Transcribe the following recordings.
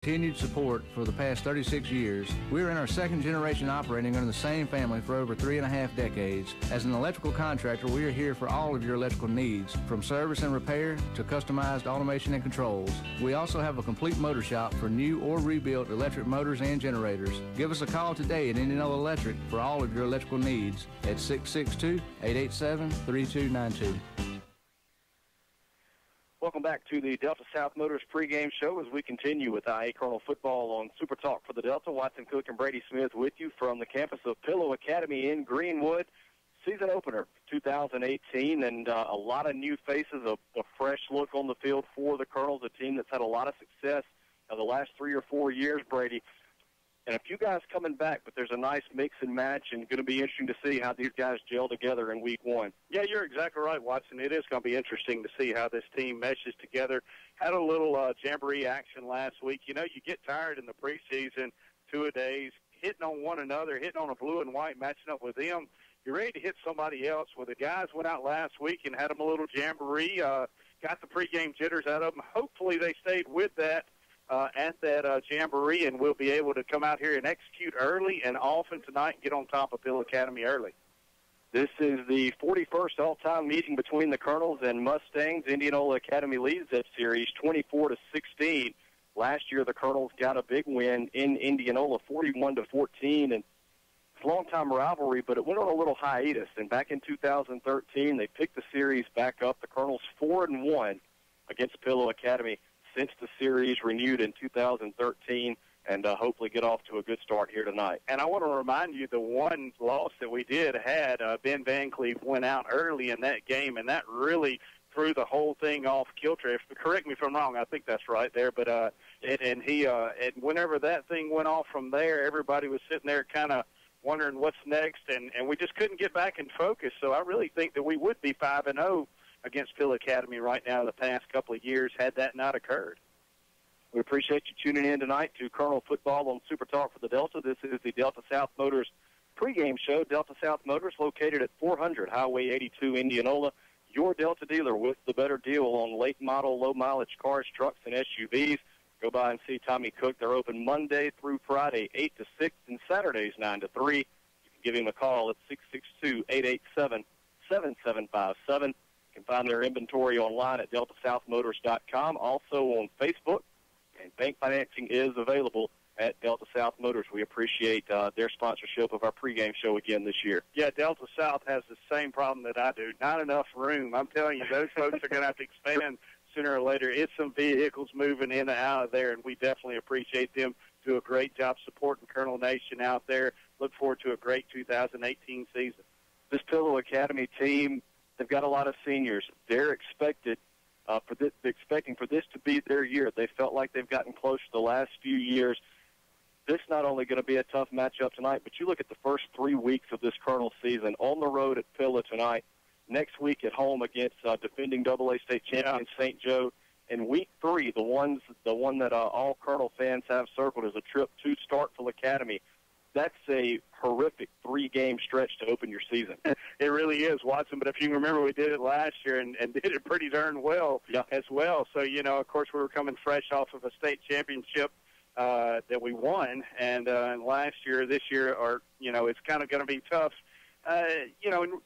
continued support for the past 36 years. We're in our second generation operating under the same family for over 3.5 decades. As an electrical contractor, we are here for all of your electrical needs, from service and repair to customized automation and controls. We also have a complete motor shop for new or rebuilt electric motors and generators. Give us a call today at Indianola Electric for all of your electrical needs at 662-887-3292. Welcome back to the Delta South Motors pregame show as we continue with IA Colonel football on Super Talk for the Delta. Watson Cook and Brady Smith with you from the campus of Pillow Academy in Greenwood. Season opener 2018, and a lot of new faces, a fresh look on the field for the Colonels, a team that's had a lot of success the last 3 or 4 years, Brady. And a few guys coming back, but there's a nice mix and match, and going to be interesting to see how these guys gel together in week one. Yeah, you're exactly right, Watson. It is going to be interesting to see how this team meshes together. Had a little jamboree action last week. You know, you get tired in the preseason, two-a-days, hitting on one another, hitting on a blue and white, matching up with them. You're ready to hit somebody else. Well, the guys went out last week and had them a little jamboree, got the pregame jitters out of them. Hopefully they stayed with that. At that jamboree, and we'll be able to come out here and execute early and often tonight and get on top of Bill Academy early. This is the 41st all-time meeting between the Colonels and Mustangs. Indianola Academy leads that series 24-16. Last year, the Colonels got a big win in Indianola, 41-14, and it's a long-time rivalry, but it went on a little hiatus. And back in 2013, they picked the series back up. The Colonels 4-1 against Pillow Academy since the series renewed in 2013, and hopefully get off to a good start here tonight. And I want to remind you, the one loss that we did had, Ben Van Cleve went out early in that game, and that really threw the whole thing off kilter. Correct me if I'm wrong, I think that's right there. But and whenever that thing went off from there, everybody was sitting there kind of wondering what's next, and we just couldn't get back in focus. So I really think that we would be 5-0 against Phil Academy right now in the past couple of years had that not occurred. We appreciate you tuning in tonight to Colonel Football on Super Talk for the Delta. This is the Delta South Motors pregame show. Delta South Motors located at 400 Highway 82, Indianola. Your Delta dealer with the better deal on late model, low mileage cars, trucks, and SUVs. Go by and see Tommy Cook. They're open Monday through Friday, 8 to 6, and Saturdays, 9 to 3. You can give him a call at 662-887-7757. You can find their inventory online at deltasouthmotors.com, also on Facebook, and bank financing is available at Delta South Motors. We appreciate their sponsorship of our pregame show again this year. Yeah, Delta South has the same problem that I do. Not enough room. I'm telling you, those folks are going to have to expand sooner or later. It's some vehicles moving in and out of there, and we definitely appreciate them. Do a great job supporting Colonel Nation out there. Look forward to a great 2018 season. This Pillow Academy team, they've got a lot of seniors. They're expecting for this to be their year. They felt like they've gotten close the last few years. This is not only going to be a tough matchup tonight, but you look at the first 3 weeks of this Colonel season on the road at Pillow tonight, next week at home against defending AA state champion St. Joe, and week 3, the one that all Colonel fans have circled is a trip to Starkville Academy. That's a horrific 3-game stretch to open your season. It really is, Watson. But if you remember, we did it last year and did it pretty darn well as well. So, you know, of course, we were coming fresh off of a state championship that we won. And last year, this year, it's kind of going to be tough. And you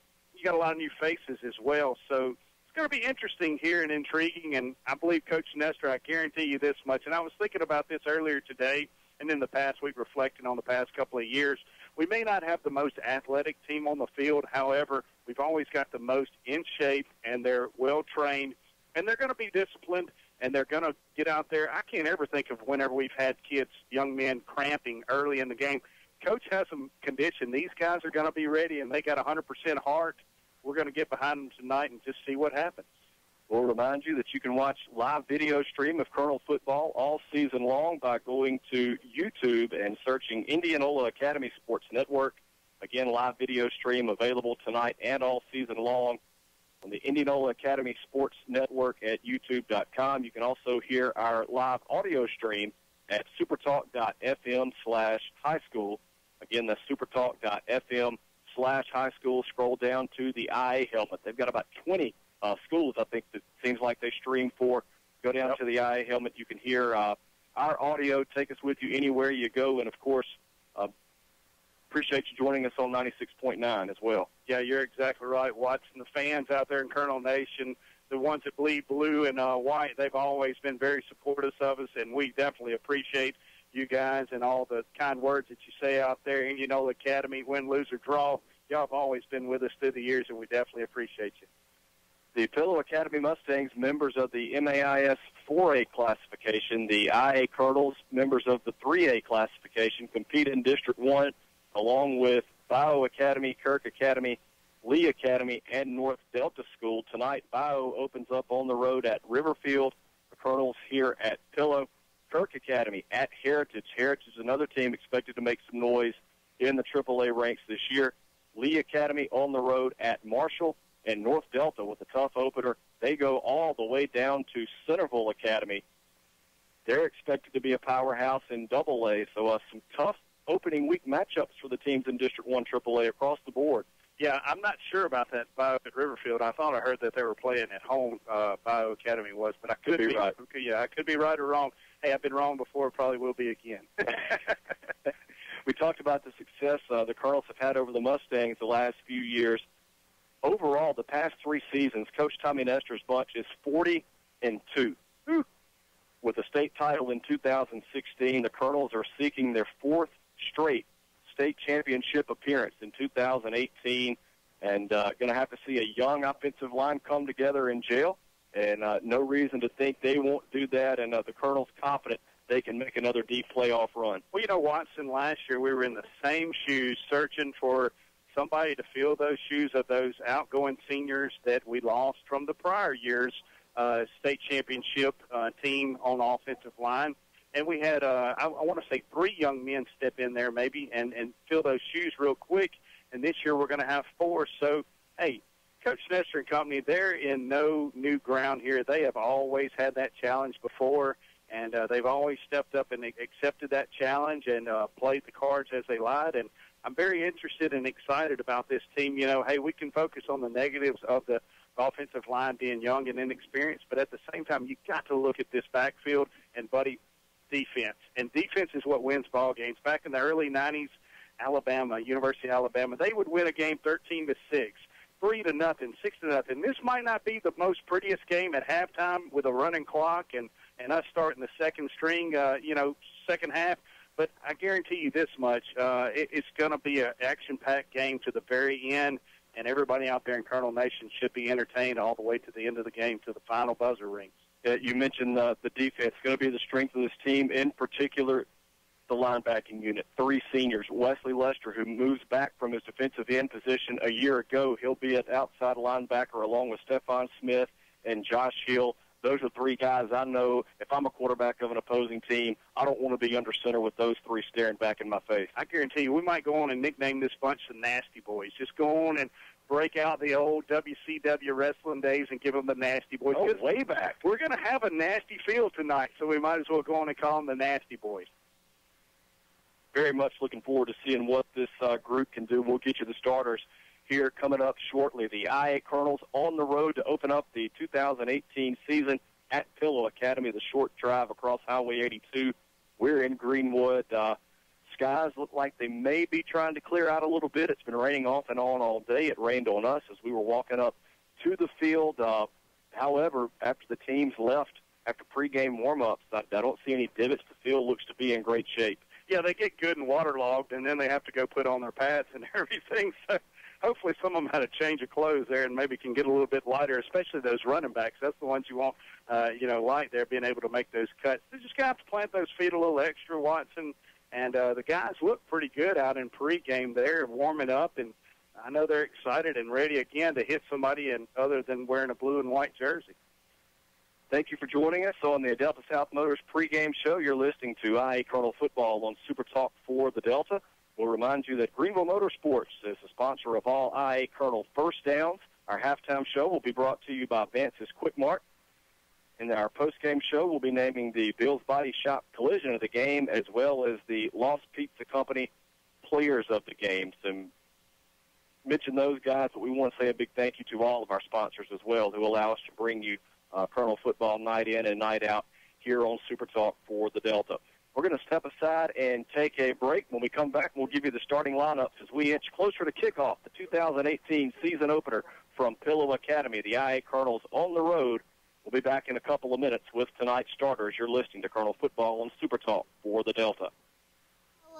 got a lot of new faces as well. So it's going to be interesting here and intriguing. And I believe Coach Nestor, I guarantee you this much. And I was thinking about this earlier today. And in the past week, reflecting on the past couple of years, we may not have the most athletic team on the field. However, we've always got the most in shape, and they're well-trained, and they're going to be disciplined, and they're going to get out there. I can't ever think of whenever we've had kids, young men, cramping early in the game. Coach has them conditioned. These guys are going to be ready, and they got 100% heart. We're going to get behind them tonight and just see what happens. We'll remind you that you can watch live video stream of Colonel football all season long by going to YouTube and searching Indianola Academy Sports Network. Again, live video stream available tonight and all season long on the Indianola Academy Sports Network at youtube.com. You can also hear our live audio stream at supertalk.fm/high school. Again, that's supertalk.fm/high school. Scroll down to the IA helmet. They've got about 20 schools, I think, that seems like they stream for. Go down to the IA helmet. You can hear our audio, take us with you anywhere you go, and, of course, appreciate you joining us on 96.9 as well. Yeah, you're exactly right, Watson. The fans out there in Colonel Nation, the ones that bleed blue and white, they've always been very supportive of us, and we definitely appreciate you guys and all the kind words that you say out there. Indianola Academy, win, lose, or draw, y'all have always been with us through the years, and we definitely appreciate you. The Pillow Academy Mustangs, members of the MAIS 4A classification, the IA Colonels, members of the 3A classification, compete in District 1 along with Bio Academy, Kirk Academy, Lee Academy, and North Delta School. Tonight, Bio opens up on the road at Riverfield. The Colonels here at Pillow. Kirk Academy at Heritage. Heritage is another team expected to make some noise in the AAA ranks this year. Lee Academy on the road at Marshall, and North Delta with a tough opener. They go all the way down to Centerville Academy. They're expected to be a powerhouse in AA, so some tough opening week matchups for the teams in District 1 AAA across the board. Yeah, I'm not sure about that Bio at Riverfield. I thought I heard that they were playing at home, Bio Academy was, but I could be right. Yeah, I could be right or wrong. Hey, I've been wrong before, probably will be again. We talked about the success the Colonels have had over the Mustangs the last few years. Overall, the past 3 seasons, Coach Tommy Nestor's bunch is 40-2. With a state title in 2016, the Colonels are seeking their 4th straight state championship appearance in 2018, and going to have to see a young offensive line come together in jail, and no reason to think they won't do that, and the Colonels confident they can make another deep playoff run. Well, Watson, last year we were in the same shoes searching for somebody to fill those shoes of those outgoing seniors that we lost from the prior year's state championship team on offensive line. And we had, I want to say, 3 young men step in there maybe and fill those shoes real quick. And this year we're going to have 4. So, hey, Coach Nestor and company, they're in no new ground here. They have always had that challenge before, and they've always stepped up and accepted that challenge and played the cards as they lied. And I'm very interested and excited about this team. Hey, we can focus on the negatives of the offensive line being young and inexperienced, but at the same time, you got to look at this backfield and, buddy, defense. And defense is what wins ball games. Back in the early 90s, Alabama, University of Alabama, they would win a game 13-6, 3-0, 6-0. This might not be the most prettiest game at halftime with a running clock and us starting the second string, second half. But I guarantee you this much, it's going to be an action-packed game to the very end, and everybody out there in Colonel Nation should be entertained all the way to the end of the game, to the final buzzer rings. You mentioned the defense. It's going to be the strength of this team, in particular the linebacking unit. 3 seniors. Wesley Lester, who moves back from his defensive end position a year ago. He'll be at outside linebacker along with Stephon Smith and Josh Hill. Those are 3 guys I know if I'm a quarterback of an opposing team, I don't want to be under center with those 3 staring back in my face. I guarantee you we might go on and nickname this bunch the Nasty Boys. Just go on and break out the old WCW wrestling days and give them the Nasty Boys. Oh, way back. We're going to have a nasty field tonight, so we might as well go on and call them the Nasty Boys. Very much looking forward to seeing what this group can do. We'll get you the starters here coming up shortly. The IA Colonels on the road to open up the 2018 season at Pillow Academy, the short drive across Highway 82. We're in Greenwood. Skies look like they may be trying to clear out a little bit. It's been raining off and on all day. It rained on us as we were walking up to the field. However, after the teams left after pregame warm-ups, I don't see any divots. The field looks to be in great shape. Yeah, they get good and waterlogged, and then they have to go put on their pads and everything. So hopefully some of them had a change of clothes there and maybe can get a little bit lighter, especially those running backs. That's the ones you want, light there, being able to make those cuts. They just got to plant those feet a little extra, Watson. And the guys look pretty good out in pregame there, warming up, and I know they're excited and ready again to hit somebody other than wearing a blue and white jersey. Thank you for joining us on the Delta South Motors pregame show. You're listening to IA Colonel Football on Super Talk for the Delta. We'll remind you that Greenville Motorsports is the sponsor of all IA Colonel First Downs. Our halftime show will be brought to you by Vance's Quick Mart. In our postgame show, we'll be naming the Bill's Body Shop collision of the game as well as the Lost Pizza Company players of the game. So mention those guys, but we want to say a big thank you to all of our sponsors as well who allow us to bring you Colonel Football night in and night out here on Super Talk for the Delta. We're going to step aside and take a break. When we come back, we'll give you the starting lineups as we inch closer to kickoff, the 2018 season opener from Pillow Academy. The IA Colonels on the road. We'll be back in a couple of minutes with tonight's starters. You're listening to Colonel Football on Super Talk for the Delta.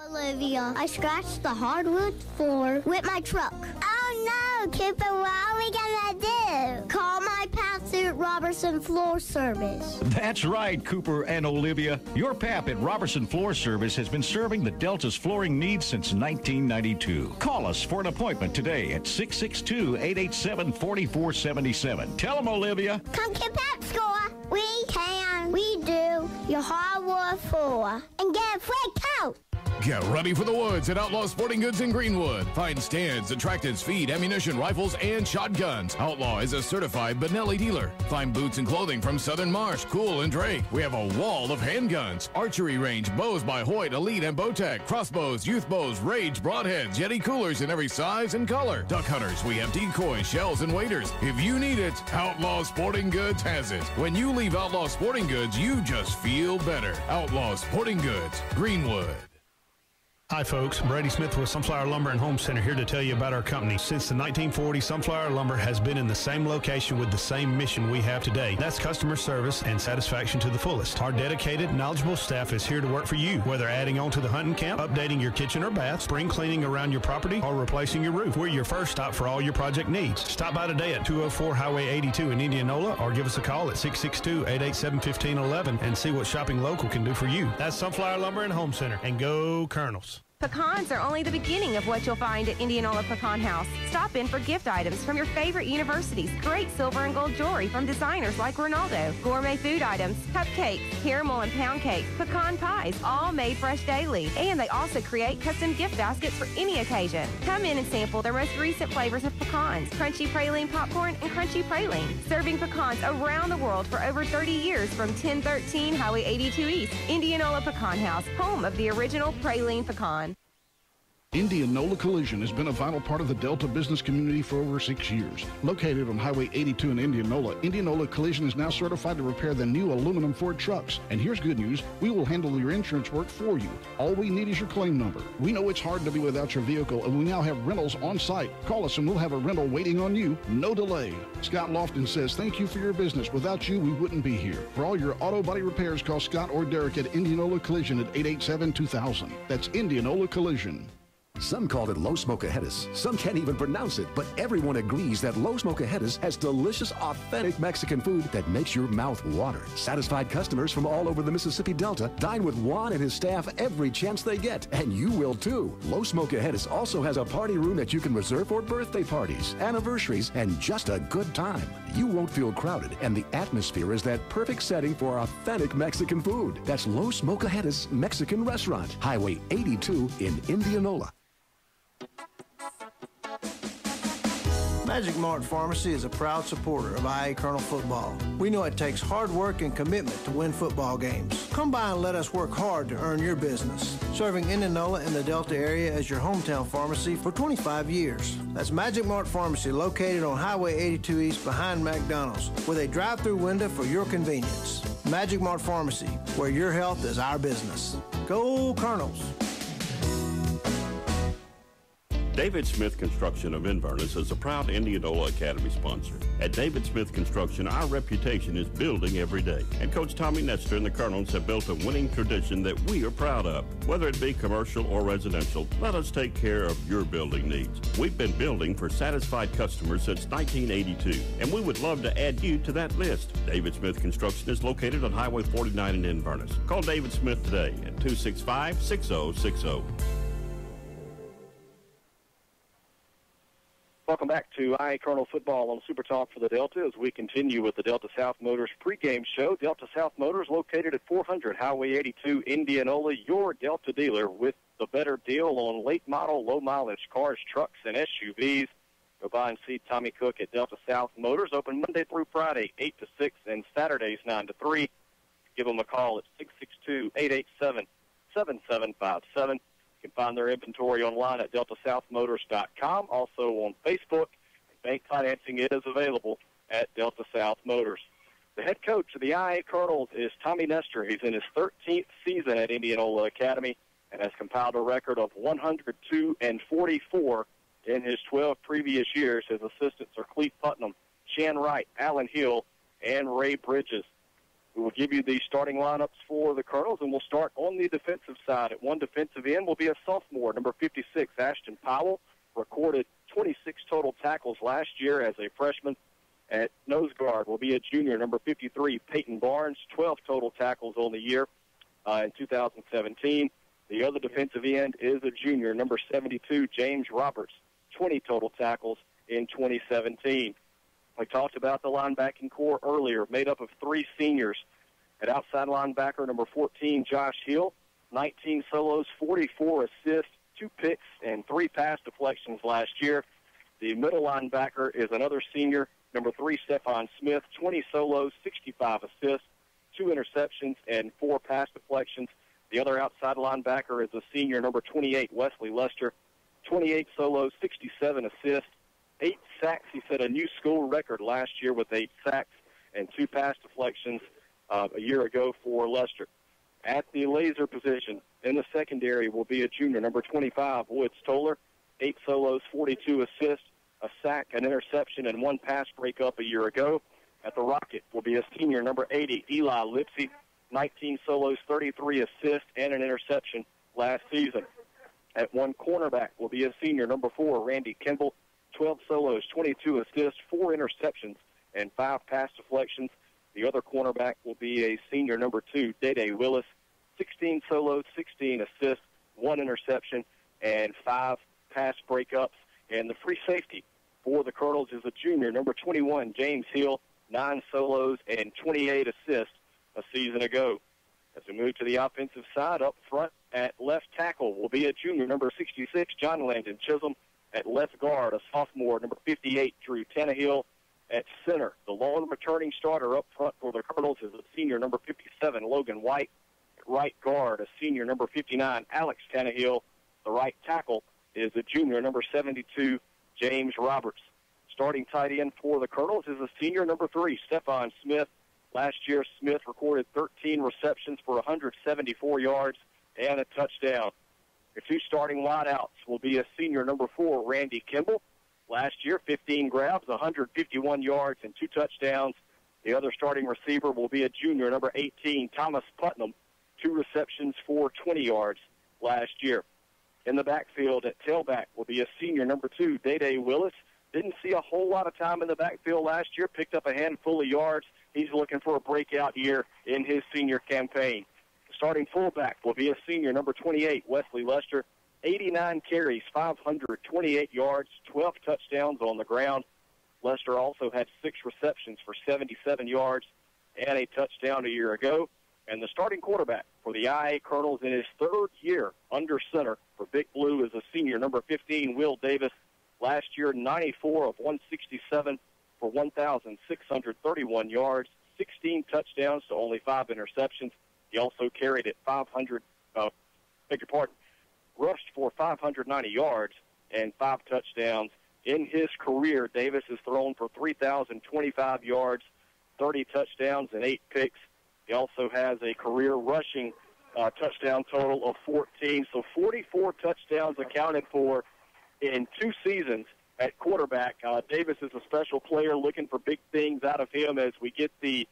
Olivia, I scratched the hardwood floor with my truck. Oh no, Cooper, what are we gonna do? Call my pals at Robertson Floor Service. That's right, Cooper and Olivia. Your pap at Robertson Floor Service has been serving the Delta's flooring needs since 1992. Call us for an appointment today at 662-887-4477. Tell them, Olivia. Come to Pep Score. We can. We do. Your hardwood floor. And get a free coat. Get ready for the woods at Outlaw Sporting Goods in Greenwood. Find stands, attractants, feed, ammunition, rifles, and shotguns. Outlaw is a certified Benelli dealer. Find boots and clothing from Southern Marsh, Cool, and Drake. We have a wall of handguns, archery range, bows by Hoyt, Elite, and Bowtech, crossbows, youth bows, Rage, broadheads, Yeti coolers in every size and color. Duck hunters, we have decoys, shells, and waders. If you need it, Outlaw Sporting Goods has it. When you leave Outlaw Sporting Goods, you just feel better. Outlaw Sporting Goods, Greenwood. Hi folks, Brady Smith with Sunflower Lumber and Home Center here to tell you about our company. Since the 1940s, Sunflower Lumber has been in the same location with the same mission we have today. That's customer service and satisfaction to the fullest. Our dedicated, knowledgeable staff is here to work for you, whether adding on to the hunting camp, updating your kitchen or bath, spring cleaning around your property, or replacing your roof. We're your first stop for all your project needs. Stop by today at 204 Highway 82 in Indianola or give us a call at 662-887-1511 and see what shopping local can do for you. That's Sunflower Lumber and Home Center, and go Colonels. Pecans are only the beginning of what you'll find at Indianola Pecan House. Stop in for gift items from your favorite universities, great silver and gold jewelry from designers like Ronaldo, gourmet food items, cupcakes, caramel and pound cake, pecan pies, all made fresh daily. And they also create custom gift baskets for any occasion. Come in and sample their most recent flavors of pecans, crunchy praline popcorn and crunchy praline. Serving pecans around the world for over 30 years from 1013 Highway 82 East. Indianola Pecan House, home of the original praline pecan. Indianola Collision has been a vital part of the Delta business community for over 6 years. Located on Highway 82 in Indianola, Indianola Collision is now certified to repair the new aluminum Ford trucks. And here's good news, we will handle your insurance work for you. All we need is your claim number. We know it's hard to be without your vehicle, and we now have rentals on site. Call us and we'll have a rental waiting on you, no delay. Scott Lofton says, thank you for your business. Without you, we wouldn't be here. For all your auto body repairs, call Scott or Derek at Indianola Collision at 887-2000. That's Indianola Collision. Some call it low smokeaheadus. Some can't even pronounce it, but everyone agrees that low smokeaheadus has delicious, authentic Mexican food that makes your mouth water. Satisfied customers from all over the Mississippi Delta dine with Juan and his staff every chance they get, and you will too. Low Smokeaheadus also has a party room that you can reserve for birthday parties, anniversaries, and just a good time. You won't feel crowded, and the atmosphere is that perfect setting for authentic Mexican food. That's Low Smokeaheadus Mexican Restaurant, Highway 82 in Indianola. Magic Mart Pharmacy is a proud supporter of IA Colonel football. We know it takes hard work and commitment to win football games. Come by and let us work hard to earn your business. Serving Indianola and the Delta area as your hometown pharmacy for 25 years. That's Magic Mart Pharmacy located on Highway 82 East behind McDonald's with a drive-through window for your convenience. Magic Mart Pharmacy, where your health is our business. Go Colonels! David Smith Construction of Inverness is a proud Indianola Academy sponsor. At David Smith Construction, our reputation is building every day. And Coach Tommy Nestor and the Colonels have built a winning tradition that we are proud of. Whether it be commercial or residential, let us take care of your building needs. We've been building for satisfied customers since 1982, and we would love to add you to that list. David Smith Construction is located on Highway 49 in Inverness. Call David Smith today at 265-6060. Welcome back to IA Colonel Football on Super Talk for the Delta as we continue with the Delta South Motors pregame show. Delta South Motors located at 400 Highway 82, Indianola, your Delta dealer with the better deal on late model, low mileage cars, trucks, and SUVs. Go by and see Tommy Cook at Delta South Motors, open Monday through Friday, 8 to 6, and Saturdays, 9 to 3. Give them a call at 662-887-7757. You can find their inventory online at deltasouthmotors.com. Also on Facebook, bank financing is available at Delta South Motors. The head coach of the IA Colonels is Tommy Nestor. He's in his 13th season at Indianola Academy and has compiled a record of 102-44 in his 12 previous years. His assistants are Clete Putnam, Shan Wright, Alan Hill, and Ray Bridges. We will give you the starting lineups for the Colonels, and we'll start on the defensive side. At one defensive end will be a sophomore, number 56, Ashton Powell, recorded 26 total tackles last year as a freshman. At nose guard will be a junior, number 53, Peyton Barnes, 12 total tackles on the year in 2017. The other defensive end is a junior, number 72, James Roberts, 20 total tackles in 2017. We talked about the linebacking core earlier, made up of 3 seniors. At outside linebacker, number 14, Josh Hill, 19 solos, 44 assists, 2 picks, and 3 pass deflections last year. The middle linebacker is another senior, number 3, Stephon Smith, 20 solos, 65 assists, 2 interceptions, and 4 pass deflections. The other outside linebacker is a senior, number 28, Wesley Lester, 28 solos, 67 assists, 8 sacks. He set a new school record last year with 8 sacks and 2 pass deflections a year ago for Lester. At the laser position in the secondary will be a junior, number 25, Woods Toller, 8 solos, 42 assists, a sack, an interception, and 1 pass breakup a year ago. At the rocket will be a senior, number 80, Eli Lipsy, 19 solos, 33 assists, and an interception last season. At one cornerback will be a senior, number 4, Randy Kimball, 12 solos, 22 assists, 4 interceptions, and 5 pass deflections. The other cornerback will be a senior, number 2, Dede Willis, 16 solos, 16 assists, 1 interception, and 5 pass breakups. And the free safety for the Colonels is a junior, number 21, James Hill, 9 solos and 28 assists a season ago. As we move to the offensive side, up front at left tackle will be a junior, number 66, John Landon Chisholm. At left guard, a sophomore, number 58, Drew Tannehill. At center, the lone returning starter up front for the Colonels is a senior, number 57, Logan White. At right guard, a senior, number 59, Alex Tannehill. The right tackle is a junior, number 72, James Roberts. Starting tight end for the Colonels is a senior, number 3, Stephon Smith. Last year, Smith recorded 13 receptions for 174 yards and a touchdown. Your 2 starting wideouts will be a senior, number 4, Randy Kimball. Last year, 15 grabs, 151 yards, and 2 touchdowns. The other starting receiver will be a junior, number 18, Thomas Putnam, 2 receptions for 20 yards last year. In the backfield at tailback will be a senior, number 2, Dede Willis. Didn't see a whole lot of time in the backfield last year, picked up a handful of yards. He's looking for a breakout year in his senior campaign. The starting fullback will be a senior, number 28, Wesley Lester. 89 carries, 528 yards, 12 touchdowns on the ground. Lester also had 6 receptions for 77 yards and a touchdown a year ago. And the starting quarterback for the IA Colonels in his 3rd year under center for Big Blue is a senior, number 15, Will Davis. Last year, 94 of 167 for 1,631 yards, 16 touchdowns to only 5 interceptions. He also carried it rushed for 590 yards and 5 touchdowns. In his career, Davis has thrown for 3,025 yards, 30 touchdowns, and 8 picks. He also has a career rushing touchdown total of 14, so 44 touchdowns accounted for in 2 seasons at quarterback. Davis is a special player, looking for big things out of him as we get the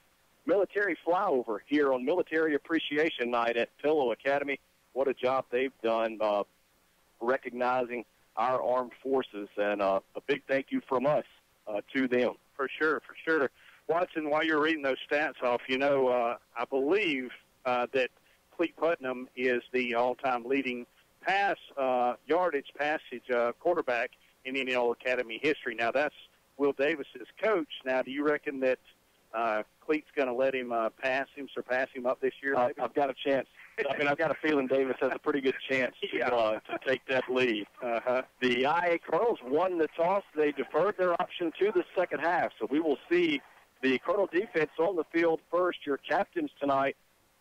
military flyover here on Military Appreciation Night at Pillow Academy. What a job they've done recognizing our armed forces, and a big thank you from us to them. For sure. Watson, while you're reading those stats off, I believe that Clete Putnam is the all-time leading yardage passage quarterback in Indianola Academy history. Now, that's Will Davis's coach. Now, do you reckon that Clete's going to let him surpass him up this year? I've got a chance. I've got a feeling Davis has a pretty good chance to take that lead. The IA Colonels won the toss. They deferred their option to the second half, so we will see the Colonel defense on the field first. Your captains tonight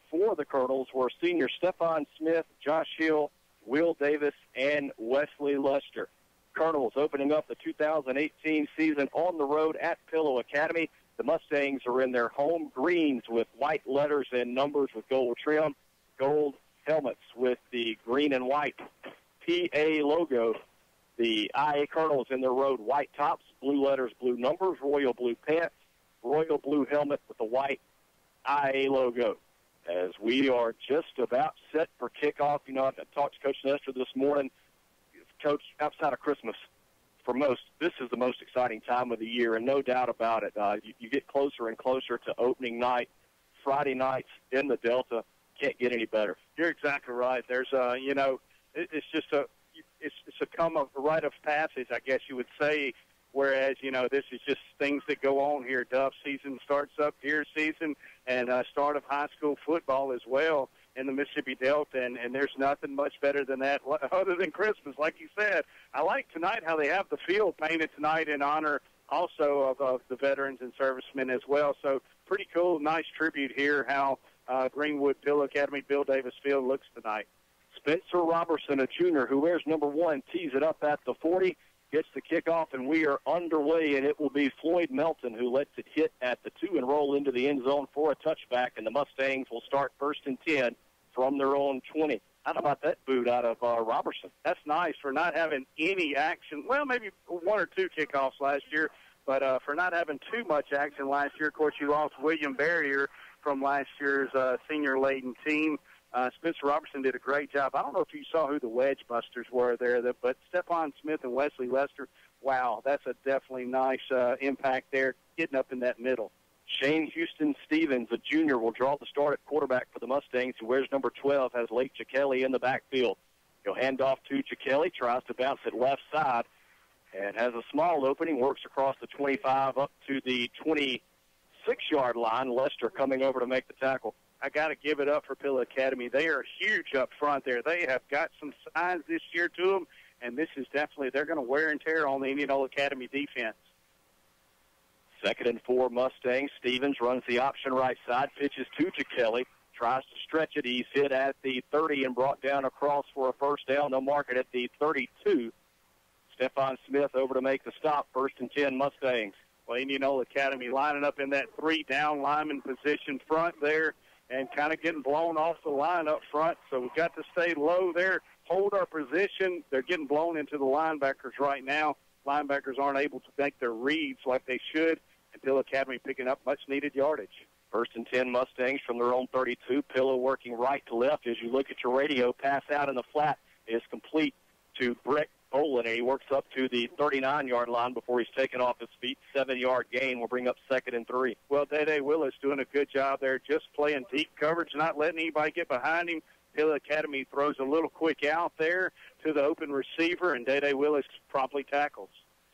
for the Colonels were senior Stephon Smith, Josh Hill, Will Davis, and Wesley Lester. Colonels opening up the 2018 season on the road at Pillow Academy. The Mustangs are in their home greens with white letters and numbers with gold trim, gold helmets with the green and white PA logo. The IA Colonels in their road white tops, blue letters, blue numbers, royal blue pants, royal blue helmet with the white IA logo. As we are just about set for kickoff, you know, I talked to Coach Nestor this morning. Coach, outside of Christmas, for most, this is the most exciting time of the year, and no doubt about it. You get closer and closer to opening night, Friday nights in the Delta. Can't get any better. You're exactly right. There's, you know, it's just a rite of passage, I guess you would say, whereas, you know, this is just things that go on here. Dove season starts up, deer season, and start of high school football as well in the Mississippi Delta, and there's nothing much better than that other than Christmas, like you said. I like tonight how they have the field painted tonight in honor also of the veterans and servicemen as well. So pretty cool, nice tribute here how Greenwood Pill Academy Bill Davis Field looks tonight. Spencer Robertson, a junior who wears number 1, tees it up at the 40, gets the kickoff, and we are underway, and it will be Floyd Melton who lets it hit at the 2 and roll into the end zone for a touchback, and the Mustangs will start 1st and 10 from their own 20. How about that boot out of Robertson? That's nice for not having any action. Well, maybe 1 or 2 kickoffs last year, but for not having too much action last year. Of course, you lost William Barrier from last year's senior-laden team. Spencer Robertson did a great job. I don't know if you saw who the wedge busters were there, but Stephon Smith and Wesley Lester, wow, that's a definitely nice impact there, getting up in that middle. Shane Houston Stevens, a junior, will draw the start at quarterback for the Mustangs, who wears number 12, has Lake Jackelli in the backfield. He'll hand off to Jackelli, tries to bounce it left side, and has a small opening, works across the 25 up to the 26-yard line. Lester coming over to make the tackle. I got to give it up for Pill Academy. They are huge up front there. They have got some size this year to them, and this is definitely, they're going to wear and tear on the Indianola Academy defense. 2nd and 4 Mustangs. Stevens runs the option right side, pitches to Jackelli, tries to stretch it. He's hit at the 30 and brought down across for a first down. They'll mark it at the 32. Stephon Smith over to make the stop. 1st and 10 Mustangs. Well, Indianola Academy lining up in that 3-down lineman position front there and kind of getting blown off the line up front. So we've got to stay low there, hold our position. They're getting blown into the linebackers right now. Linebackers aren't able to make their reads like they should. And Pill Academy picking up much-needed yardage. 1st and 10 Mustangs from their own 32. Pillow working right to left. As you look at your radio, pass out in the flat is complete to Brett Bolin, and he works up to the 39-yard line before he's taken off his feet. 7-yard gain will bring up 2nd and 3. Well, Dede Willis doing a good job there, just playing deep coverage, not letting anybody get behind him. Pill Academy throws a little quick out there to the open receiver, and Dede Willis promptly tackles.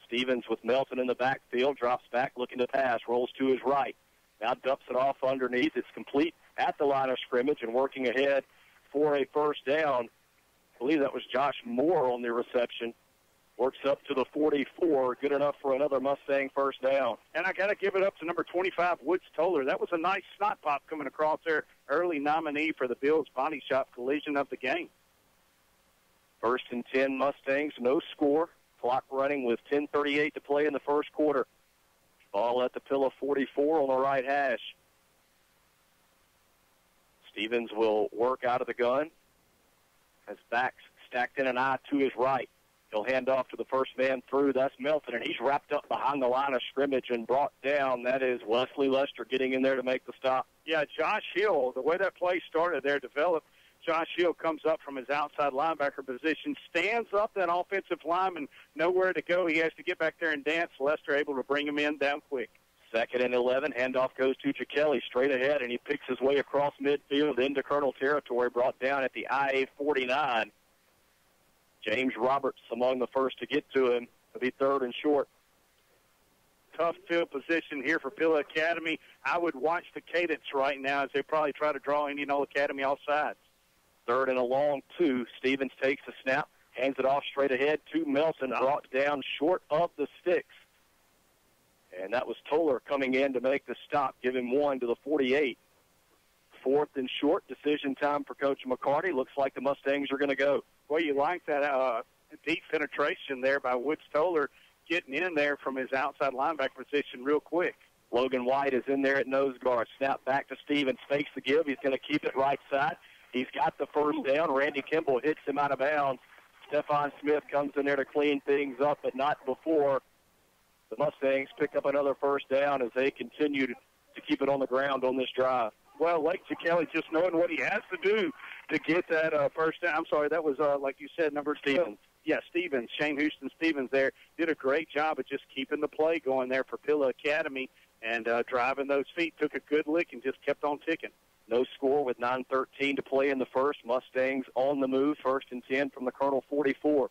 Stevens with Melton in the backfield, drops back looking to pass, rolls to his right. Now dumps it off underneath. It's complete at the line of scrimmage and working ahead for a first down. I believe that was Josh Moore on the reception. Works up to the 44, good enough for another Mustang first down. And I got to give it up to number 25, Woods Toller. That was a nice snot pop coming across there. Early nominee for the Bills Body Shop collision of the game. 1st and 10 Mustangs, no score. Clock running with 10:38 to play in the first quarter. Ball at the Pillow 44 on the right hash. Stevens will work out of the gun. Has backs stacked in an eye to his right. He'll hand off to the first man through. That's Melton, and he's wrapped up behind the line of scrimmage and brought down. That is Wesley Lester getting in there to make the stop. Yeah, Josh Hill, the way that play started there, developed. Josh Hill comes up from his outside linebacker position, stands up that offensive lineman, nowhere to go. He has to get back there and dance. Lester able to bring him in down quick. 2nd and 11. Handoff goes to Jackelli straight ahead, and he picks his way across midfield into Colonel territory, brought down at the IA 49. James Roberts among the first to get to him. It'll be 3rd and short. Tough field position here for Pill Academy. I would watch the cadence right now as they probably try to draw Indianola Academy off sides. 3rd and a long 2. Stevens takes the snap, hands it off straight ahead to Melton, brought down short of the sticks. And that was Toller coming in to make the stop, give him 1 to the 48. 4th and short, decision time for Coach McCarty. Looks like the Mustangs are going to go. Well, you like that deep penetration there by Woods Toller, getting in there from his outside linebacker position real quick. Logan White is in there at nose guard. Snap back to Stevens. Fakes the give. He's going to keep it right side. He's got the first down. Randy Kimball hits him out of bounds. Stephon Smith comes in there to clean things up, but not before the Mustangs pick up another first down as they continue to keep it on the ground on this drive. Well, Lake Kelly just knowing what he has to do to get that first down. I'm sorry, that was, like you said, number Stevens. Yeah, Stevens, Shane Houston Stevens there, did a great job of just keeping the play going there for Pilla Academy and driving those feet. Took a good lick and just kept on ticking. No score with 9:13 to play in the first. Mustangs on the move, 1st and 10 from the Colonel 44.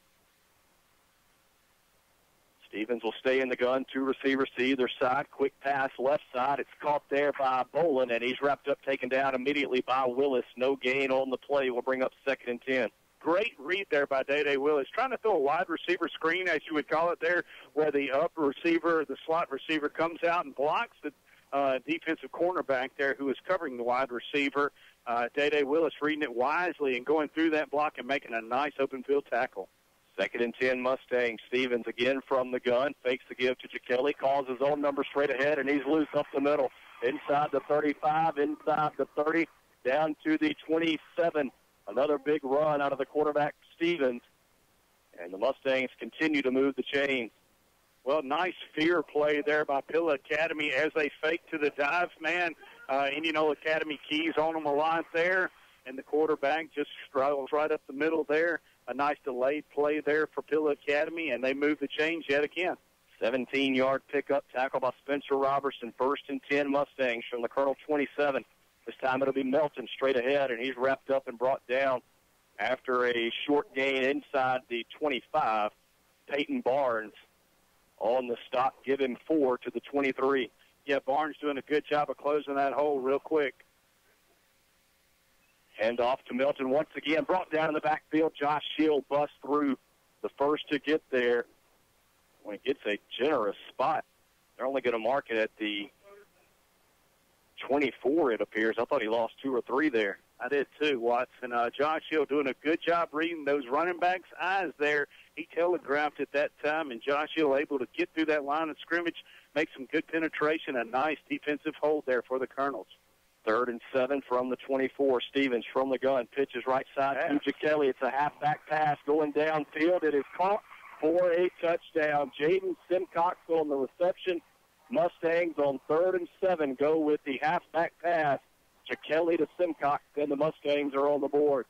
Stevens will stay in the gun, 2 receivers to either side. Quick pass left side. It's caught there by Bolin, and he's wrapped up, taken down immediately by Willis. No gain on the play. Will bring up 2nd and 10. Great read there by Day Willis. Trying to throw a wide receiver screen, as you would call it there, where the upper receiver, the slot receiver, comes out and blocks the defensive cornerback there who is covering the wide receiver. Day Willis reading it wisely and going through that block and making a nice open field tackle. 2nd and 10 Mustangs. Stevens again from the gun. Fakes the give to Kelly. Calls his own number straight ahead, and he's loose up the middle. Inside the 35, inside the 30, down to the 27. Another big run out of the quarterback, Stevens. And the Mustangs continue to move the chains. Well, nice fear play there by Pilla Academy as they fake to the dive man. Indianola Academy keys on them a lot there, and the quarterback just struggles right up the middle there. A nice delayed play there for Pilla Academy, and they move the chains yet again. 17-yard pickup, tackle by Spencer Robertson. 1st and 10 Mustangs from the Colonel 27. This time it'll be Melton straight ahead, and he's wrapped up and brought down after a short gain inside the 25. Peyton Barnes on the stop, give him 4 to the 23. Yeah, Barnes doing a good job of closing that hole real quick. Hand off to Melton once again. Brought down in the backfield. Josh Shield busts through, the first to get there. When it gets a generous spot, they're only going to mark it at the 24, it appears. I thought he lost 2 or 3 there. I did too, Watson. Josh Hill doing a good job reading those running backs' eyes there. He telegraphed at that time, and Josh Hill able to get through that line of scrimmage, make some good penetration, a nice defensive hold there for the Colonels. 3rd and 7 from the 24. Stevens from the gun. Pitches right side to Kelly. It's a halfback pass going downfield. It is caught for a touchdown. Jaden Simcox on the reception. Mustangs on 3rd and 7 go with the halfback pass. Kelly to Simcox, and the Mustangs are on the board.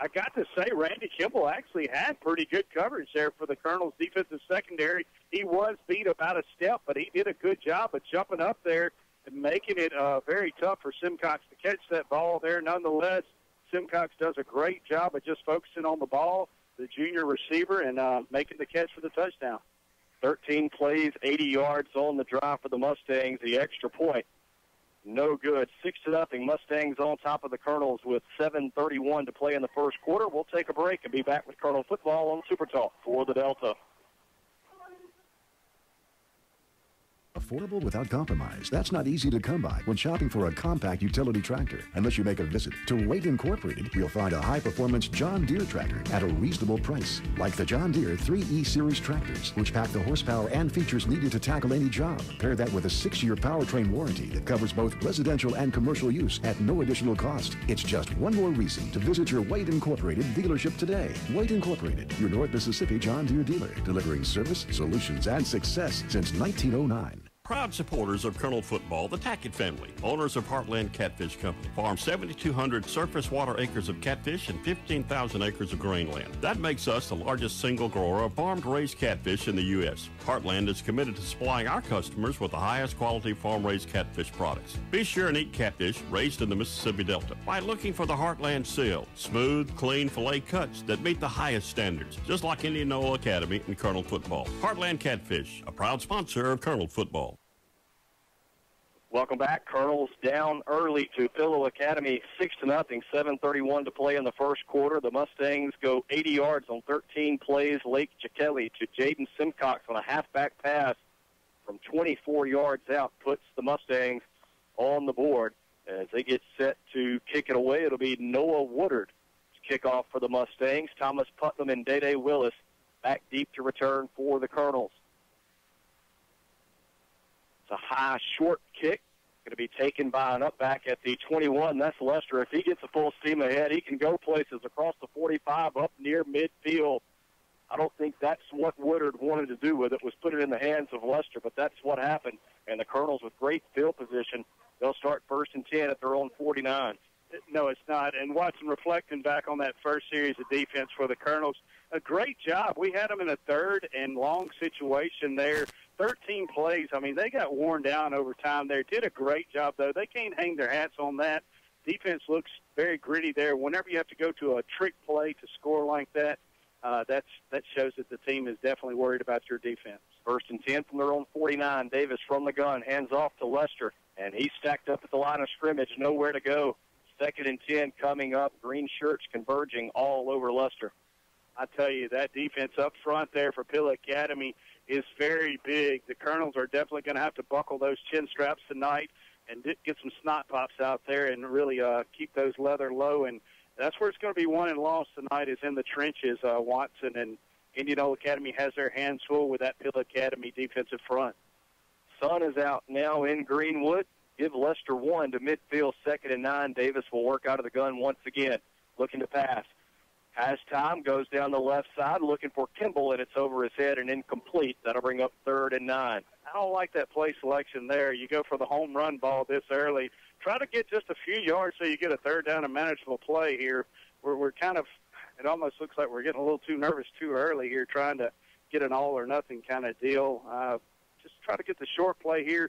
I got to say, Randy Kimball actually had pretty good coverage there for the Colonels' defensive secondary. He was beat about a step, but he did a good job of jumping up there and making it very tough for Simcox to catch that ball there. Nonetheless, Simcox does a great job of just focusing on the ball, the junior receiver, and making the catch for the touchdown. 13 plays, 80 yards on the drive for the Mustangs. The extra point, no good. 6-0. Mustangs on top of the Colonels with 7:31 to play in the first quarter. We'll take a break and be back with Colonel football on Super Talk for the Delta. Affordable without compromise. That's not easy to come by when shopping for a compact utility tractor. Unless you make a visit to Wade Incorporated, you'll find a high-performance John Deere tractor at a reasonable price. Like the John Deere 3E Series tractors, which pack the horsepower and features needed to tackle any job. Pair that with a 6-year powertrain warranty that covers both residential and commercial use at no additional cost. It's just one more reason to visit your Wade Incorporated dealership today. Wade Incorporated, your North Mississippi John Deere dealer, delivering service, solutions, and success since 1909. Proud supporters of Colonel Football, the Tackett family, owners of Heartland Catfish Company, farm 7,200 surface water acres of catfish and 15,000 acres of grain land. That makes us the largest single grower of farm-raised catfish in the U.S. Heartland is committed to supplying our customers with the highest quality farm-raised catfish products. Be sure and eat catfish raised in the Mississippi Delta by looking for the Heartland seal, smooth, clean fillet cuts that meet the highest standards, just like Indianola Academy and Colonel Football. Heartland Catfish, a proud sponsor of Colonel Football. Welcome back. Colonels down early to Pilla Academy, 6-0, 7:31 to play in the first quarter. The Mustangs go 80 yards on 13 plays. Lake Kelly to Jaden Simcox on a halfback pass from 24 yards out puts the Mustangs on the board. As they get set to kick it away, it'll be Noah Woodard to kick off for the Mustangs. Thomas Putnam and Day Willis back deep to return for the Colonels. It's a high, short kick. Going to be taken by an up back at the 21. That's Lester. If he gets a full steam ahead, he can go places across the 45 up near midfield. I don't think that's what Woodard wanted to do with it, was put it in the hands of Lester, but that's what happened. And the Colonels with great field position, they'll start 1st and 10 at their own 49. No, it's not. And Watson, reflecting back on that first series of defense for the Colonels, a great job. We had them in a 3rd and long situation there. 13 plays. I mean, they got worn down over time there. Did a great job, though. They can't hang their hats on that. Defense looks very gritty there. Whenever you have to go to a trick play to score like that, that shows that the team is definitely worried about your defense. 1st and 10 from their own 49. Davis from the gun, hands off to Lester, and he's stacked up at the line of scrimmage, nowhere to go. 2nd and 10 coming up. Green shirts converging all over Lester. I tell you, that defense up front there for Pill Academy is very big. The Colonels are definitely going to have to buckle those chin straps tonight and get some snot pops out there and really keep those leather low. And that's where it's going to be won and lost tonight, is in the trenches. Watson and Indianola Academy has their hands full with that Pill Academy defensive front. Sun is out now in Greenwood. Give Lester 1 to midfield, 2nd and 9. Davis will work out of the gun once again, looking to pass. Has time, goes down the left side, looking for Kimball, and it's over his head and incomplete. That'll bring up 3rd and 9. I don't like that play selection there. You go for the home run ball this early. Try to get just a few yards so you get a 3rd down and manageable play here. We're kind of, it almost looks like we're getting a little too nervous too early here, trying to get an all-or-nothing kind of deal. Just try to get the short play here.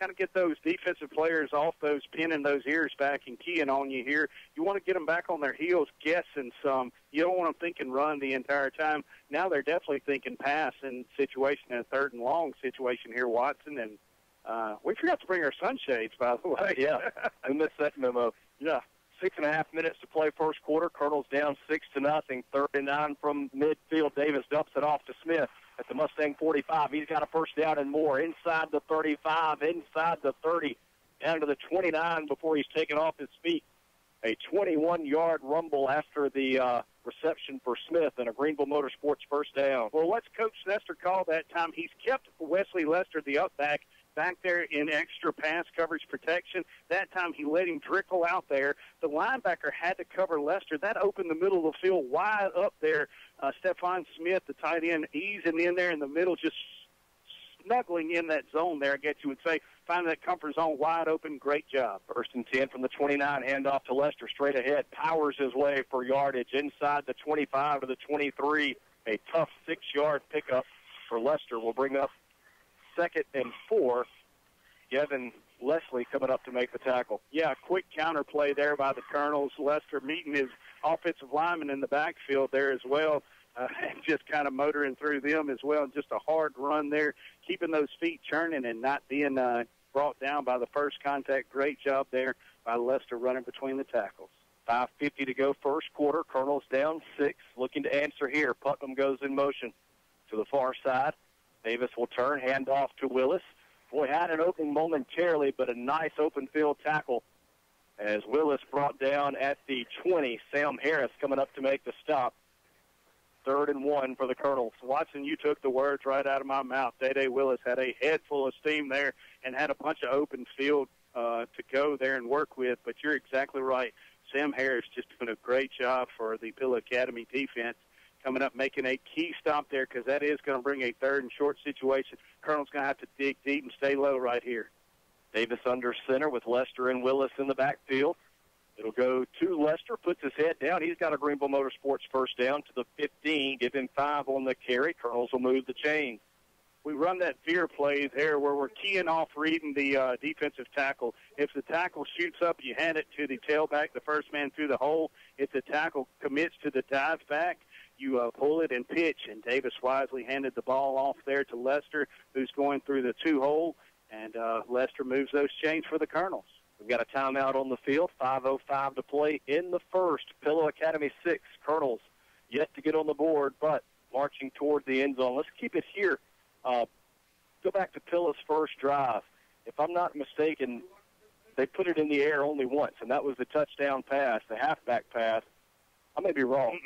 Kind of get those defensive players off those, pinning those ears back and keying on you here. You want to get them back on their heels, guessing some. You don't want them thinking run the entire time. Now they're definitely thinking pass in situation, in a 3rd and long situation here, Watson. And we forgot to bring our sunshades, by the way. Yeah, I missed that memo. Yeah. 6.5 minutes to play first quarter. Colonels down 6-0. 3rd and 9 from midfield. Davis dumps it off to Smith at the Mustang 45. He's got a 1st down and more. Inside the 35, inside the 30, down to the 29 before he's taken off his feet. A 21-yard rumble after the reception for Smith and a Greenville Motorsports 1st down. Well, what's Coach Lester called that time? He's kept Wesley Lester, the up back there in extra pass coverage protection. That time he let him trickle out there. The linebacker had to cover Lester. That opened the middle of the field wide up there. Stephon Smith, the tight end, easing in there in the middle, just snuggling in that zone there, I guess you would say. Finding that comfort zone wide open. Great job. 1st and 10 from the 29. Handoff to Lester straight ahead. Powers his way for yardage inside the 25 to the 23. A tough 6-yard pickup for Lester will bring up 2nd and 4. Gavin Leslie coming up to make the tackle. Yeah, quick counter play there by the Colonels. Lester meeting his offensive lineman in the backfield there as well, and just kind of motoring through them as well. Just a hard run there, keeping those feet churning and not being brought down by the first contact. Great job there by Lester running between the tackles. 5:50 to go first quarter. Colonels down 6, looking to answer here. Putnam goes in motion to the far side. Davis will turn, hand off to Willis. Boy, had an opening momentarily, but a nice open field tackle as Willis brought down at the 20. Sam Harris coming up to make the stop. 3rd and 1 for the Colonels. Watson, you took the words right out of my mouth. Day Willis had a head full of steam there and had a bunch of open field to go there and work with, but you're exactly right. Sam Harris just doing a great job for the Pill Academy defense, coming up, making a key stop there, because that is going to bring a 3rd and short situation. Colonel's going to have to dig deep and stay low right here. Davis under center with Lester and Willis in the backfield. It'll go to Lester, puts his head down. He's got a Greenville Motorsports 1st down to the 15. Give him 5 on the carry. Colonels will move the chain. We run that veer play there where we're keying off reading the defensive tackle. If the tackle shoots up, you hand it to the tailback, the first man through the hole. If the tackle commits to the dive back, you pull it and pitch. And Davis wisely handed the ball off there to Lester, who's going through the 2-hole. And Lester moves those chains for the Colonels. We've got a timeout on the field. 5:05 to play in the first. Pillow Academy 6. Colonels yet to get on the board, but marching toward the end zone. Let's keep it here. Go back to Pillow's first drive. If I'm not mistaken, they put it in the air only once, and that was the touchdown pass, the halfback pass. I may be wrong.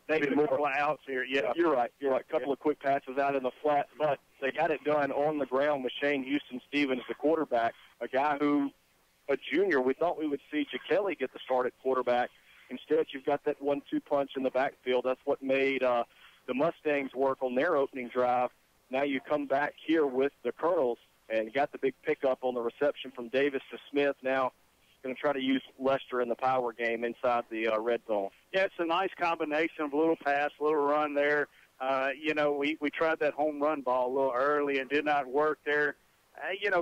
Maybe more outs here. Yeah, you're right. You're right. A couple of quick passes out in the flat, but they got it done on the ground with Shane Houston-Stevens, the quarterback, a guy who, a junior. We thought we would see Kelly get the start at quarterback. Instead, you've got that 1-2 punch in the backfield. That's what made the Mustangs work on their opening drive. Now you come back here with the Colonels and got the big pickup on the reception from Davis to Smith. Now going to try to use Lester in the power game inside the red zone. Yeah, it's a nice combination of a little pass, a little run there. We tried that home run ball a little early and did not work there.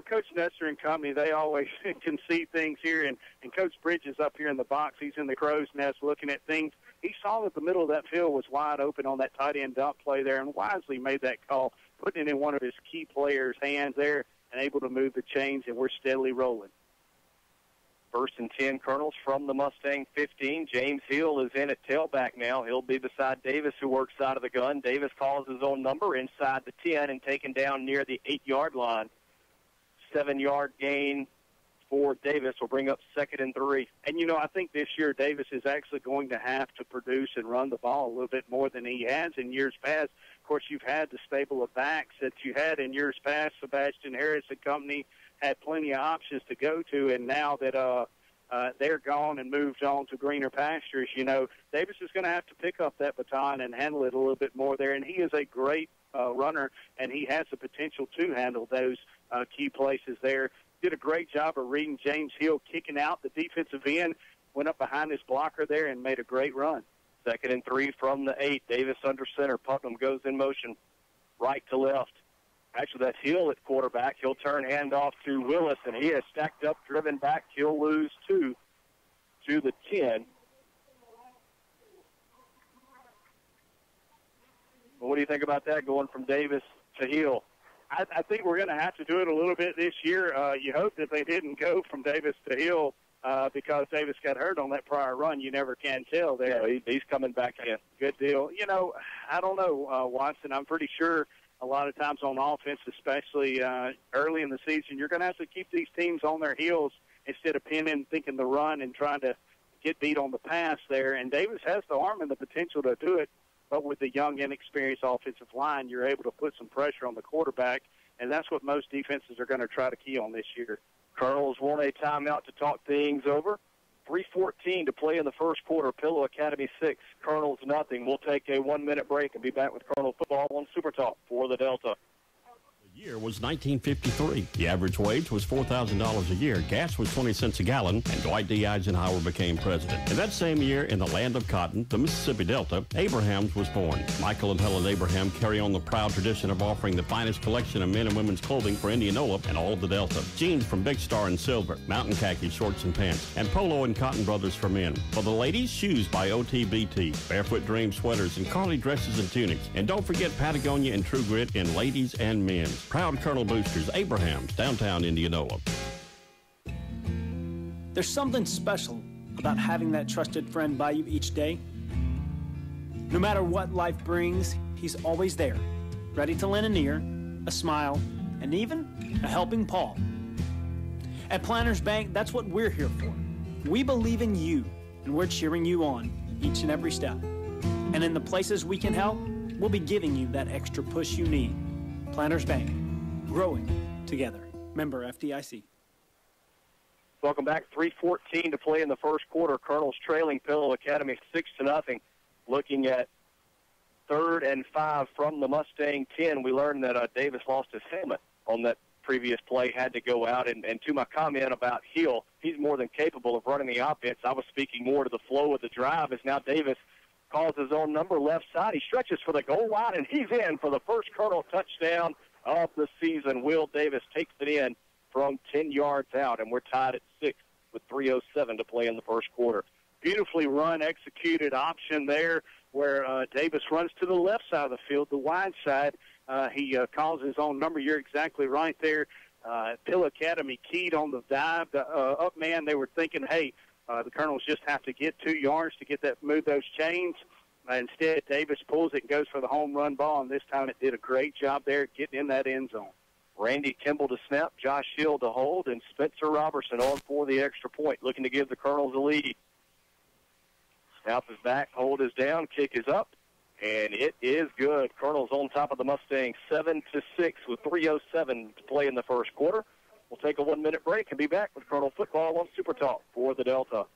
Coach Nestor and company, they always can see things here. And Coach Bridges up here in the box, he's in the crow's nest looking at things. He saw that the middle of that field was wide open on that tight end dump play there and wisely made that call, putting it in one of his key players' hands there and able to move the chains, and we're steadily rolling. 1st and 10, Colonels from the Mustang 15. James Hill is in at tailback now. He'll be beside Davis, who works out of the gun. Davis calls his own number inside the 10 and taken down near the 8-yard line. 7-yard gain for Davis will bring up 2nd and 3. And, I think this year Davis is actually going to have to produce and run the ball a little bit more than he has in years past. Of course, you've had the stable of backs that you had in years past. Sebastian Harris and company had plenty of options to go to, and now that they're gone and moved on to greener pastures, Davis is going to have to pick up that baton and handle it a little bit more there. And he is a great runner, and he has the potential to handle those key places there. Did a great job of reading James Hill kicking out the defensive end, went up behind his blocker there and made a great run. 2nd and 3 from the 8. Davis under center. Putnam goes in motion right to left. Actually, that's Hill at quarterback. He'll turn handoff to Willis, and he is stacked up, driven back. He'll lose 2 to the 10. Well, what do you think about that, going from Davis to Hill? I think we're going to have to do it a little bit this year. You hope that they didn't go from Davis to Hill because Davis got hurt on that prior run. You never can tell there. Yeah, he's coming back in. Good deal. I don't know, Watson. I'm pretty sure a lot of times on offense, especially early in the season, you're going to have to keep these teams on their heels instead of thinking the run and trying to get beat on the pass there. And Davis has the arm and the potential to do it, but with the young, inexperienced offensive line, you're able to put some pressure on the quarterback, and that's what most defenses are going to try to key on this year. Colonels want a timeout to talk things over. 3:14 to play in the first quarter. Pillow Academy 6, Colonels nothing. We'll take a 1-minute break and be back with Colonel football on Super Talk for the Delta. The year was 1953. The average wage was $4,000 a year. Gas was 20 cents a gallon, and Dwight D. Eisenhower became president. And that same year, in the land of cotton, the Mississippi Delta, Abrahams was born. Michael and Helen Abraham carry on the proud tradition of offering the finest collection of men and women's clothing for Indianola and all of the Delta. Jeans from Big Star and Silver, mountain khaki shorts and pants, and Polo and Cotton Brothers for men. For the ladies, shoes by OTBT, Barefoot Dream sweaters and Carly dresses and tunics. And don't forget Patagonia and True Grit in ladies and men's. Proud Colonel Boosters, Abrahams, downtown Indianola. There's something special about having that trusted friend by you each day. No matter what life brings, he's always there, ready to lend an ear, a smile, and even a helping paw. At Planners Bank, that's what we're here for. We believe in you, and we're cheering you on each and every step. And in the places we can help, we'll be giving you that extra push you need. Planners Bank, growing together. Member FDIC. Welcome back. 3:14 to play in the first quarter. Colonels trailing Pillow Academy 6-0. Looking at 3rd and 5 from the Mustang 10. We learned that Davis lost his helmet on that previous play, had to go out. And to my comment about Hill, he's more than capable of running the offense. I was speaking more to the flow of the drive as now Davis calls his own number left side. He stretches for the goal line, and he's in for the first Colonel touchdown of the season. Will Davis takes it in from 10 yards out, and we're tied at 6 with 3:07 to play in the first quarter. Beautifully run, executed option there where Davis runs to the left side of the field, the wide side. He calls his own number. You're exactly right there. Pill Academy keyed on the dive. The up man, they were thinking, hey, the Colonels just have to get 2 yards to get that, move those chains. Instead, Davis pulls it and goes for the home run ball, and this time it did a great job there getting in that end zone. Randy Kimball to snap, Josh Hill to hold, and Spencer Robertson on for the extra point, looking to give the Colonels a lead. Snap is back, hold is down, kick is up, and it is good. Colonel's on top of the Mustangs 7-6 with 3:07 to play in the first quarter. We'll take a 1-minute break and be back with Colonel football on Super Talk for the Delta.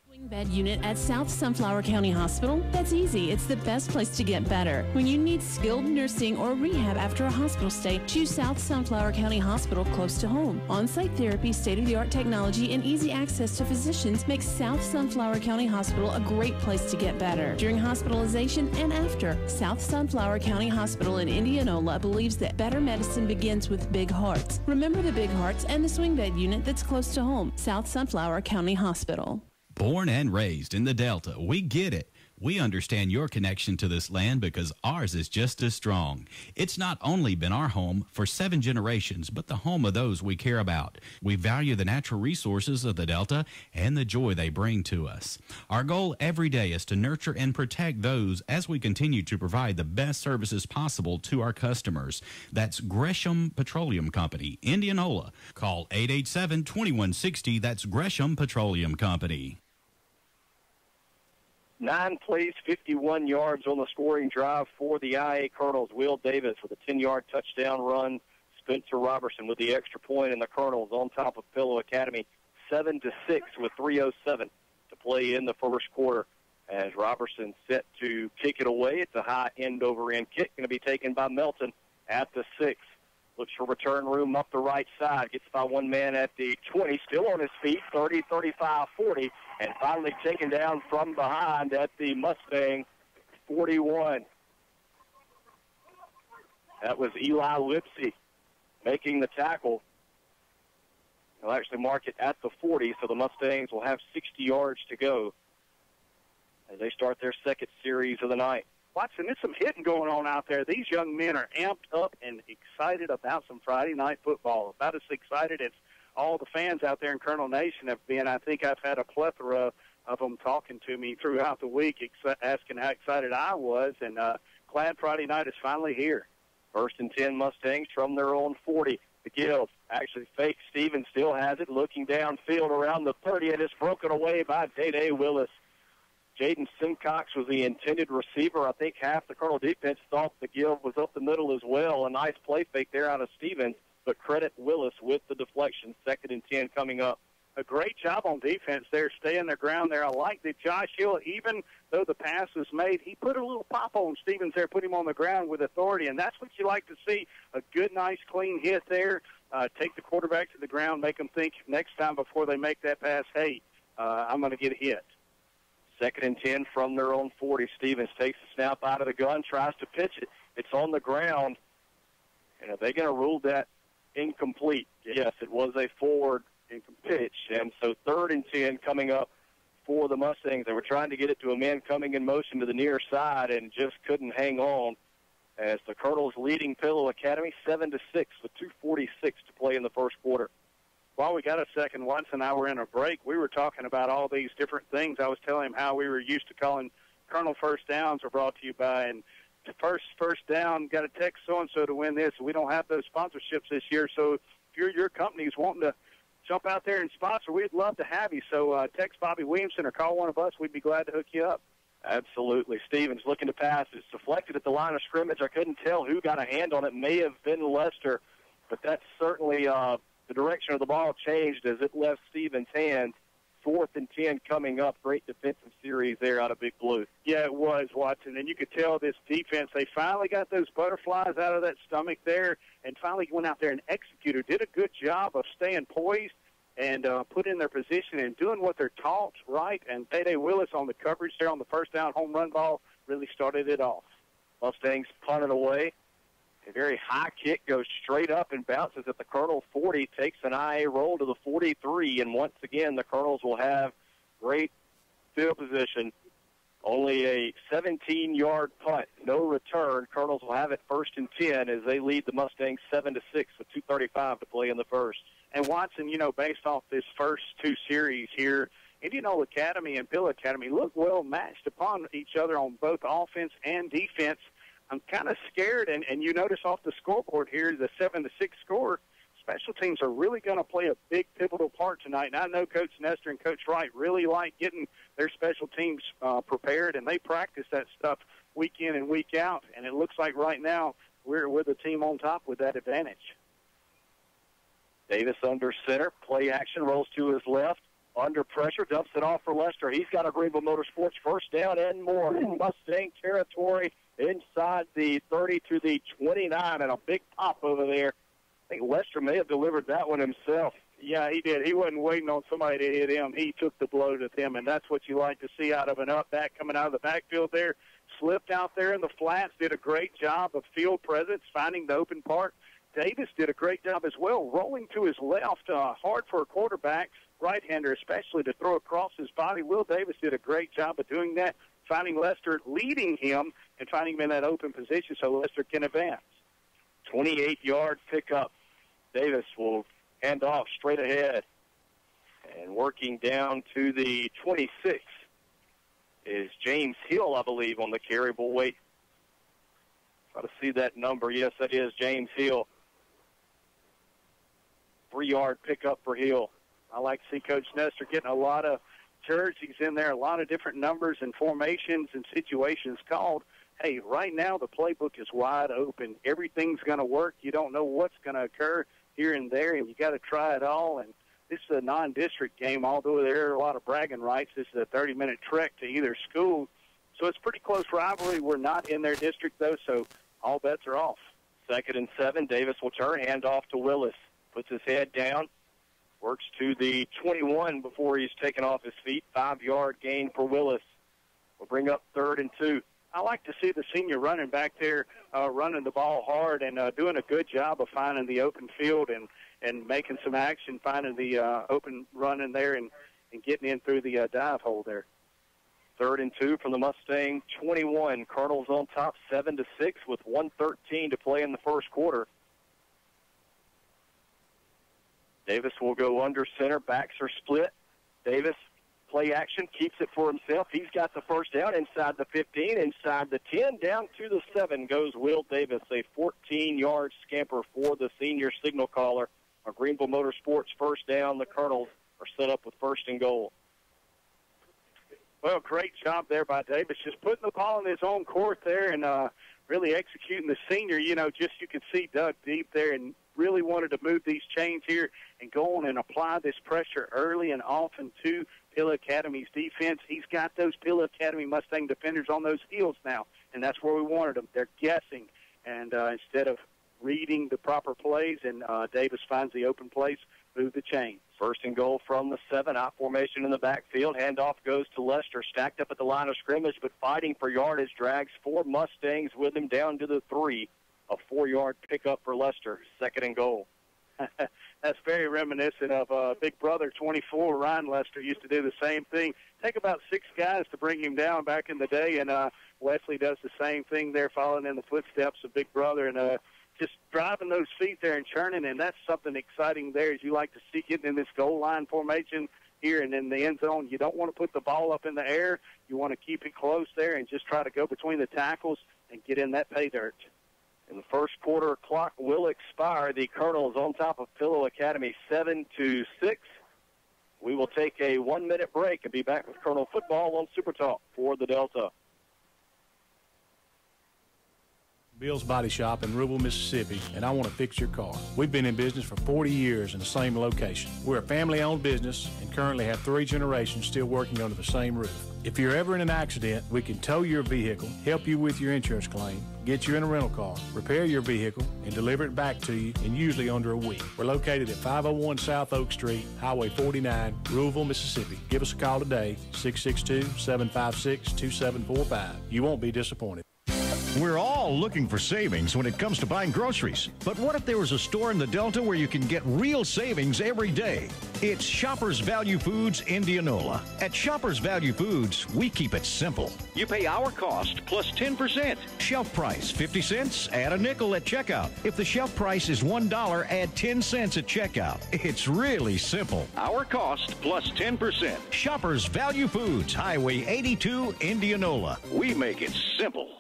Swing bed unit at South Sunflower County Hospital? That's easy. It's the best place to get better. When you need skilled nursing or rehab after a hospital stay, choose South Sunflower County Hospital close to home. On-site therapy, state-of-the-art technology, and easy access to physicians makes South Sunflower County Hospital a great place to get better. During hospitalization and after, South Sunflower County Hospital in Indianola believes that better medicine begins with big hearts. Remember the big hearts and the swing bed unit that's close to home. South Sunflower County Hospital. Born and raised in the Delta, we get it. We understand your connection to this land because ours is just as strong. It's not only been our home for 7 generations, but the home of those we care about. We value the natural resources of the Delta and the joy they bring to us. Our goal every day is to nurture and protect those as we continue to provide the best services possible to our customers. That's Gresham Petroleum Company, Indianola. Call 887-2160. That's Gresham Petroleum Company. 9 plays, 51 yards on the scoring drive for the IA Colonels. Will Davis with a 10-yard touchdown run. Spencer Robertson with the extra point, and the Colonels on top of Pillow Academy 7-6 with 3:07 to play in the first quarter. As Robertson set to kick it away, it's a high end-over-end kick going to be taken by Melton at the 6. Looks for return room up the right side. Gets by one man at the 20. Still on his feet, 30, 35, 40. And finally taken down from behind at the Mustang 41. That was Eli Lipsy making the tackle. He'll actually mark it at the 40, so the Mustangs will have 60 yards to go as they start their second series of the night. Watson, there's some hitting going on out there. These young men are amped up and excited about some Friday night football, about as excited as all the fans out there in Colonel Nation have been. I think I've had a plethora of them talking to me throughout the week, asking how excited I was, and glad Friday night is finally here. 1st and 10 Mustangs from their own 40. The give actually fake. Stevens still has it, looking downfield around the 30, and it's broken away by Day Willis. Jaden Simcox was the intended receiver. I think half the Colonel defense thought the give was up the middle as well. A nice play fake there out of Stevens, but credit Willis with the deflection. 2nd and 10 coming up. A great job on defense there, staying their ground there. I like that Josh Hill, even though the pass was made, he put a little pop on Stevens there, put him on the ground with authority, and that's what you like to see, a good, nice, clean hit there. Take the quarterback to the ground, make them think next time before they make that pass, hey, I'm going to get a hit. 2nd and 10 from their own 40. Stevens takes the snap out of the gun, tries to pitch it. It's on the ground. And are they going to rule that incomplete? Yes, it was a forward pitch. And so 3rd and 10 coming up for the Mustangs. They were trying to get it to a man coming in motion to the near side and just couldn't hang on as the Colonels leading Pillow Academy 7-6 with 2:46 to play in the first quarter. While we got a second, Watson and I were in a break. We were talking about all these different things. I was telling him how we were used to calling Colonel First Downs are brought to you by, and the first down, got to text so-and-so to win this. We don't have those sponsorships this year, so if your company's wanting to jump out there and sponsor, we'd love to have you. So text Bobby Williamson or call one of us. We'd be glad to hook you up. Absolutely. Stevens looking to pass. It's deflected at the line of scrimmage. I couldn't tell who got a hand on it. May have been Lester, but that's certainly the direction of the ball changed as it left Stevens' hands. 4th and 10 coming up. Great defensive series there out of Big Blue. Yeah, it was, Watson. And you could tell this defense, they finally got those butterflies out of that stomach there and finally went out there and executed. Did a good job of staying poised and put in their position and doing what they're taught right. And Day Willis on the coverage there on the first down home run ball really started it off. Mustangs punted away. A very high kick goes straight up and bounces at the Colonel 40, takes an IA roll to the 43, and once again the Colonels will have great field position. Only a 17-yard punt, no return. Colonels will have it 1st and 10 as they lead the Mustangs 7-6 with 2:35 to play in the first. And Watson, based off this first two series here, Indianola Academy and Pillow Academy look well matched upon each other on both offense and defense. I'm kind of scared, and you notice off the scoreboard here, the 7-6 score special teams are really going to play a big pivotal part tonight. And I know Coach Nestor and Coach Wright really like getting their special teams prepared, and they practice that stuff week in and week out. And it looks like right now we're with the team on top with that advantage. Davis under center, play action, rolls to his left, under pressure, dumps it off for Lester. He's got a Greenville Motorsports first down and more in Mustang territory inside the 30 to the 29, and a big pop over there. I think Lester may have delivered that one himself. Yeah, he did. He wasn't waiting on somebody to hit him. He took the blow to him, and that's what you like to see out of an up back coming out of the backfield there. Slipped out there in the flats, did a great job of field presence, finding the open part. Davis did a great job as well, rolling to his left, hard for a quarterback, right-hander especially, to throw across his body. Will Davis did a great job of doing that, finding Lester, leading him, and finding him in that open position so Lester can advance. 28-yard pickup. Davis will hand off straight ahead. And working down to the 26 is James Hill, I believe, on the carry. We'll wait. Try to see that number. Yes, that is James Hill. 3-yard pickup for Hill. I like to see Coach Nestor getting a lot of jerseys in there, a lot of different numbers and formations and situations called. Hey, right now the playbook is wide open. Everything's going to work. You don't know what's going to occur here and there, and you got to try it all. And this is a non-district game, although there are a lot of bragging rights. This is a 30-minute trek to either school. So it's pretty close rivalry. We're not in their district, though, so all bets are off. 2nd and 7. Davis will turn, hand off to Willis. Puts his head down, works to the 21 before he's taken off his feet. 5-yard gain for Willis. We'll bring up 3rd and 2. I like to see the senior running back there running the ball hard and doing a good job of finding the open field and making some action, finding the open run in there and getting in through the dive hole there. 3rd and 2 from the Mustang 21. Colonel's on top 7-6 with 1:13 to play in the first quarter. Davis will go under center. Backs are split. Davis, play action, keeps it for himself. He's got the first down inside the 15, inside the 10, down to the 7 goes Will Davis. A 14-yard scamper for the senior signal caller. A Greenville Motorsports first down. The Colonels are set up with 1st and goal. Well, great job there by Davis, just putting the ball in his own court there and really executing the senior. You know, just you could see Doug deep there and really wanted to move these chains here and go on and apply this pressure early and often to Pilla Academy's defense. He's got those Pilla Academy Mustang defenders on those heels now, and that's where we wanted them. They're guessing, and instead of reading the proper plays, and Davis finds the open place, move the chain. 1st and goal from the 7. Out formation in the backfield. Handoff goes to Lester, stacked up at the line of scrimmage, but fighting for yardage, drags 4 Mustangs with him down to the 3. A 4-yard pickup for Lester. 2nd and goal. That's very reminiscent of Big Brother 24. Ryan Lester used to do the same thing. Take about 6 guys to bring him down back in the day, and Wesley does the same thing there, following in the footsteps of Big Brother, and just driving those feet there and churning, and that's something exciting there as you like to see getting in this goal line formation here and in the end zone. You don't want to put the ball up in the air. You want to keep it close there and just try to go between the tackles and get in that pay dirt. In the first quarter, clock will expire. The Colonels on top of Pilla Academy 7-6. We will take a 1-minute break and be back with Colonel football on Super Talk for the Delta. Bill's Body Shop in Rubel, Mississippi, and I want to fix your car. We've been in business for 40 years in the same location. We're a family-owned business and currently have 3 generations still working under the same roof. If you're ever in an accident, we can tow your vehicle, help you with your insurance claim, get you in a rental car, repair your vehicle, and deliver it back to you in usually under a week. We're located at 501 South Oak Street, Highway 49, Rubel, Mississippi. Give us a call today, 662-756-2745. You won't be disappointed. We're all looking for savings when it comes to buying groceries. But what if there was a store in the Delta where you can get real savings every day? It's Shoppers Value Foods Indianola. At Shoppers Value Foods, we keep it simple. You pay our cost plus 10%. Shelf price 50 cents, add a nickel at checkout. If the shelf price is $1, add 10 cents at checkout. It's really simple. Our cost plus 10%. Shoppers Value Foods, Highway 82, Indianola. We make it simple.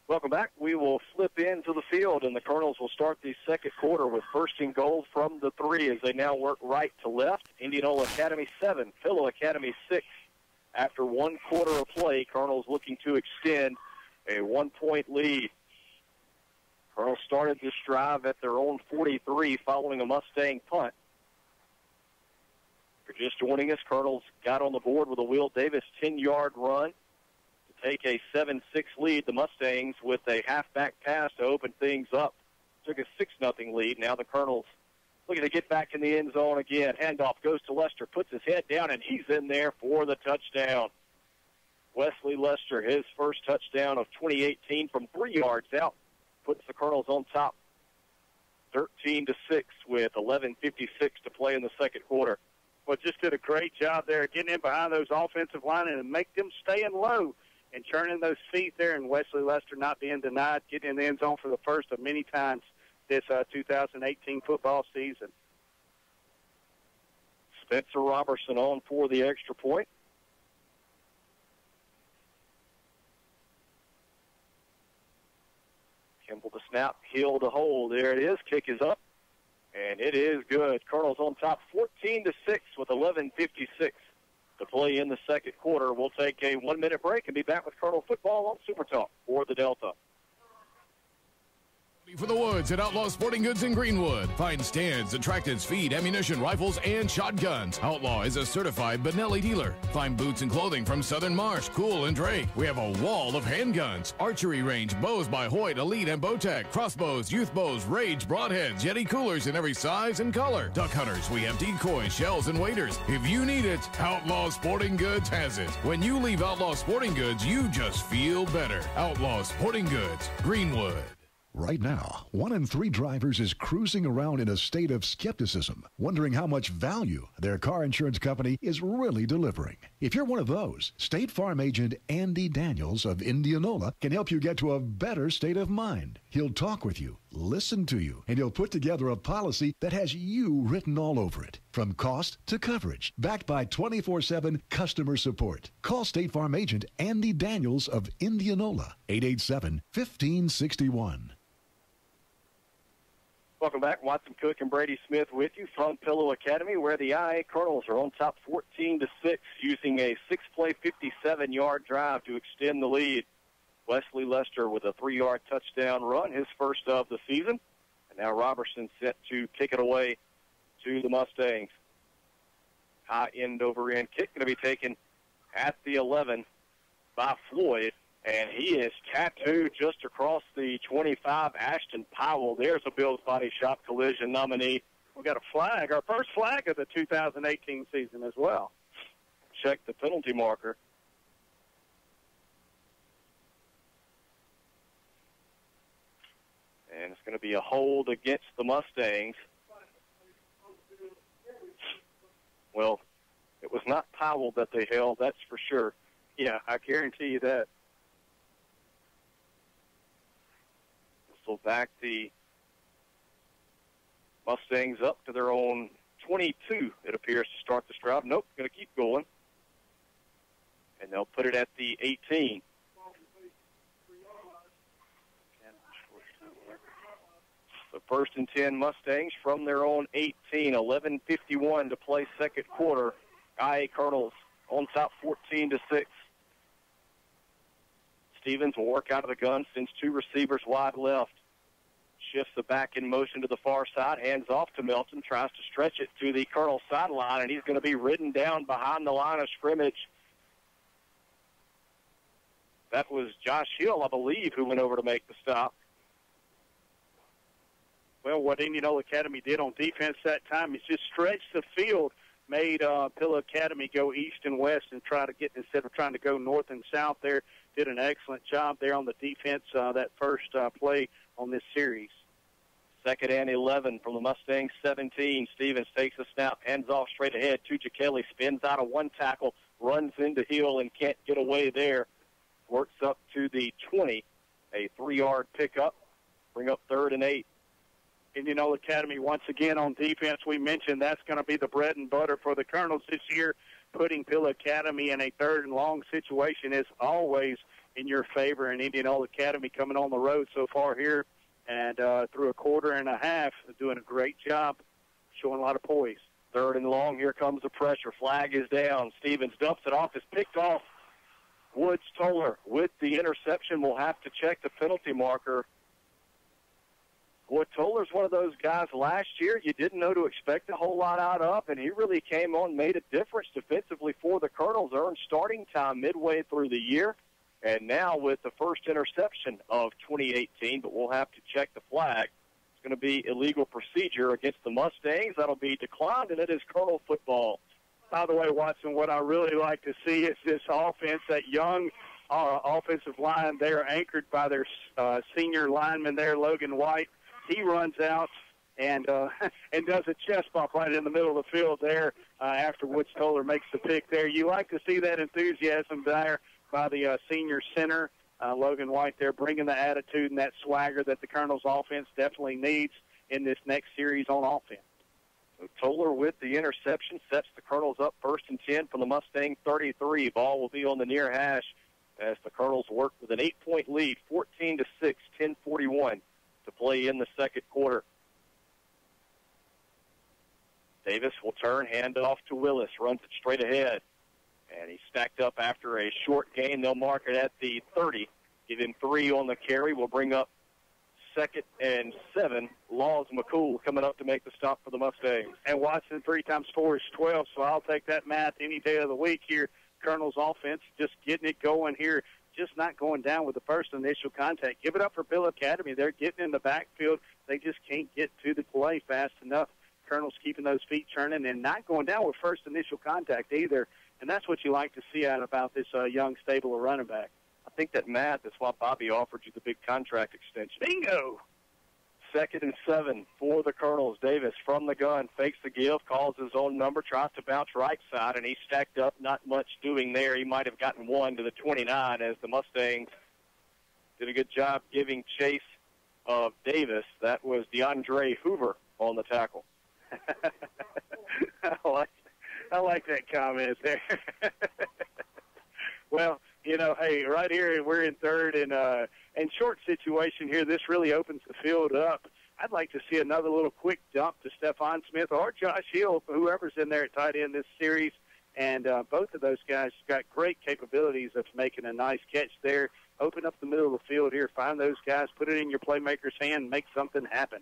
Welcome back. We will flip into the field, and the Colonels will start the second quarter with first and goal from the 3 as they now work right to left. Indianola Academy 7, Pillow Academy 6. After 1 quarter of play, Colonels looking to extend a 1-point lead. Colonels started this drive at their own 43 following a Mustang punt. If you're just joining us, Colonels got on the board with a Will Davis 10-yard run to take a 7-6 lead. The Mustangs with a halfback pass to open things up took a 6-0 lead. Now the Colonels looking to get back in the end zone again. Handoff goes to Lester, puts his head down, and he's in there for the touchdown. Wesley Lester, his first touchdown of 2018 from 3 yards out, puts the Colonels on top 13-6 with 11:56 to play in the second quarter. Well, just did a great job there getting in behind those offensive linemen and make them staying low and turning those feet there, and Wesley Lester not being denied, getting in the end zone for the first of many times this 2018 football season. Spencer Robertson on for the extra point. Kimball to snap, Hill to hold. There it is. Kick is up, and it is good. Colonels on top 14-6 with 11:56 to play in the second quarter. We'll take a 1-minute break and be back with Colonel football on Super Talk for the Delta. For the Woods at Outlaw Sporting Goods in Greenwood. Find stands, attractants, feed, ammunition, rifles, and shotguns. Outlaw is a certified Benelli dealer. Find boots and clothing from Southern Marsh, Cool, and Drake. We have a wall of handguns, archery range, bows by Hoyt, Elite, and Bowtech, crossbows, youth bows, Rage, broadheads, Yeti coolers in every size and color. Duck hunters, we have decoys, shells, and waders. If you need it, Outlaw Sporting Goods has it. When you leave Outlaw Sporting Goods, you just feel better. Outlaw Sporting Goods, Greenwood. Right now, 1 in 3 drivers is cruising around in a state of skepticism, wondering how much value their car insurance company is really delivering. If you're one of those, State Farm agent Andy Daniels of Indianola can help you get to a better state of mind. He'll talk with you, listen to you, and he'll put together a policy that has you written all over it, from cost to coverage, backed by 24/7 customer support. Call State Farm agent Andy Daniels of Indianola, 887-1561. Welcome back. Watson Cook and Brady Smith with you from Pillow Academy, where the IA Colonels are on top 14-6, using a 6-play, 57-yard drive to extend the lead. Wesley Lester with a 3-yard touchdown run, his first of the season. And now Robertson set to kick it away to the Mustangs. High end over end kick going to be taken at the 11 by Floyd. And he is tattooed just across the 25. Ashton Powell, there's a Bill's Body Shop collision nominee. We got a flag, our first flag of the 2018 season as well. Check the penalty marker. And it's going to be a hold against the Mustangs. Well, it was not Powell that they held, that's for sure. Yeah, I guarantee you that. So back the Mustangs up to their own 22, it appears, to start this drive. Nope, going to keep going. And they'll put it at the 18. So first and 10 Mustangs from their own 18. 11:51 to play second quarter. IA Colonels on top 14-6. Stevens will work out of the gun, sends 2 receivers wide left. Shifts the back in motion to the far side, hands off to Melton, tries to stretch it to the Colonel sideline, and he's going to be ridden down behind the line of scrimmage. That was Josh Hill, I believe, who went over to make the stop. Well, what Indianola Academy did on defense that time is just stretch the field, made Pillow Academy go east and west and try to get, instead of trying to go north and south there, did an excellent job there on the defense that first play on this series. Second and 11 from the Mustangs 17. Stevens takes a snap, hands off straight ahead to Kelly, spins out of 1 tackle, runs into Hill and can't get away there. Works up to the 20, a 3-yard pickup, bring up 3rd and 8. Indianola Academy once again on defense. We mentioned that's going to be the bread and butter for the Colonels this year, putting Pill Academy in a third and long situation is always in your favor. And Indianola Academy coming on the road so far here and through a quarter and a half, doing a great job, showing a lot of poise. Third and long, here comes the pressure. Flag is down. Stevens dumps it off. It's picked off. Woods Toller with the interception. We'll have to check the penalty marker. Wood Toller's one of those guys last year you didn't know to expect a whole lot out of, and he really came on, made a difference defensively for the Colonels, earned starting time midway through the year, and now with the first interception of 2018, but we'll have to check the flag. It's going to be illegal procedure against the Mustangs. That'll be declined, and it is Colonel football. By the way, Watson, what I really like to see is this offense, that young offensive line. They are anchored by their senior lineman there, Logan White. He runs out and does a chest bump right in the middle of the field there after Woods Toller makes the pick there. You like to see that enthusiasm there by the senior center, Logan White there, bringing the attitude and that swagger that the Colonels offense definitely needs in this next series on offense. So Toller with the interception sets the Colonels up 1st and 10 from the Mustang 33. Ball will be on the near hash as the Colonels work with an 8-point lead, 14-6, 10:41 to play in the second quarter. Davis will turn, hand off to Willis, runs it straight ahead. And he's stacked up after a short gain. They'll mark it at the 30. Give him 3 on the carry. We'll bring up 2nd and 7. Laws McCool coming up to make the stop for the Mustangs. And Watson, 3 times 4 is 12, so I'll take that math any day of the week here. Colonel's offense just getting it going here, just not going down with the first initial contact. Give it up for Bill Academy. They're getting in the backfield. They just can't get to the play fast enough. Colonel's keeping those feet churning and not going down with first initial contact either. And that's what you like to see out about this young stable of running back. I think that math is why Bobby offered you the big contract extension. Bingo! 2nd and 7 for the Colonels. Davis from the gun, fakes the give, calls his own number, tries to bounce right side, and he's stacked up. Not much doing there. He might have gotten 1 to the 29 as the Mustangs did a good job giving chase of Davis. That was DeAndre Hoover on the tackle. I like that comment there. Well, you know, hey, right here we're in third and short situation here. This really opens the field up. I'd like to see another little quick dump to Stephon Smith or Josh Hill, whoever's in there at tight end this series. And both of those guys got great capabilities of making a nice catch there. Open up the middle of the field here, find those guys, put it in your playmaker's hand, and make something happen.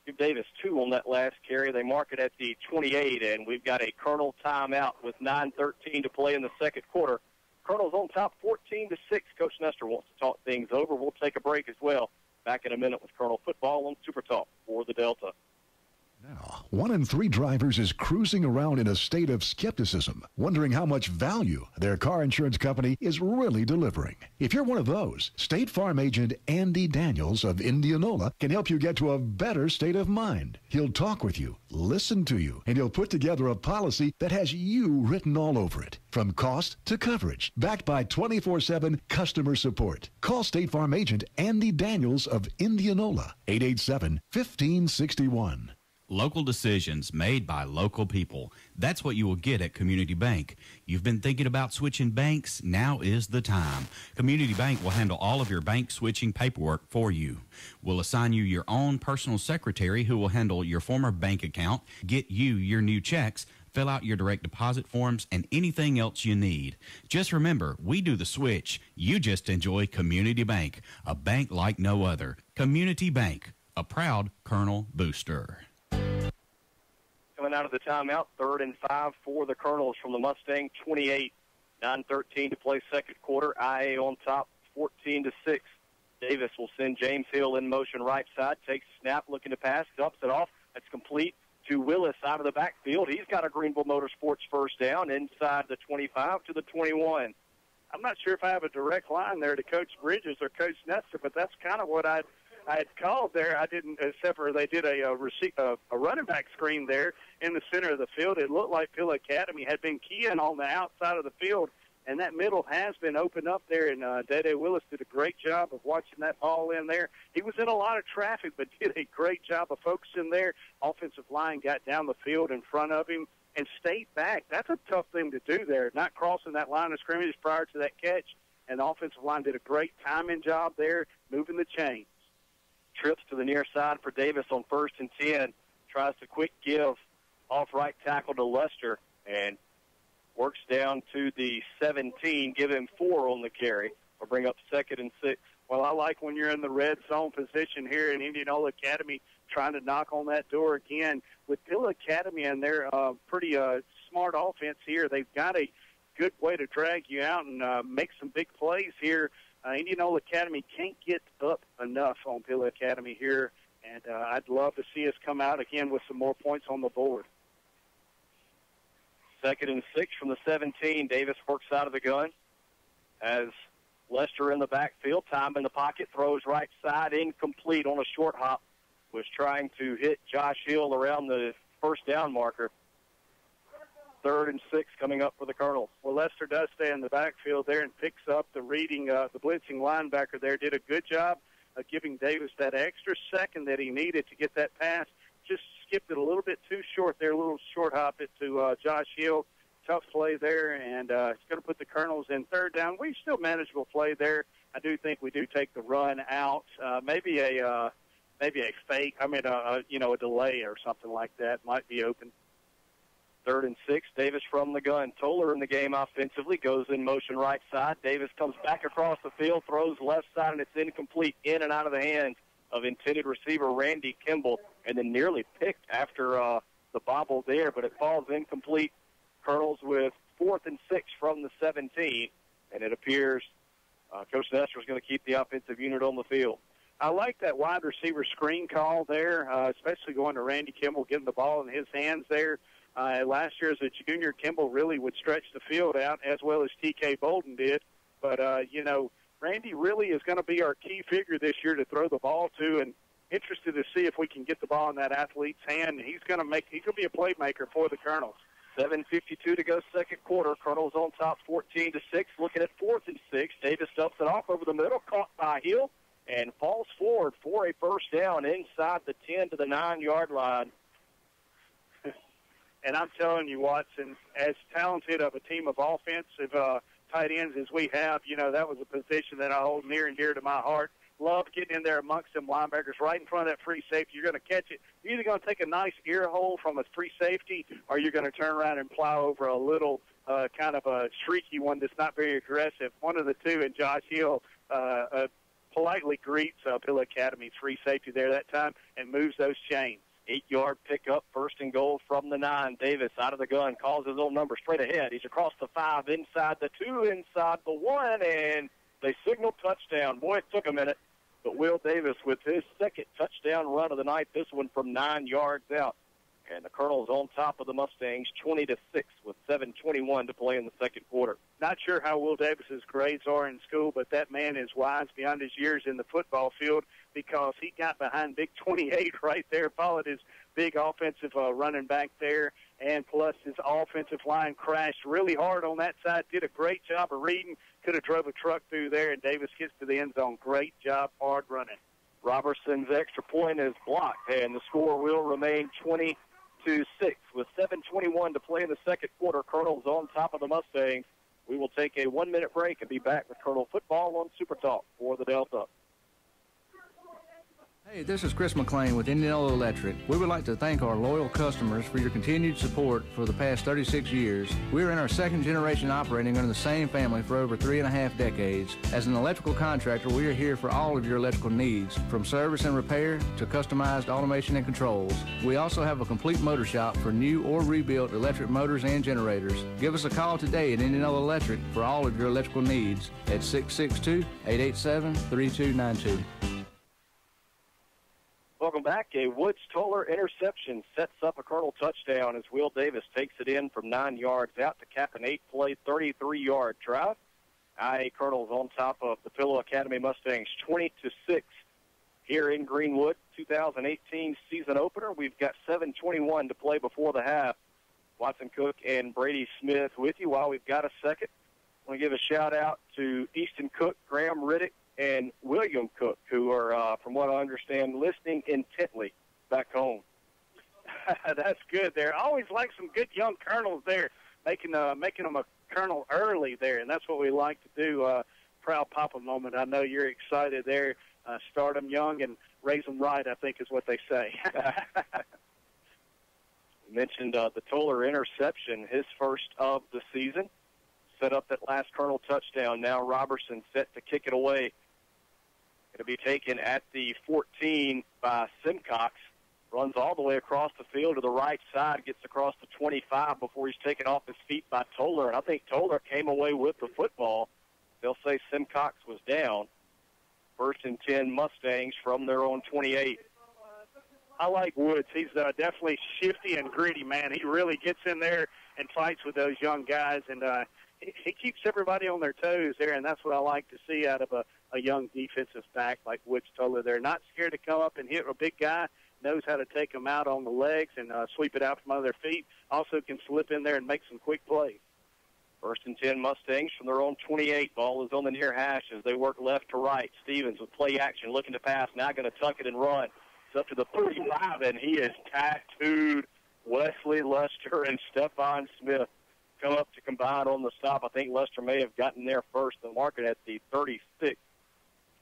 Give Davis 2 on that last carry. They mark it at the 28, and we've got a Colonel timeout with 9:13 to play in the second quarter. Colonel's on top 14-6. Coach Nestor wants to talk things over. We'll take a break as well. Back in a minute with Colonel Football on Super Talk for the Delta. Now, 1 in 3 drivers is cruising around in a state of skepticism, wondering how much value their car insurance company is really delivering. If you're one of those, State Farm agent Andy Daniels of Indianola can help you get to a better state of mind. He'll talk with you, listen to you, and he'll put together a policy that has you written all over it, from cost to coverage, backed by 24/7 customer support. Call State Farm agent Andy Daniels of Indianola, 887-1561. Local decisions made by local people. That's what you will get at Community Bank. You've been thinking about switching banks? Now is the time. Community Bank will handle all of your bank switching paperwork for you. We'll assign you your own personal secretary who will handle your former bank account, get you your new checks, fill out your direct deposit forms, and anything else you need. Just remember, we do the switch. You just enjoy Community Bank, a bank like no other. Community Bank, a proud Colonel booster. Coming out of the timeout, 3rd and 5 for the Colonels from the Mustang 28. 9:13 to play second quarter. IA on top, 14-6. Davis will send James Hill in motion right side. Takes a snap, looking to pass, dumps it off. That's complete to Willis out of the backfield. He's got a Greenville Motorsports first down inside the 25 to the 21. I'm not sure if I have a direct line there to Coach Bridges or Coach Nestor, but that's kind of what I had called there. I didn't, except for they did a running back screen there in the center of the field. It looked like Pill Academy had been keying on the outside of the field, and that middle has been opened up there, and Dede Willis did a great job of watching that ball in there. He was in a lot of traffic, but did a great job of focusing there. Offensive line got down the field in front of him, and stayed back. That's a tough thing to do there, not crossing that line of scrimmage prior to that catch. And the offensive line did a great timing job there, moving the chains. Trips to the near side for Davis on 1st and 10. Tries to quick give off right tackle to Lester and works down to the 17. Give him 4 on the carry or bring up 2nd and 6. Well, I like when you're in the red zone position here in Indianola Academy, trying to knock on that door again. With Pilla Academy and their pretty smart offense here, they've got a good way to drag you out and make some big plays here. Indianola Academy can't get up enough on Pilla Academy here, and I'd love to see us come out again with some more points on the board. 2nd and 6 from the 17. Davis works out of the gun as Lester in the backfield. Time in the pocket, throws right side, incomplete on a short hop. Was trying to hit Josh Hill around the first down marker. 3rd and 6 coming up for the Colonels. Well, Lester does stay in the backfield there and picks up the reading. The blitzing linebacker there did a good job of giving Davis that extra second that he needed to get that pass. Just skipped it a little bit too short there, a little short hop it to Josh Hill. Tough play there, and it's going to put the Colonels in 3rd down. We still manageable play there. I do think we do take the run out. Maybe a fake. I mean, a delay or something like that might be open. 3rd and 6, Davis from the gun. Toller in the game offensively, goes in motion right side. Davis comes back across the field, throws left side, and it's incomplete, in and out of the hands of intended receiver Randy Kimball, and then nearly picked after the bobble there, but it falls incomplete. Colonels with 4th and 6 from the 17, and it appears Coach Nestor is going to keep the offensive unit on the field. I like that wide receiver screen call there, especially going to Randy Kimball, getting the ball in his hands there. Last year as a junior, Kimball really would stretch the field out as well as T.K. Bolden did. But, Randy really is going to be our key figure this year to throw the ball to, and interested to see if we can get the ball in that athlete's hand. He's going to be a playmaker for the Colonels. 7:52 to go, second quarter. Colonels on top, 14-6. Looking at 4th and 6. Davis dumps it off over the middle, caught by Hill, and falls forward for a first down inside the 10 to the 9-yard line. And I'm telling you, Watson, as talented of a team of offensive tight ends as we have, that was a position that I hold near and dear to my heart. Love getting in there amongst them linebackers right in front of that free safety. You're going to catch it. You're either going to take a nice ear hole from a free safety, or you're going to turn around and plow over a little kind of a shrieky one that's not very aggressive. One of the two, and Josh Hill politely greets Pilla Academy's free safety there that time and moves those chains. 8-yard pickup, 1st and goal from the 9. Davis out of the gun, calls his own number straight ahead. He's across the 5, inside the 2, inside the 1, and they signal touchdown. Boy, it took a minute, but Will Davis with his 2nd touchdown run of the night, this one from 9 yards out. And the Colonels on top of the Mustangs, 20-6 with 7:21 to play in the second quarter. Not sure how Will Davis's grades are in school, but that man is wise beyond his years in the football field, because he got behind Big 28 right there, followed his big offensive running back there, and plus his offensive line crashed really hard on that side, did a great job of reading, could have drove a truck through there, and Davis gets to the end zone. Great job, hard running. Robertson's extra point is blocked, and the score will remain 20-6 with 7:21 to play in the second quarter. Colonels on top of the Mustangs. We will take a 1-minute break and be back with Colonel Football on Super Talk for the Delta. Hey, this is Chris McLean with Indianola Electric. We would like to thank our loyal customers for your continued support for the past 36 years. We are in our 2nd generation operating under the same family for over 3.5 decades. As an electrical contractor, we are here for all of your electrical needs, from service and repair to customized automation and controls. We also have a complete motor shop for new or rebuilt electric motors and generators. Give us a call today at Indianola Electric for all of your electrical needs at 662-887-3292. Welcome back. A Woods-Toller interception sets up a Colonel touchdown as Will Davis takes it in from 9 yards out to cap an 8-play, 33-yard drive. IA Colonels on top of the Pilla Academy Mustangs, 20-6 here in Greenwood. 2018 season opener. We've got 7:21 to play before the half. Watson Cook and Brady Smith with you while we've got a second. I want to give a shout-out to Easton Cook, Graham Riddick, and William Cook, who are, from what I understand, listening intently back home. That's That's good there. I always like some good young colonels there, making them a colonel early there, and that's what we like to do. Proud Papa moment. I know you're excited there. Start them young and raise them right, I think is what they say. Mentioned the Toller interception, his first of the season. Set up that last Colonel touchdown. Now Robertson set to kick it away. Going to be taken at the 14 by Simcox. Runs all the way across the field to the right side, gets across the 25 before he's taken off his feet by Toller. And I think Toller came away with the football. They'll say Simcox was down. 1st and 10 Mustangs from their own 28. I like Woods. He's definitely shifty and gritty, man. He really gets in there and fights with those young guys, and he keeps everybody on their toes there, and that's what I like to see out of a young defensive back like Woods Toller. They're not scared to come up and hit a big guy, knows how to take them out on the legs and sweep it out from under their feet, also can slip in there and make some quick plays. 1st and 10 Mustangs from their own 28. Ball is on the near hash as they work left to right. Stevens with play action, looking to pass, now going to tuck it and run. It's up to the 35, and he is tattooed. Wesley Lester and Stephon Smith come up to combine on the stop. I think Lester may have gotten there first. The market at the 36.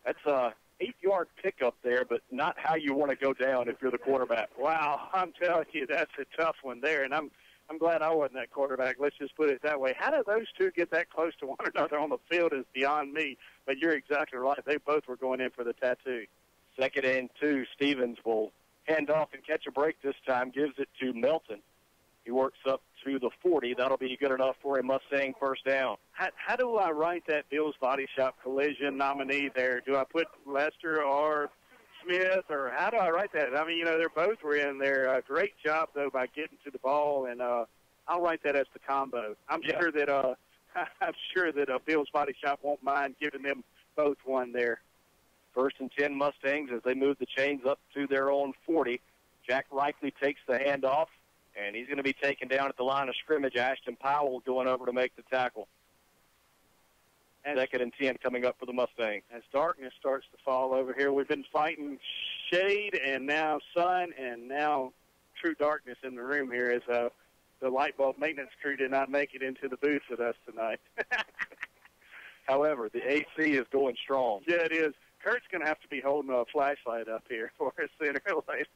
That's a 8-yard pickup there, but not how you want to go down if you're the quarterback. Wow, I'm telling you, that's a tough one there, and I'm glad I wasn't that quarterback. Let's just put it that way. How did those two get that close to one another on the field is beyond me, but you're exactly right. They both were going in for the tattoo. 2nd and 2, Stevens will hand off and catch a break this time, gives it to Melton. He works up to the 40. That'll be good enough for a Mustang first down. How do I write that Bill's Body Shop collision nominee there? Do I put Lester or Smith, or how do I write that? I mean, they both were in there. Great job, though, by getting to the ball, and I'll write that as the combo. I'm sure that Bill's Body Shop won't mind giving them both one there. 1st and 10 Mustangs as they move the chains up to their own 40. Jack Reichley takes the handoff, and he's going to be taken down at the line of scrimmage. Ashton Powell going over to make the tackle. 2nd and 10 coming up for the Mustangs. As darkness starts to fall over here, we've been fighting shade and now sun and now true darkness in the room here as the light bulb maintenance crew did not make it into the booth with us tonight. However, the AC is going strong. Yeah, it is. Kurt's going to have to be holding a flashlight up here for us sooner or later.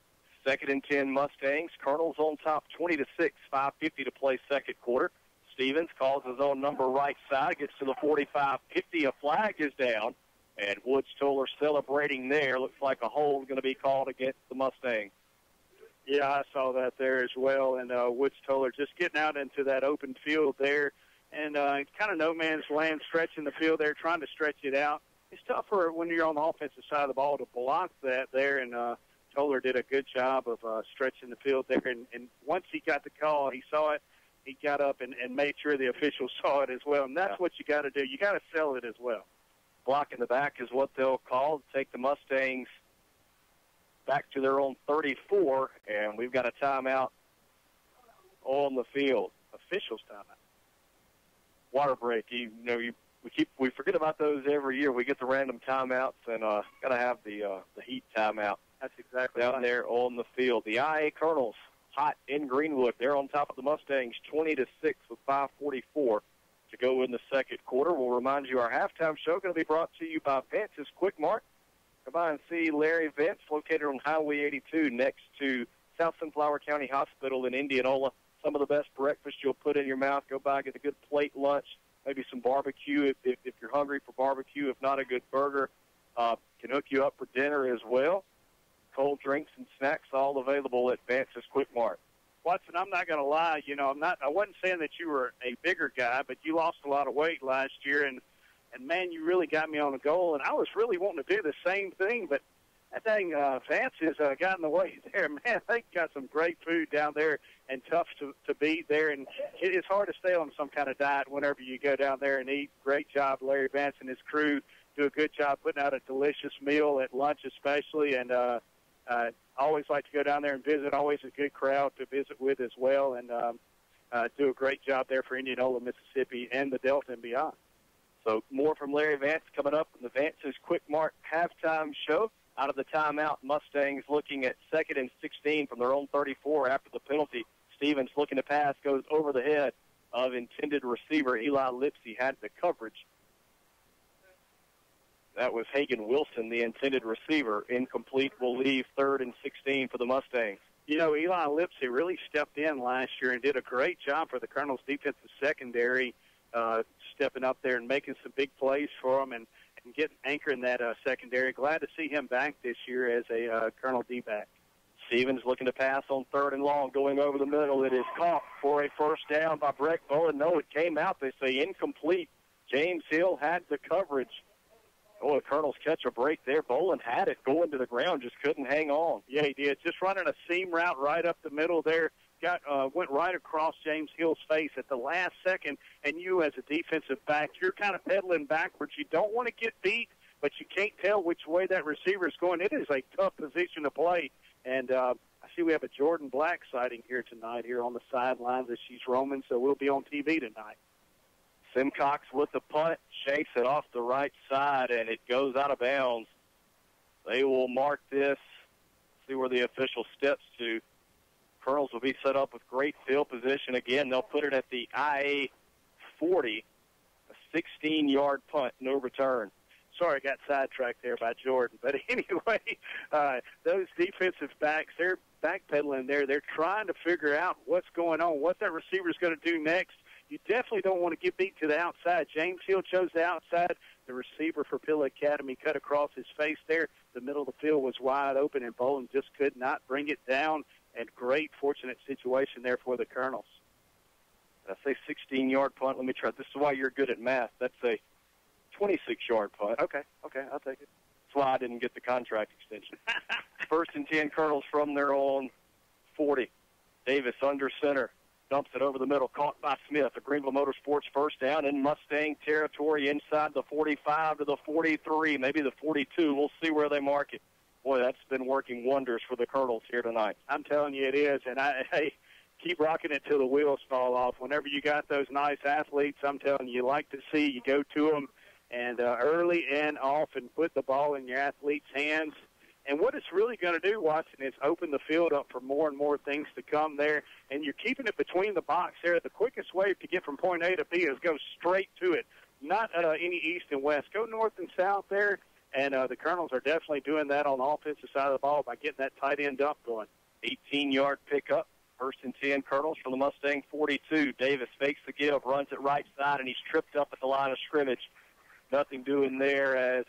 2nd and 10 Mustangs. Colonel's on top 20-6, 5:50 to play second quarter. Stevens calls his own number right side, gets to the 45-50. A flag is down, and Woods Toller celebrating there. Looks like a hold going to be called against the Mustangs. Yeah, I saw that there as well, and Woods Toller just getting out into that open field there, and kind of no man's land, stretching the field there, trying to stretch it out. It's tougher when you're on the offensive side of the ball to block that there, and Toller did a good job of stretching the field there. And once he got the call, he saw it, he got up and made sure the officials saw it as well. And that's what you got to do. You got to sell it as well. Block in the back is what they'll call to take the Mustangs back to their own 34, and we've got a timeout on the field. Officials timeout. Water break. We forget about those every year. We get the random timeouts, and got to have the heat timeout. That's exactly down right. there on the field. The IA Colonels hot in Greenwood. They're on top of the Mustangs 20-6 with 5:44 to go in the second quarter. We'll remind you our halftime show going to be brought to you by Vance's Quick Mart. Come by and see Larry Vance, located on Highway 82 next to South Sunflower County Hospital in Indianola. Some of the best breakfast you'll put in your mouth. Go by, get a good plate lunch, maybe some barbecue if you're hungry for barbecue. If not, a good burger. Can hook you up for dinner as well. Cold drinks and snacks all available at Vance's Quick Mart. Watson, I'm not going to lie. I wasn't saying that you were a bigger guy, but you lost a lot of weight last year, and man, you really got me on a goal. And I was really wanting to do the same thing, but that dang Vance has got in the way there. Man, they got some great food down there and tough to beat there, and it's hard to stay on some kind of diet whenever you go down there and eat. Great job, Larry Vance and his crew do a good job putting out a delicious meal at lunch especially, and I always like to go down there and visit. Always a good crowd to visit with as well, and do a great job there for Indianola, Mississippi, and the Delta and beyond. So more from Larry Vance coming up in the Vance's Quick Mart halftime show. out of the timeout. Mustangs looking at 2nd and 16 from their own 34 after the penalty. Stevens looking to pass, goes over the head of intended receiver Eli Lipsy, had the coverage. That was Hagan Wilson, the intended receiver. Incomplete, will leave 3rd and 16 for the Mustangs. You know, Eli Lipsy really stepped in last year and did a great job for the Colonels' defensive secondary, stepping up there and making some big plays for them and getting anchoring that secondary. Glad to see him back this year as a Colonel D-back. Stevens looking to pass on 3rd and long, going over the middle. It is caught for a first down by Breck Bowen. No, it came out. They say incomplete. James Hill had the coverage. Oh, the Colonels catch a break there. Boland had it going to the ground, just couldn't hang on. Yeah, he did. Just running a seam route right up the middle there. Went right across James Hill's face at the last second, and you as a defensive back, you're kind of pedaling backwards. You don't want to get beat, but you can't tell which way that receiver is going. It is a tough position to play, and I see we have a Jordan Black sighting here tonight here on the sidelines as she's roaming, so we'll be on TV tonight. Simcox with the punt, shakes it off the right side, and it goes out of bounds. They will mark this, see where the official steps to. Colonels will be set up with great field position. Again, they'll put it at the IA 40, a 16-yard punt, no return. Sorry, I got sidetracked there by Jordan. But anyway, those defensive backs, they're backpedaling there. They're trying to figure out what's going on, what that receiver's going to do next. You definitely don't want to get beat to the outside. James Hill chose the outside. The receiver for Pilla Academy cut across his face there. The middle of the field was wide open, and Boland just could not bring it down. And great, fortunate situation there for the Colonels. I say 16-yard punt. Let me try. This is why you're good at math. That's a 26-yard punt. Okay, I'll take it. That's why I didn't get the contract extension. 1st and 10, Colonels from their own 40. Davis under center. Dumps it over the middle, caught by Smith. The Greenville Motorsports first down in Mustang territory inside the 45 to the 43, maybe the 42. We'll see where they mark it. Boy, that's been working wonders for the Colonels here tonight. I'm telling you it is, and hey, keep rocking it till the wheels fall off. Whenever you got those nice athletes, I'm telling you like to see you go to them and early and often put the ball in your athletes' hands. And what it's really going to do, Watson, is open the field up for more and more things to come there. And you're keeping it between the box there. The quickest way to get from point A to B is go straight to it, not any east and west. Go north and south there. And the Colonels are definitely doing that on the offensive side of the ball by getting that tight end dump going. 18-yard pickup. 1st and 10, Colonels from the Mustang 42. Davis fakes the give, runs it right side, and he's tripped up at the line of scrimmage. Nothing doing there as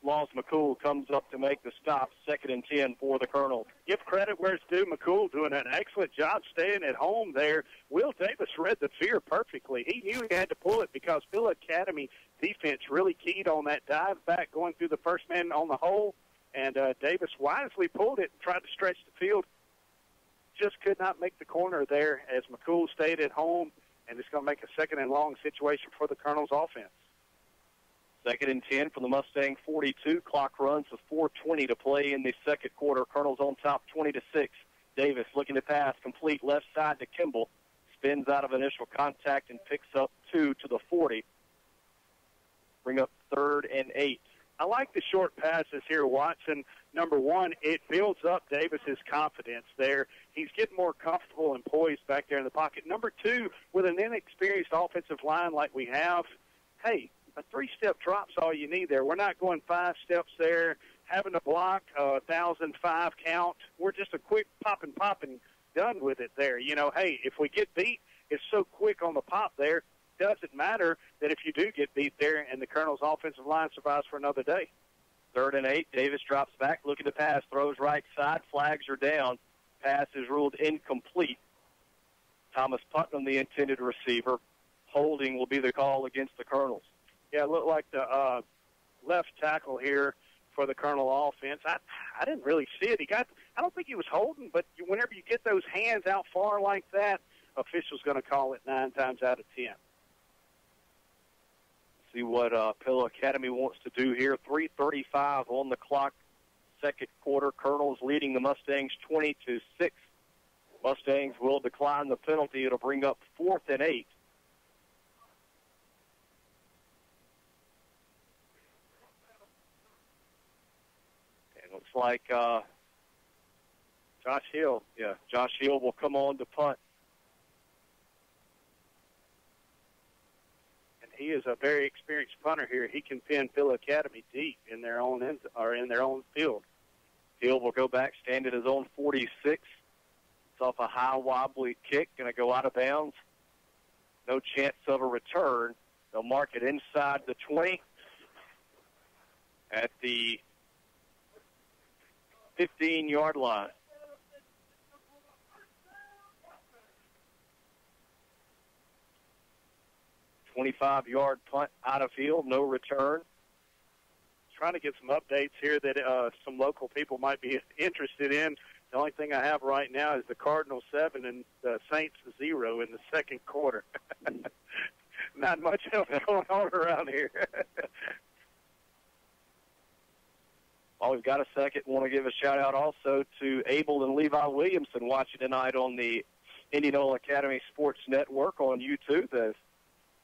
Laws McCool comes up to make the stop. 2nd and 10 for the Colonels. Give credit where it's due. McCool doing an excellent job staying at home there. Will Davis read the fear perfectly. He knew he had to pull it because Phil Academy defense really keyed on that dive back going through the first man on the hole, and Davis wisely pulled it and tried to stretch the field. Just could not make the corner there as McCool stayed at home, and it's going to make a 2nd and long situation for the Colonels offense. 2nd and 10 from the Mustang 42. Clock runs with 4:20 to play in the second quarter. Colonels on top 20-6. Davis looking to pass, complete left side to Kimball. Spins out of initial contact and picks up 2 to the 40. Bring up 3rd and 8. I like the short passes here, Watson. Number one, it builds up Davis's confidence there. He's getting more comfortable and poised back there in the pocket. Number two, with an inexperienced offensive line like we have, hey, a 3-step drop's all you need there. We're not going 5 steps there, having to block 1,005 count. We're just a quick pop and done with it there. You know, hey, if we get beat, it's so quick on the pop there. Doesn't matter that if you do get beat there and the Colonel's offensive line survives for another day. 3rd and 8. Davis drops back, looking to pass, throws right side. Flags are down. Pass is ruled incomplete. Thomas Putnam, the intended receiver. Holding will be the call against the Colonels. Yeah, it looked like the left tackle here for the Colonel offense. I didn't really see it. I don't think he was holding, but whenever you get those hands out far like that, official's going to call it 9 times out of 10. See what Pilla Academy wants to do here. 3:35 on the clock. Second quarter. Colonels leading the Mustangs 20-6. Mustangs will decline the penalty. It'll bring up 4th and 8. Looks like Josh Hill. Yeah, Josh Hill will come on to punt. And he is a very experienced punter here. He can pin Phil Academy deep in their own in their own field. Hill will go back, stand at his own 46. It's off a high, wobbly kick, going to go out of bounds. No chance of a return. They'll mark it inside the 20 at the 15-yard line. $25-yard punt out of field, no return. Trying to get some updates here that some local people might be interested in. The only thing I have right now is the Cardinals 7 and the Saints 0 in the second quarter. Not much else going on around here. While we've got a second, want to give a shout-out also to Abel and Levi Williamson watching tonight on the Indianola Academy Sports Network on YouTube. The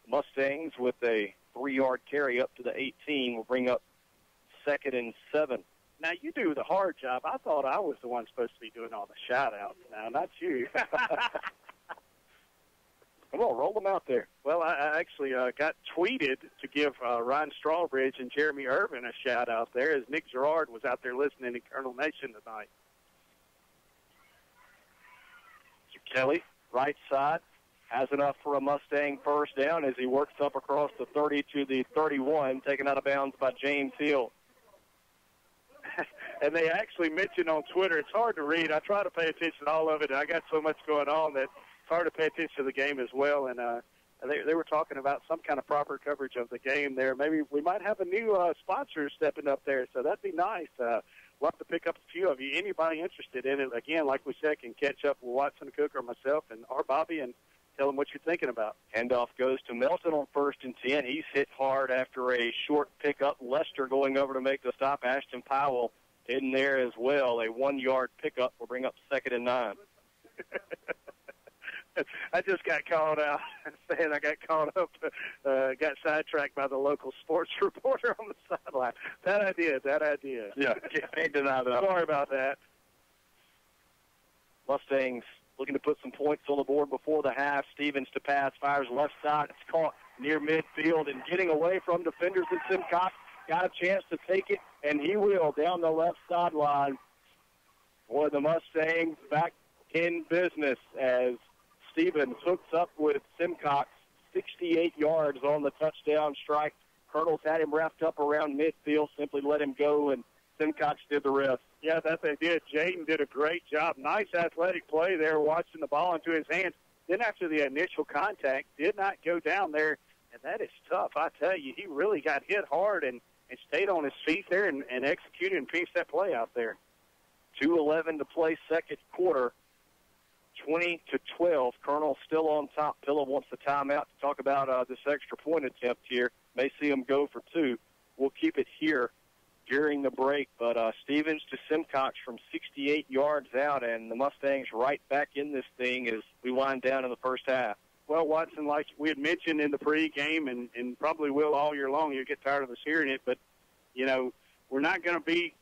Mustangs with a 3-yard carry up to the 18 will bring up 2nd and 7. Now, you do the hard job. I thought I was the one supposed to be doing all the shout-outs now, not you. Come on, roll them out there. Well, I actually got tweeted to give Ryan Strawbridge and Jeremy Irvin a shout-out there as Nick Gerard was out there listening to Colonel Nation tonight. Kelly, right side, has enough for a Mustang first down as he works up across the 30 to the 31, taken out of bounds by James Hill. And they actually mentioned on Twitter, it's hard to read. I try to pay attention to all of it, and I got so much going on that it's hard to pay attention to the game as well. And they were talking about some kind of proper coverage of the game there. Maybe we might have a new sponsor stepping up there, so that'd be nice. We'll have to pick up a few of you. Anybody interested in it, again, like we said, can catch up with Watson Cook or myself or Bobby and tell them what you're thinking about. Handoff goes to Melton on 1st and 10. He's hit hard after a short pickup. Lester going over to make the stop. Ashton Powell in there as well. A 1-yard pickup will bring up 2nd and 9. I just got called out saying I got caught up, got sidetracked by the local sports reporter on the sideline. That I did. Yeah, can't deny that. Sorry about that. Mustangs looking to put some points on the board before the half. Stevens to pass, fires left side. It's caught near midfield and getting away from defenders in Simcox. Got a chance to take it, and he will down the left sideline. Boy, the Mustangs back in business as Stevens hooks up with Simcox, 68 yards on the touchdown strike. Colonels had him wrapped up around midfield, simply let him go, and Simcox did the rest. Yeah, that they did. Jaden did a great job. Nice athletic play there, watching the ball into his hands. Then after the initial contact, did not go down there, and that is tough. I tell you, he really got hit hard and stayed on his feet there and executed and finished that play out there. 2:11 to play second quarter. 20-12. Colonel still on top. Pilla wants the timeout to talk about this extra point attempt here. May see him go for 2. We'll keep it here during the break. But Stevens to Simcox from 68 yards out, and the Mustangs right back in this thing as we wind down in the first half. Well, Watson, like we had mentioned in the pregame and probably will all year long, you'll get tired of us hearing it, but, you know, we're not going to be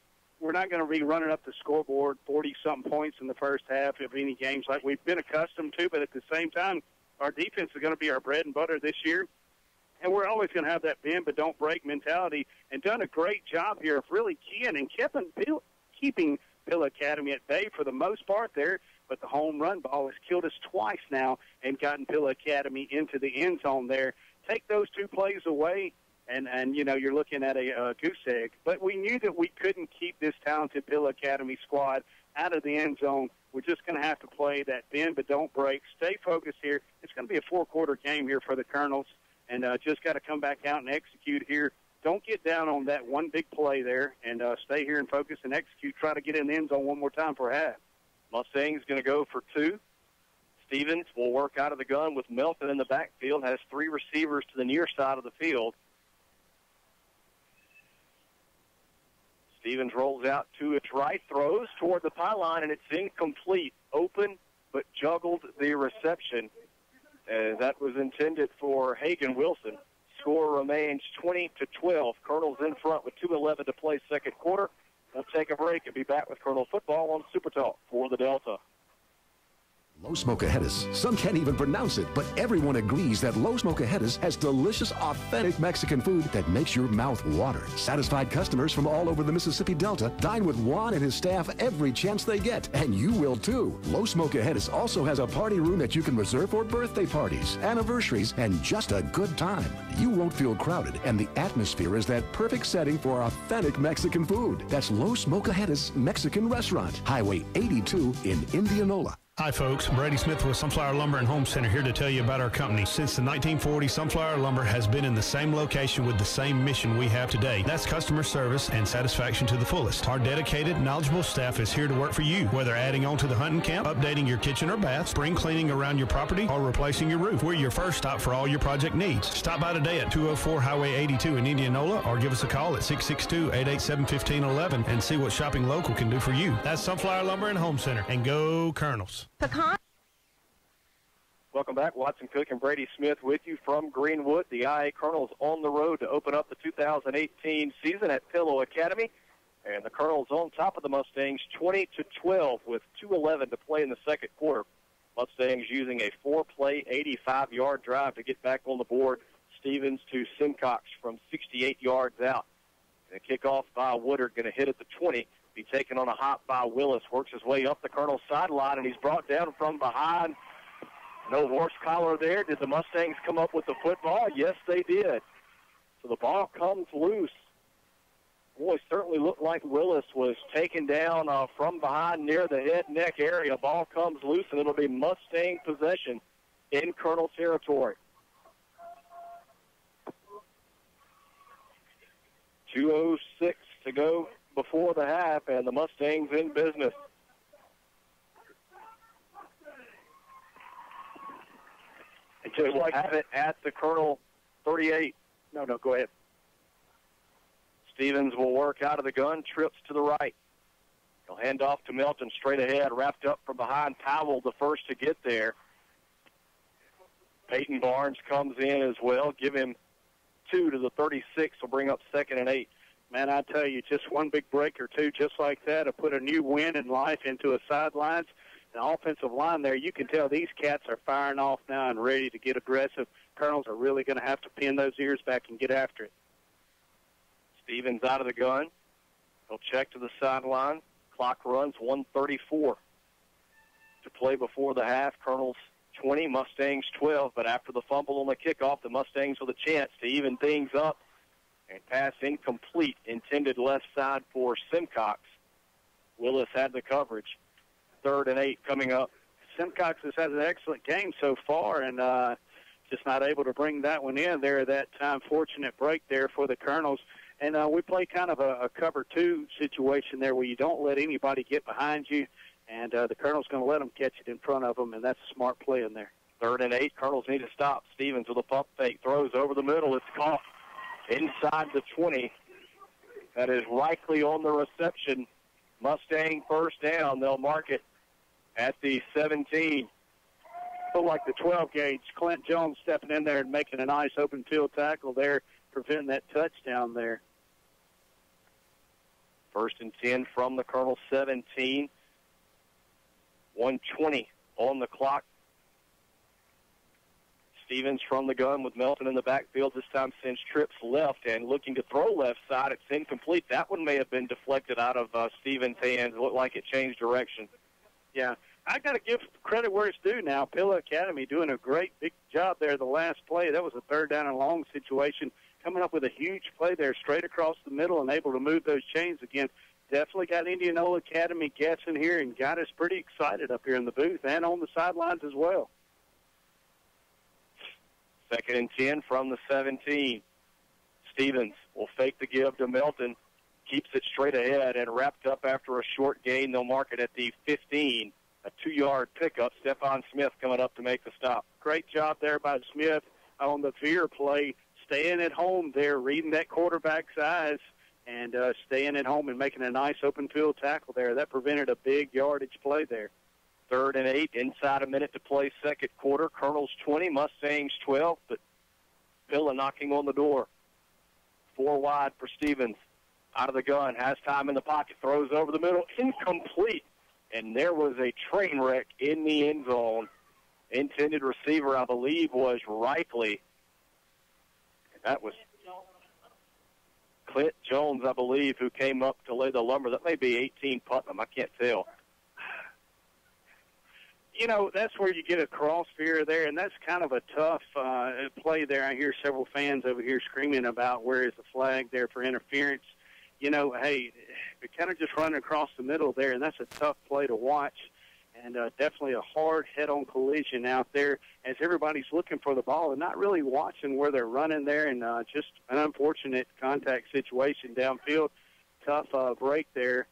running up the scoreboard 40-something points in the first half of any games like we've been accustomed to, but at the same time, our defense is going to be our bread and butter this year, and we're always going to have that bend but don't break mentality, and done a great job here of really keying and keeping Pill Academy at bay for the most part there, but the home run ball has killed us twice now and gotten Pill Academy into the end zone there. Take those 2 plays away, and you know, you're looking at a goose egg. But we knew that we couldn't keep this talented Pill Academy squad out of the end zone. We're just going to have to play that bend but don't break. Stay focused here. It's going to be a 4-quarter game here for the Colonels, and just got to come back out and execute here. Don't get down on that one big play there, and stay here and focus and execute. Try to get in the end zone one more time for a half. Mustangs going to go for 2. Stevens will work out of the gun with Melton in the backfield, has 3 receivers to the near side of the field. Stevens rolls out to its right, throws toward the pylon, and it's incomplete. Open, but juggled the reception. That was intended for Hagan Wilson. Score remains 20-12. Colonels in front with 2:11 to play second quarter. We'll take a break and be back with Colonel Football on Super Talk for the Delta. Los Mocajetas. Some can't even pronounce it, but everyone agrees that Los Mocajetas has delicious, authentic Mexican food that makes your mouth water. Satisfied customers from all over the Mississippi Delta dine with Juan and his staff every chance they get, and you will too. Los Mocajetas also has a party room that you can reserve for birthday parties, anniversaries, and just a good time. You won't feel crowded, and the atmosphere is that perfect setting for authentic Mexican food. That's Los Mocajetas Mexican Restaurant, Highway 82 in Indianola. Hi, folks. Brady Smith with Sunflower Lumber and Home Center here to tell you about our company. Since the 1940s, Sunflower Lumber has been in the same location with the same mission we have today. That's customer service and satisfaction to the fullest. Our dedicated, knowledgeable staff is here to work for you, whether adding on to the hunting camp, updating your kitchen or bath, spring cleaning around your property, or replacing your roof. We're your first stop for all your project needs. Stop by today at 204 Highway 82 in Indianola or give us a call at 662-887-1511 and see what shopping local can do for you. That's Sunflower Lumber and Home Center. And go Colonels. Pecan. Welcome back. Watson Cook and Brady Smith with you from Greenwood. The IA Colonels on the road to open up the 2018 season at Pillow Academy. And the Colonels on top of the Mustangs 20-12 with 2:11 to play in the second quarter. Mustangs using a 4-play, 85-yard drive to get back on the board. Stevens to Simcox from 68 yards out. And a kickoff by Woodard going to hit at the 20. Be taken on a hop by Willis. Works his way up the Colonel's sideline, and he's brought down from behind. No horse collar there. Did the Mustangs come up with the football? Yes, they did. So the ball comes loose. Boy, certainly looked like Willis was taken down from behind near the head neck area. Ball comes loose, and it'll be Mustang possession in Colonel territory. 2:06 to go before the half, and the Mustangs in business. And just like have it at the Colonel 38. No, go ahead. Stevens will work out of the gun, trips to the right. He'll hand off to Melton straight ahead, wrapped up from behind. Powell the first to get there. Peyton Barnes comes in as well. Give him 2 to the 36. Will bring up 2nd and 8. Man, I tell you, just one big break or two just like that will put a new wind and life into a sidelines. The offensive line there, you can tell these cats are firing off now and ready to get aggressive. Colonels are really going to have to pin those ears back and get after it. Stevens out of the gun. He'll check to the sideline. Clock runs 1:34 to play before the half. Colonels 20, Mustangs 12. But after the fumble on the kickoff, the Mustangs with a chance to even things up. And pass incomplete, intended left side for Simcox. Willis had the coverage. 3rd and 8 coming up. Simcox has had an excellent game so far, and just not able to bring that one in there that time. Fortunate break there for the Colonels. And we play kind of a cover 2 situation there where you don't let anybody get behind you, and the Colonel's going to let them catch it in front of them, and that's a smart play in there. 3rd and 8. Colonels need to stop. Stevens with a pump fake. Throws over the middle. It's caught inside the 20. That is likely on the reception. Mustang first down. They'll mark it at the 17. Feel like the 12 gauge. Clint Jones stepping in there and making a nice open field tackle there, preventing that touchdown there. 1st and 10 from the Colonel 17. 1:20 on the clock. Stevens from the gun with Melton in the backfield. This time sends trips left and looking to throw left side. It's incomplete. That one may have been deflected out of Stevens' hands. It looked like it changed direction. Yeah, I got to give credit where it's due now. Pillow Academy doing a great big job there the last play. That was a 3rd down and long situation. Coming up with a huge play there straight across the middle and able to move those chains again. Definitely got Indianola Academy guessing here and got us pretty excited up here in the booth and on the sidelines as well. 2nd and 10 from the 17. Stevens will fake the give to Melton. Keeps it straight ahead and wrapped up after a short gain. They'll mark it at the 15. A 2-yard pickup. Stephon Smith coming up to make the stop. Great job there by Smith on the veer play. Staying at home there, reading that quarterback's eyes, and staying at home and making a nice open field tackle there. That prevented a big yardage play there. 3rd and 8, inside a minute to play second quarter. Colonels 20, Mustangs 12, but Pilla knocking on the door. 4 wide for Stevens. Out of the gun, has time in the pocket, throws over the middle, incomplete. And there was a train wreck in the end zone. Intended receiver, I believe, was Ripley. That was Clint Jones, I believe, who came up to lay the lumber. That may be 18 Putnam. I can't tell. You know, that's where you get a cross fear there, and that's kind of a tough play there. I hear several fans over here screaming about where is the flag there for interference. You know, hey, they're kind of just running across the middle there, and that's a tough play to watch. And definitely a hard head-on collision out there as everybody's looking for the ball and not really watching where they're running there, and just an unfortunate contact situation downfield. Tough break there,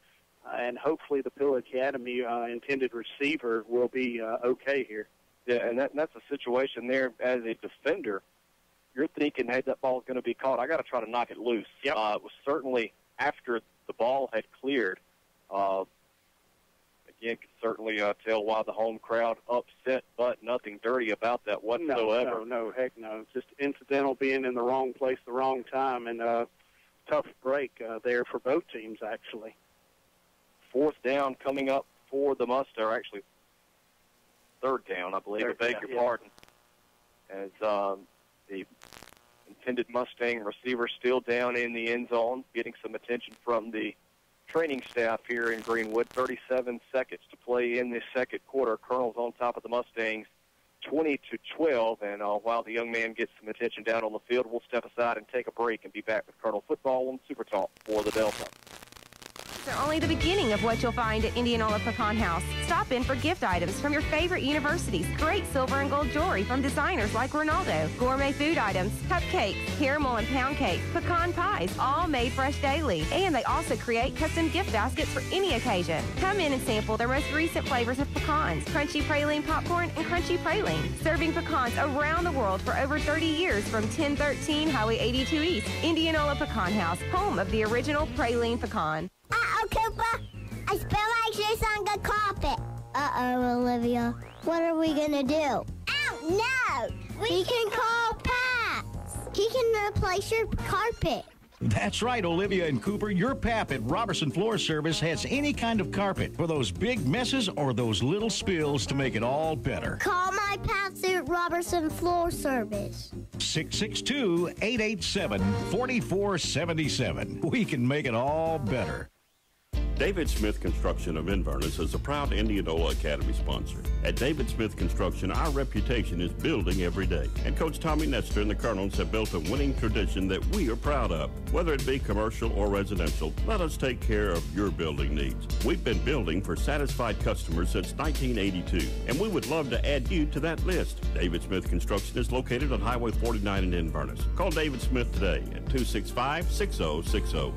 and hopefully the Pill Academy intended receiver will be okay here. Yeah, and that's a situation there as a defender. You're thinking, hey, that ball's going to be caught. I got to try to knock it loose. Yep. It was certainly after the ball had cleared. Again, can certainly tell why the home crowd upset, but nothing dirty about that whatsoever. No, heck no. Just incidental being in the wrong place, the wrong time, and tough break there for both teams, actually. Fourth down coming up for the Mustangs, actually third down, I believe. I beg your pardon. As the intended Mustang receiver still down in the end zone, getting some attention from the training staff here in Greenwood. 37 seconds to play in this second quarter. Colonel's on top of the Mustangs, 20-12. And while the young man gets some attention down on the field, we'll step aside and take a break and be back with Colonel Football on Super Talk for the Delta. They're only the beginning of what you'll find at Indianola Pecan House. Stop in for gift items from your favorite universities, great silver and gold jewelry from designers like Ronaldo, gourmet food items, cupcakes, caramel and pound cake, pecan pies, all made fresh daily. And they also create custom gift baskets for any occasion. Come in and sample their most recent flavors of pecans, crunchy praline popcorn and crunchy praline. Serving pecans around the world for over 30 years from 1013 Highway 82 East. Indianola Pecan House, home of the original praline pecan. Uh-oh, Cooper. I spilled my juice on the carpet. Uh-oh, Olivia. What are we going to do? Oh, no. We can call Pat. He can replace your carpet. That's right, Olivia and Cooper. Your Pap at Robertson Floor Service has any kind of carpet for those big messes or those little spills to make it all better. Call my Pat at Robertson Floor Service. 662-887-4477. We can make it all better. David Smith Construction of Inverness is a proud Indianola Academy sponsor. At David Smith Construction, our reputation is building every day. And Coach Tommy Nestor and the Colonels have built a winning tradition that we are proud of. Whether it be commercial or residential, let us take care of your building needs. We've been building for satisfied customers since 1982, and we would love to add you to that list. David Smith Construction is located on Highway 49 in Inverness. Call David Smith today at 265-6060.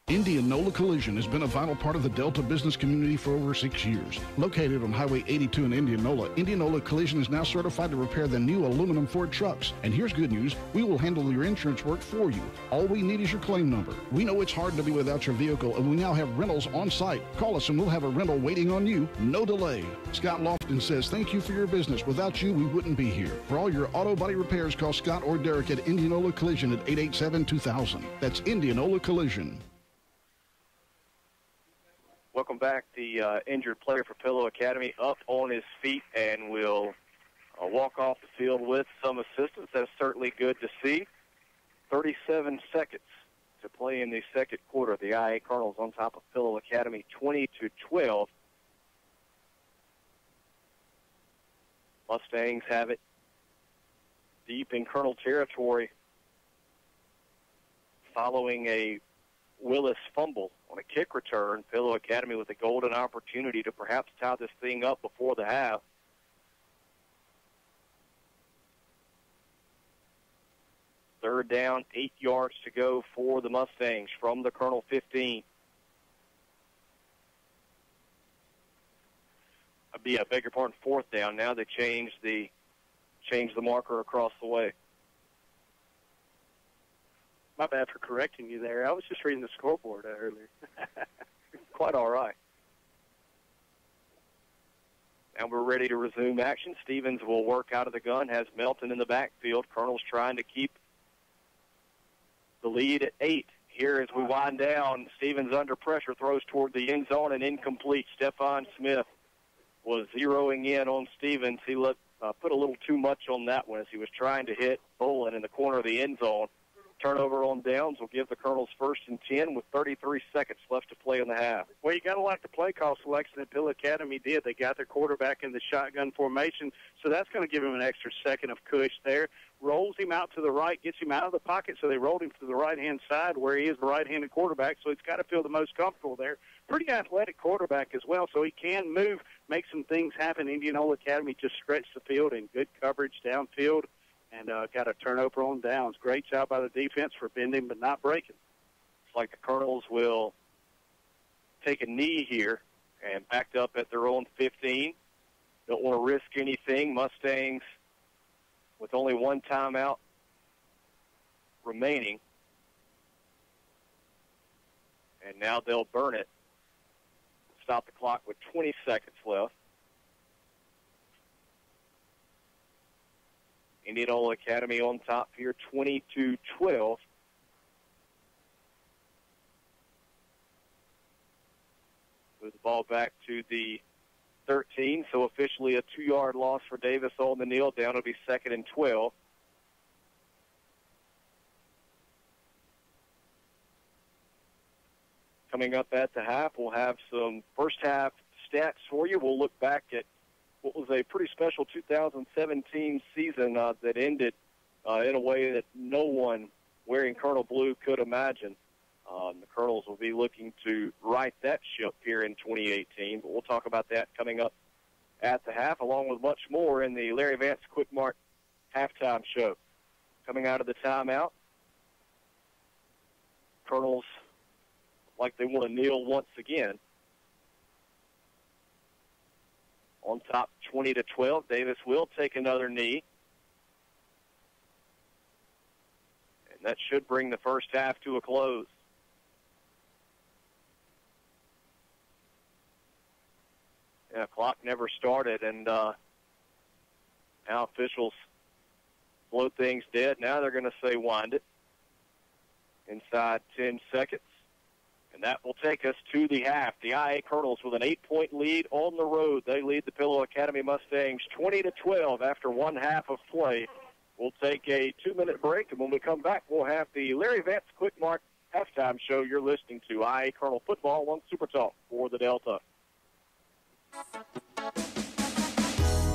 Indianola Collision has been a vital part of the Delta business community for over 6 years. Located on Highway 82 in Indianola, Indianola Collision is now certified to repair the new aluminum Ford trucks. And here's good news, we will handle your insurance work for you. All we need is your claim number. We know it's hard to be without your vehicle, and we now have rentals on site. Call us and we'll have a rental waiting on you, no delay. Scott Lofton says, thank you for your business. Without you, we wouldn't be here. For all your auto body repairs, call Scott or Derek at Indianola Collision at 887-2000. That's Indianola Collision. Welcome back. The injured player for Pillow Academy up on his feet and will walk off the field with some assistance. That's certainly good to see. 37 seconds to play in the second quarter. The IA Colonels on top of Pillow Academy, 20-12. Mustangs have it deep in Colonel territory following a Willis fumble on a kick return. Pillow Academy with a golden opportunity to perhaps tie this thing up before the half. Third down, 8 yards to go for the Mustangs from the Colonel 15. I beg your pardon, fourth down. Now they changed the marker across the way. My bad for correcting you there. I was just reading the scoreboard earlier. Quite all right. And we're ready to resume action. Stevens will work out of the gun, has Melton in the backfield. Colonel's trying to keep the lead at 8. Here as we wind down, Stevens under pressure, throws toward the end zone and incomplete. Stephon Smith was zeroing in on Stevens. He put a little too much on that one as he was trying to hit Bolin in the corner of the end zone. Turnover on downs will give the Colonels 1st and 10 with 33 seconds left to play in the half. Well, you got to like the play call selection that Bill Academy did. They got their quarterback in the shotgun formation, so that's going to give him an extra second of cush there. Rolls him out to the right, gets him out of the pocket, so they rolled him to the right-hand side where he is the right-handed quarterback, so he's got to feel the most comfortable there. Pretty athletic quarterback as well, so he can move, make some things happen. Indianola Academy just stretched the field in good coverage downfield and got a turnover on downs. Great job by the defense for bending but not breaking. It's like the Colonels will take a knee here and backed up at their own 15. Don't want to risk anything. Mustangs with only one timeout remaining. And now they'll burn it. Stop the clock with 20 seconds left. Indianola Academy on top here, 22-12. Move the ball back to the 13, so officially a 2-yard loss for Davis on the kneel down. It'll be 2nd and 12. Coming up at the half, we'll have some first half stats for you. We'll look back at what was a pretty special 2017 season that ended in a way that no one wearing Colonel Blue could imagine. The Colonels will be looking to right that ship here in 2018, but we'll talk about that coming up at the half, along with much more in the Larry Vance Quick Mart halftime show. Coming out of the timeout, Colonels like they want to kneel once again. On top, 20-12. Davis will take another knee. And that should bring the first half to a close. Yeah, clock never started, and now officials blow things dead. Now they're going to say wind it. Inside 10 seconds. And that will take us to the half. The IA Colonels with an 8-point lead on the road. They lead the Pillow Academy Mustangs 20-12 after one half of play. We'll take a 2-minute break, and when we come back, we'll have the Larry Vance Quick Mart halftime show. You're listening to IA Colonel Football on Super Talk for the Delta.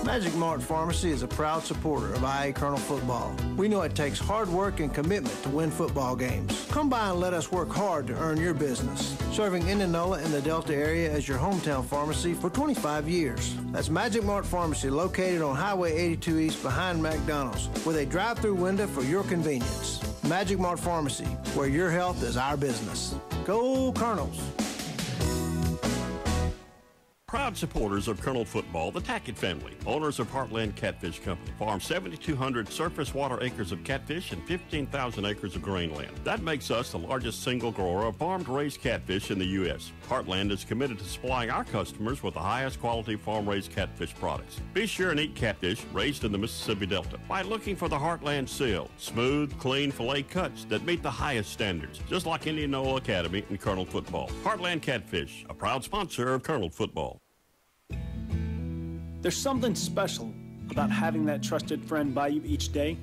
Magic Mart Pharmacy is a proud supporter of IA Colonel football. We know it takes hard work and commitment to win football games. Come by and let us work hard to earn your business. Serving Indianola and the Delta area as your hometown pharmacy for 25 years. That's Magic Mart Pharmacy, located on Highway 82 East behind McDonald's, with a drive-through window for your convenience. Magic Mart Pharmacy, where your health is our business. Go Colonels! Proud supporters of Colonel Football, the Tackett family, owners of Heartland Catfish Company, farm 7,200 surface water acres of catfish and 15,000 acres of grain land. That makes us the largest single grower of farm-raised catfish in the U.S. Heartland is committed to supplying our customers with the highest quality farm-raised catfish products. Be sure and eat catfish raised in the Mississippi Delta by looking for the Heartland seal, smooth, clean fillet cuts that meet the highest standards, just like Indianola Academy and Colonel Football. Heartland Catfish, a proud sponsor of Colonel Football. There's something special about having that trusted friend by you each day.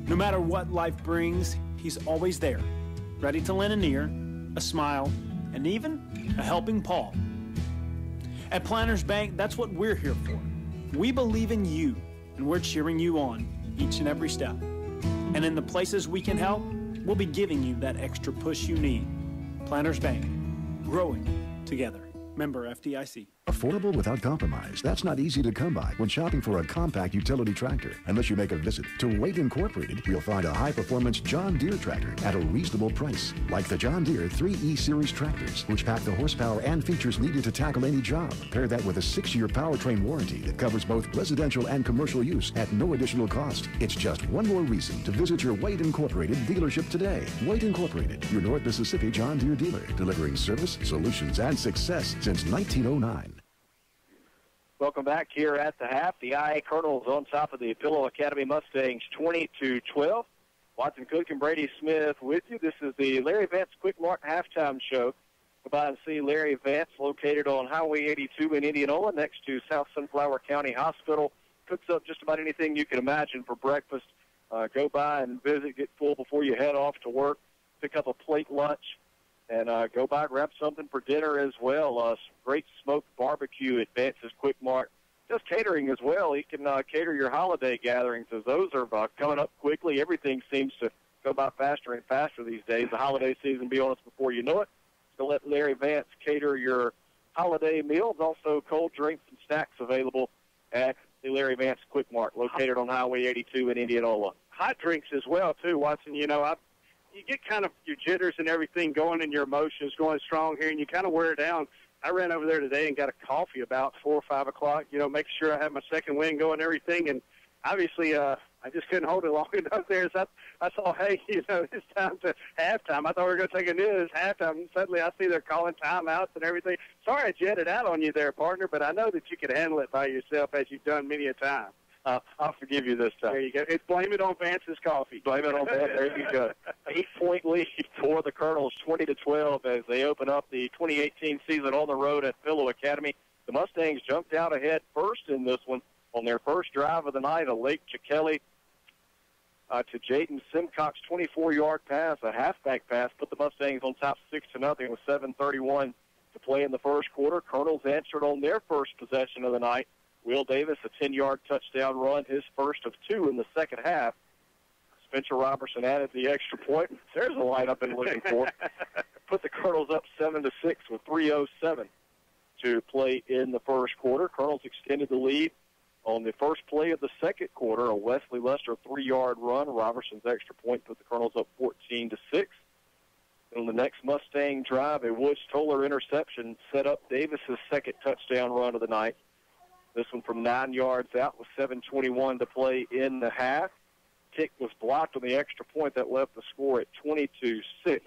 No matter what life brings, he's always there, ready to lend an ear, a smile, and even a helping paw. At Planters Bank, that's what we're here for. We believe in you, and we're cheering you on each and every step. And in the places we can help, we'll be giving you that extra push you need. Planters Bank, growing together. Member FDIC. Affordable without compromise. That's not easy to come by when shopping for a compact utility tractor. Unless you make a visit to Wade Incorporated, you'll find a high-performance John Deere tractor at a reasonable price. Like the John Deere 3E Series tractors, which pack the horsepower and features needed to tackle any job. Pair that with a 6-year powertrain warranty that covers both residential and commercial use at no additional cost. It's just one more reason to visit your Wade Incorporated dealership today. Wade Incorporated, your North Mississippi John Deere dealer, delivering service, solutions, and success since 1909. Welcome back here at the half. The IA Colonels on top of the Pillow Academy Mustangs 20-12. Watson Cook and Brady Smith with you. This is the Larry Vance Quick Mart halftime show. Go by and see Larry Vance, located on Highway 82 in Indianola, next to South Sunflower County Hospital. Cooks up just about anything you can imagine for breakfast. Go by and visit, get full before you head off to work. Pick up a plate lunch, and go by, grab something for dinner as well. Great smoked barbecue at Vance's Quick Mart. Just catering as well. He can cater your holiday gatherings, as those are coming up quickly. Everything seems to go by faster and faster these days. The holiday season be on us before you know it. So let Larry Vance cater your holiday meals. Also, cold drinks and snacks available at the Larry Vance Quick Mart, located on Highway 82 in Indianola. Hot drinks as well, too, Watson. You know, you get kind of your jitters and everything going and your emotions going strong here, and you kind of wear down. I ran over there today and got a coffee about 4 or 5 o'clock, you know, make sure I had my second wind going and everything. And obviously, I just couldn't hold it long enough there. So I saw, hey, you know, it's time to halftime. I thought we were going to take a news halftime. And suddenly I see they're calling timeouts and everything. Sorry I jetted out on you there, partner, but I know that you could handle it by yourself, as you've done many a time. I'll forgive you this time. There you go. Blame it on Vance's coffee. Blame it on Vance. There you go. 8-point lead for the Colonels, 20-12, as they open up the 2018 season on the road at Pillow Academy. The Mustangs jumped out ahead first in this one on their first drive of the night. A Lake Chikeli to Jaden Simcox 24-yard pass, a halfback pass, put the Mustangs on top 6-0 with 7:31 to play in the first quarter. Colonels answered on their first possession of the night. Will Davis, a 10-yard touchdown run, his first of 2 in the second half. Spencer Robertson added the extra point. There's a line I've been looking for. Put the Colonels up 7-6 with 3:07 to play in the first quarter. Colonels extended the lead on the first play of the second quarter. A Wesley Lester 3-yard run. Robertson's extra point put the Colonels up 14-6. On the next Mustang drive, a Woods Toller interception set up Davis's second touchdown run of the night. This one from 9 yards out with 7:21 to play in the half. Kick was blocked on the extra point that left the score at 22-6.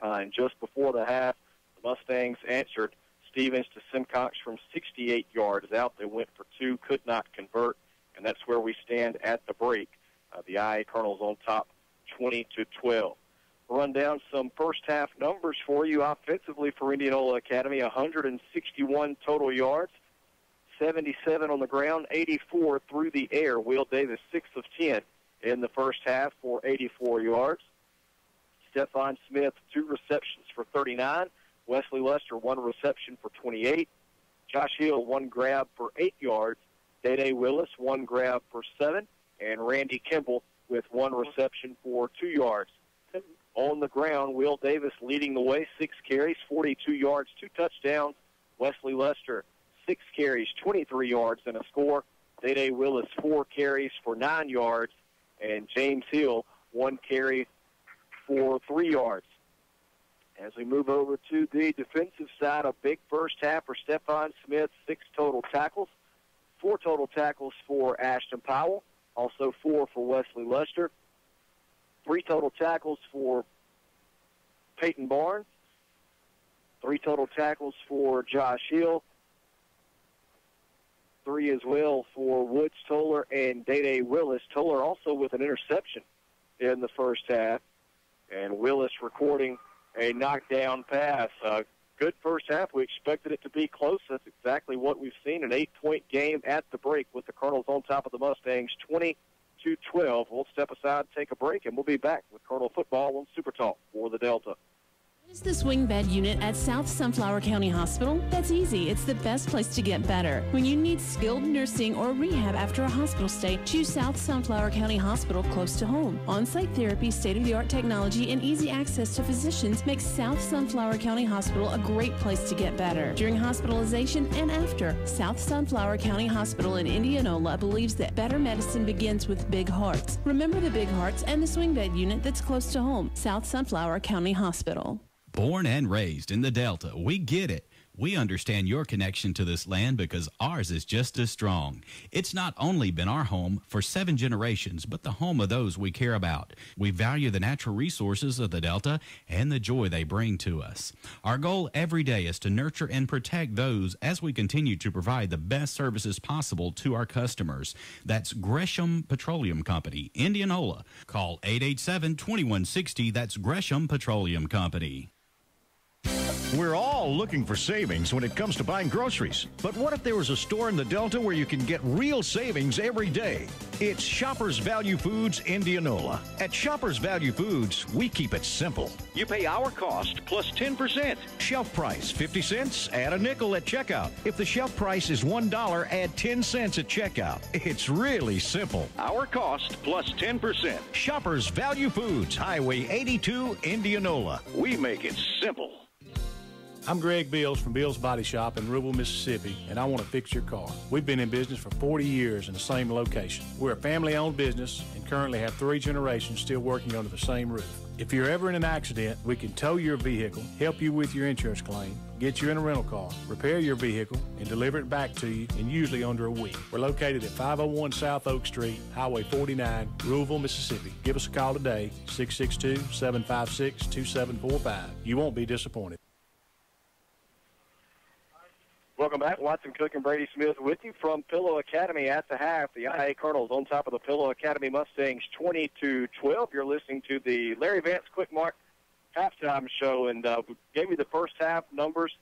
And just before the half, the Mustangs answered Stevens to Simcox from 68 yards out. They went for 2, could not convert, and that's where we stand at the break. The IA Colonels on top 20-12. Run down some first-half numbers for you offensively for Indianola Academy. 161 total yards. 77 on the ground, 84 through the air. Will Davis, 6 of 10 in the first half for 84 yards. Stephon Smith, 2 receptions for 39. Wesley Lester, 1 reception for 28. Josh Hill, 1 grab for 8 yards. Dede Willis, 1 grab for 7. And Randy Kimball with 1 reception for 2 yards. On the ground, Will Davis leading the way, 6 carries, 42 yards, 2 touchdowns. Wesley Lester, 6 carries, 23 yards, and a score. Dede Willis, 4 carries for 9 yards. And James Hill, 1 carry for 3 yards. As we move over to the defensive side, a big first half for Stephon Smith, 6 total tackles. 4 total tackles for Ashton Powell, also 4 for Wesley Lester. 3 total tackles for Peyton Barnes. 3 total tackles for Josh Hill. 3 as well for Woods Toller and Dede Willis. Toller also with an interception in the first half. And Willis recording a knockdown pass. Good first half. We expected it to be close. That's exactly what we've seen. An 8-point game at the break with the Colonels on top of the Mustangs, 20-12. We'll step aside, take a break, and we'll be back with Colonel Football on Super Talk for the Delta. What is the swing bed unit at South Sunflower County Hospital? That's easy. It's the best place to get better. When you need skilled nursing or rehab after a hospital stay, choose South Sunflower County Hospital close to home. On-site therapy, state-of-the-art technology, and easy access to physicians makes South Sunflower County Hospital a great place to get better. During hospitalization and after, South Sunflower County Hospital in Indianola believes that better medicine begins with big hearts. Remember the big hearts and the swing bed unit that's close to home. South Sunflower County Hospital. Born and raised in the Delta, we get it. We understand your connection to this land because ours is just as strong. It's not only been our home for 7 generations, but the home of those we care about. We value the natural resources of the Delta and the joy they bring to us. Our goal every day is to nurture and protect those as we continue to provide the best services possible to our customers. That's Gresham Petroleum Company, Indianola. Call 887-2160. That's Gresham Petroleum Company. We're all looking for savings when it comes to buying groceries. But what if there was a store in the Delta where you can get real savings every day? It's Shoppers Value Foods Indianola. At Shoppers Value Foods, we keep it simple. You pay our cost plus 10%. Shelf price 50 cents, add a nickel at checkout. If the shelf price is $1, add 10 cents at checkout. It's really simple. Our cost plus 10%. Shoppers Value Foods, Highway 82, Indianola. We make it simple. I'm Greg Bills from Bills Body Shop in Rural, Mississippi, and I want to fix your car. We've been in business for 40 years in the same location. We're a family-owned business and currently have 3 generations still working under the same roof. If you're ever in an accident, we can tow your vehicle, help you with your insurance claim, get you in a rental car, repair your vehicle, and deliver it back to you in usually under a week. We're located at 501 South Oak Street, Highway 49, Louisville, Mississippi. Give us a call today, 662-756-2745. You won't be disappointed. Welcome back. Watson Cook and Brady Smith with you from Pillow Academy at the half. The IA Colonels on top of the Pillow Academy Mustangs 20-12. You're listening to the Larry Vance Quick Mark halftime show, and we gave you the first half numbers.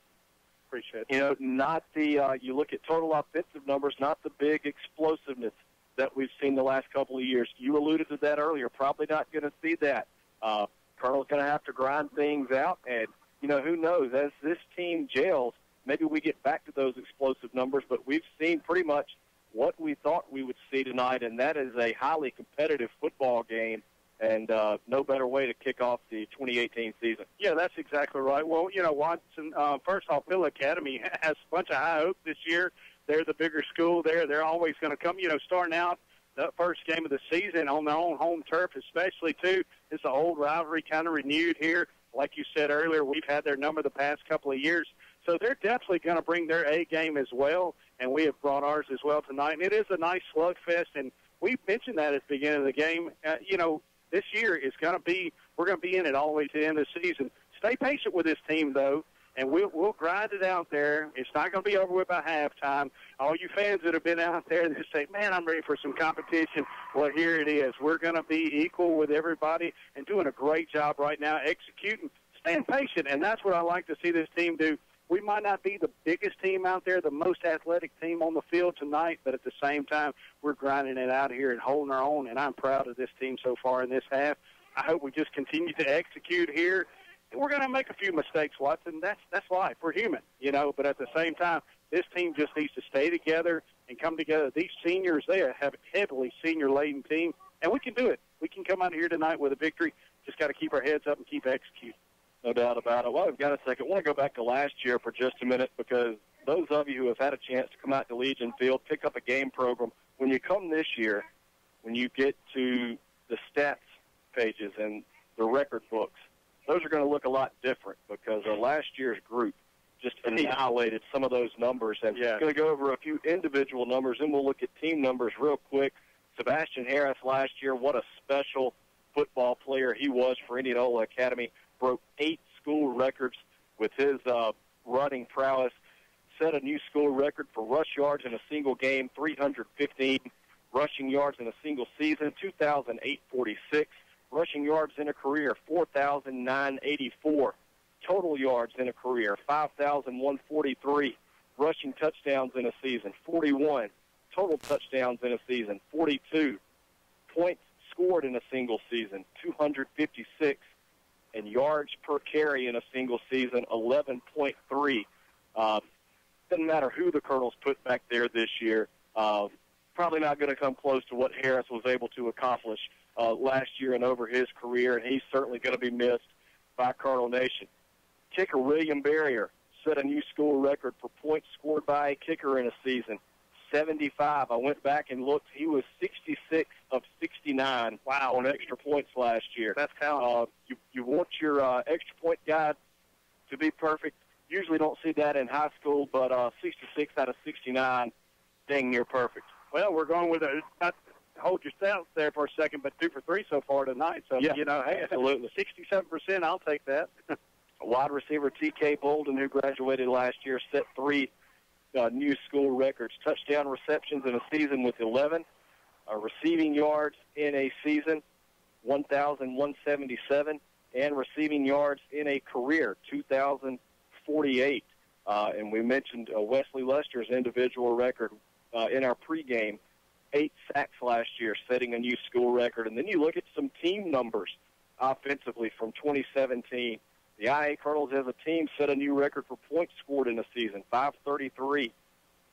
Appreciate it. You know, not the you look at total offensive numbers, not the big explosiveness that we've seen the last couple of years. You alluded to that earlier. Probably not going to see that. Colonel's going to have to grind things out, and, you know, who knows, as this team gels, maybe we get back to those explosive numbers, but we've seen pretty much what we thought we would see tonight, and that is a highly competitive football game, and no better way to kick off the 2018 season. Yeah, that's exactly right. Well, you know, Watson, first off, Bill Academy has a bunch of high hopes this year. They're the bigger school there. They're always going to come, you know, starting out the first game of the season on their own home turf especially, too. It's an old rivalry kind of renewed here. Like you said earlier, we've had their number the past couple of years. So they're definitely going to bring their A game as well, and we have brought ours as well tonight. And it is a nice slugfest, and we mentioned that at the beginning of the game. You know, this year is going to be – we're going to be in it all the way to the end of the season. Stay patient with this team, though, and we'll grind it out there. It's not going to be over with by halftime. All you fans that have been out there that say, man, I'm ready for some competition, well, here it is. We're going to be equal with everybody and doing a great job right now, executing, staying patient, and that's what I like to see this team do. We might not be the biggest team out there, the most athletic team on the field tonight, but at the same time, we're grinding it out here and holding our own, and I'm proud of this team so far in this half. I hope we just continue to execute here. We're going to make a few mistakes, Watson. That's life. We're human, you know, but at the same time, this team just needs to stay together and come together. These seniors, they have a heavily senior-laden team, and we can do it. We can come out here tonight with a victory. Just got to keep our heads up and keep executing. No doubt about it. Well, we've got a second. I want to go back to last year for just a minute because those of you who have had a chance to come out to Legion Field, pick up a game program, when you come this year, when you get to the stats pages and the record books, those are going to look a lot different because last year's group just annihilated some of those numbers. And I'm going to go over a few individual numbers, and we'll look at team numbers real quick. Sebastian Harris last year, what a special football player he was for Indianola Academy. Broke 8 school records with his running prowess, set a new school record for rush yards in a single game, 315 rushing yards in a single season, 2,846. Rushing yards in a career, 4,984. Total yards in a career, 5,143. Rushing touchdowns in a season, 41. Total touchdowns in a season, 42. Points scored in a single season, 256. And yards per carry in a single season, 11.3. Doesn't matter who the Colonels put back there this year. Probably not going to come close to what Harris was able to accomplish last year and over his career, and he's certainly going to be missed by Colonel Nation. Kicker William Barrier set a new school record for points scored by a kicker in a season, 75. I went back and looked. He was 66 of 69 on extra points last year. That's talented. You want your extra point guy to be perfect. Usually don't see that in high school, but 66 out of 69, dang near perfect. Well, we're going with not hold your stance there for a second, but 2 for 3 so far tonight. So, yeah, you know, hey, absolutely. 67%, I'll take that. Wide receiver T.K. Bolden, who graduated last year, set 3 new school records. Touchdown receptions in a season with 11. Receiving yards in a season, 1,177. And receiving yards in a career, 2,048. And we mentioned Wesley Lester's individual record in our pregame, 8 sacks last year, setting a new school record. And then you look at some team numbers offensively from 2017. The IA Colonels as a team set a new record for points scored in a season, 533.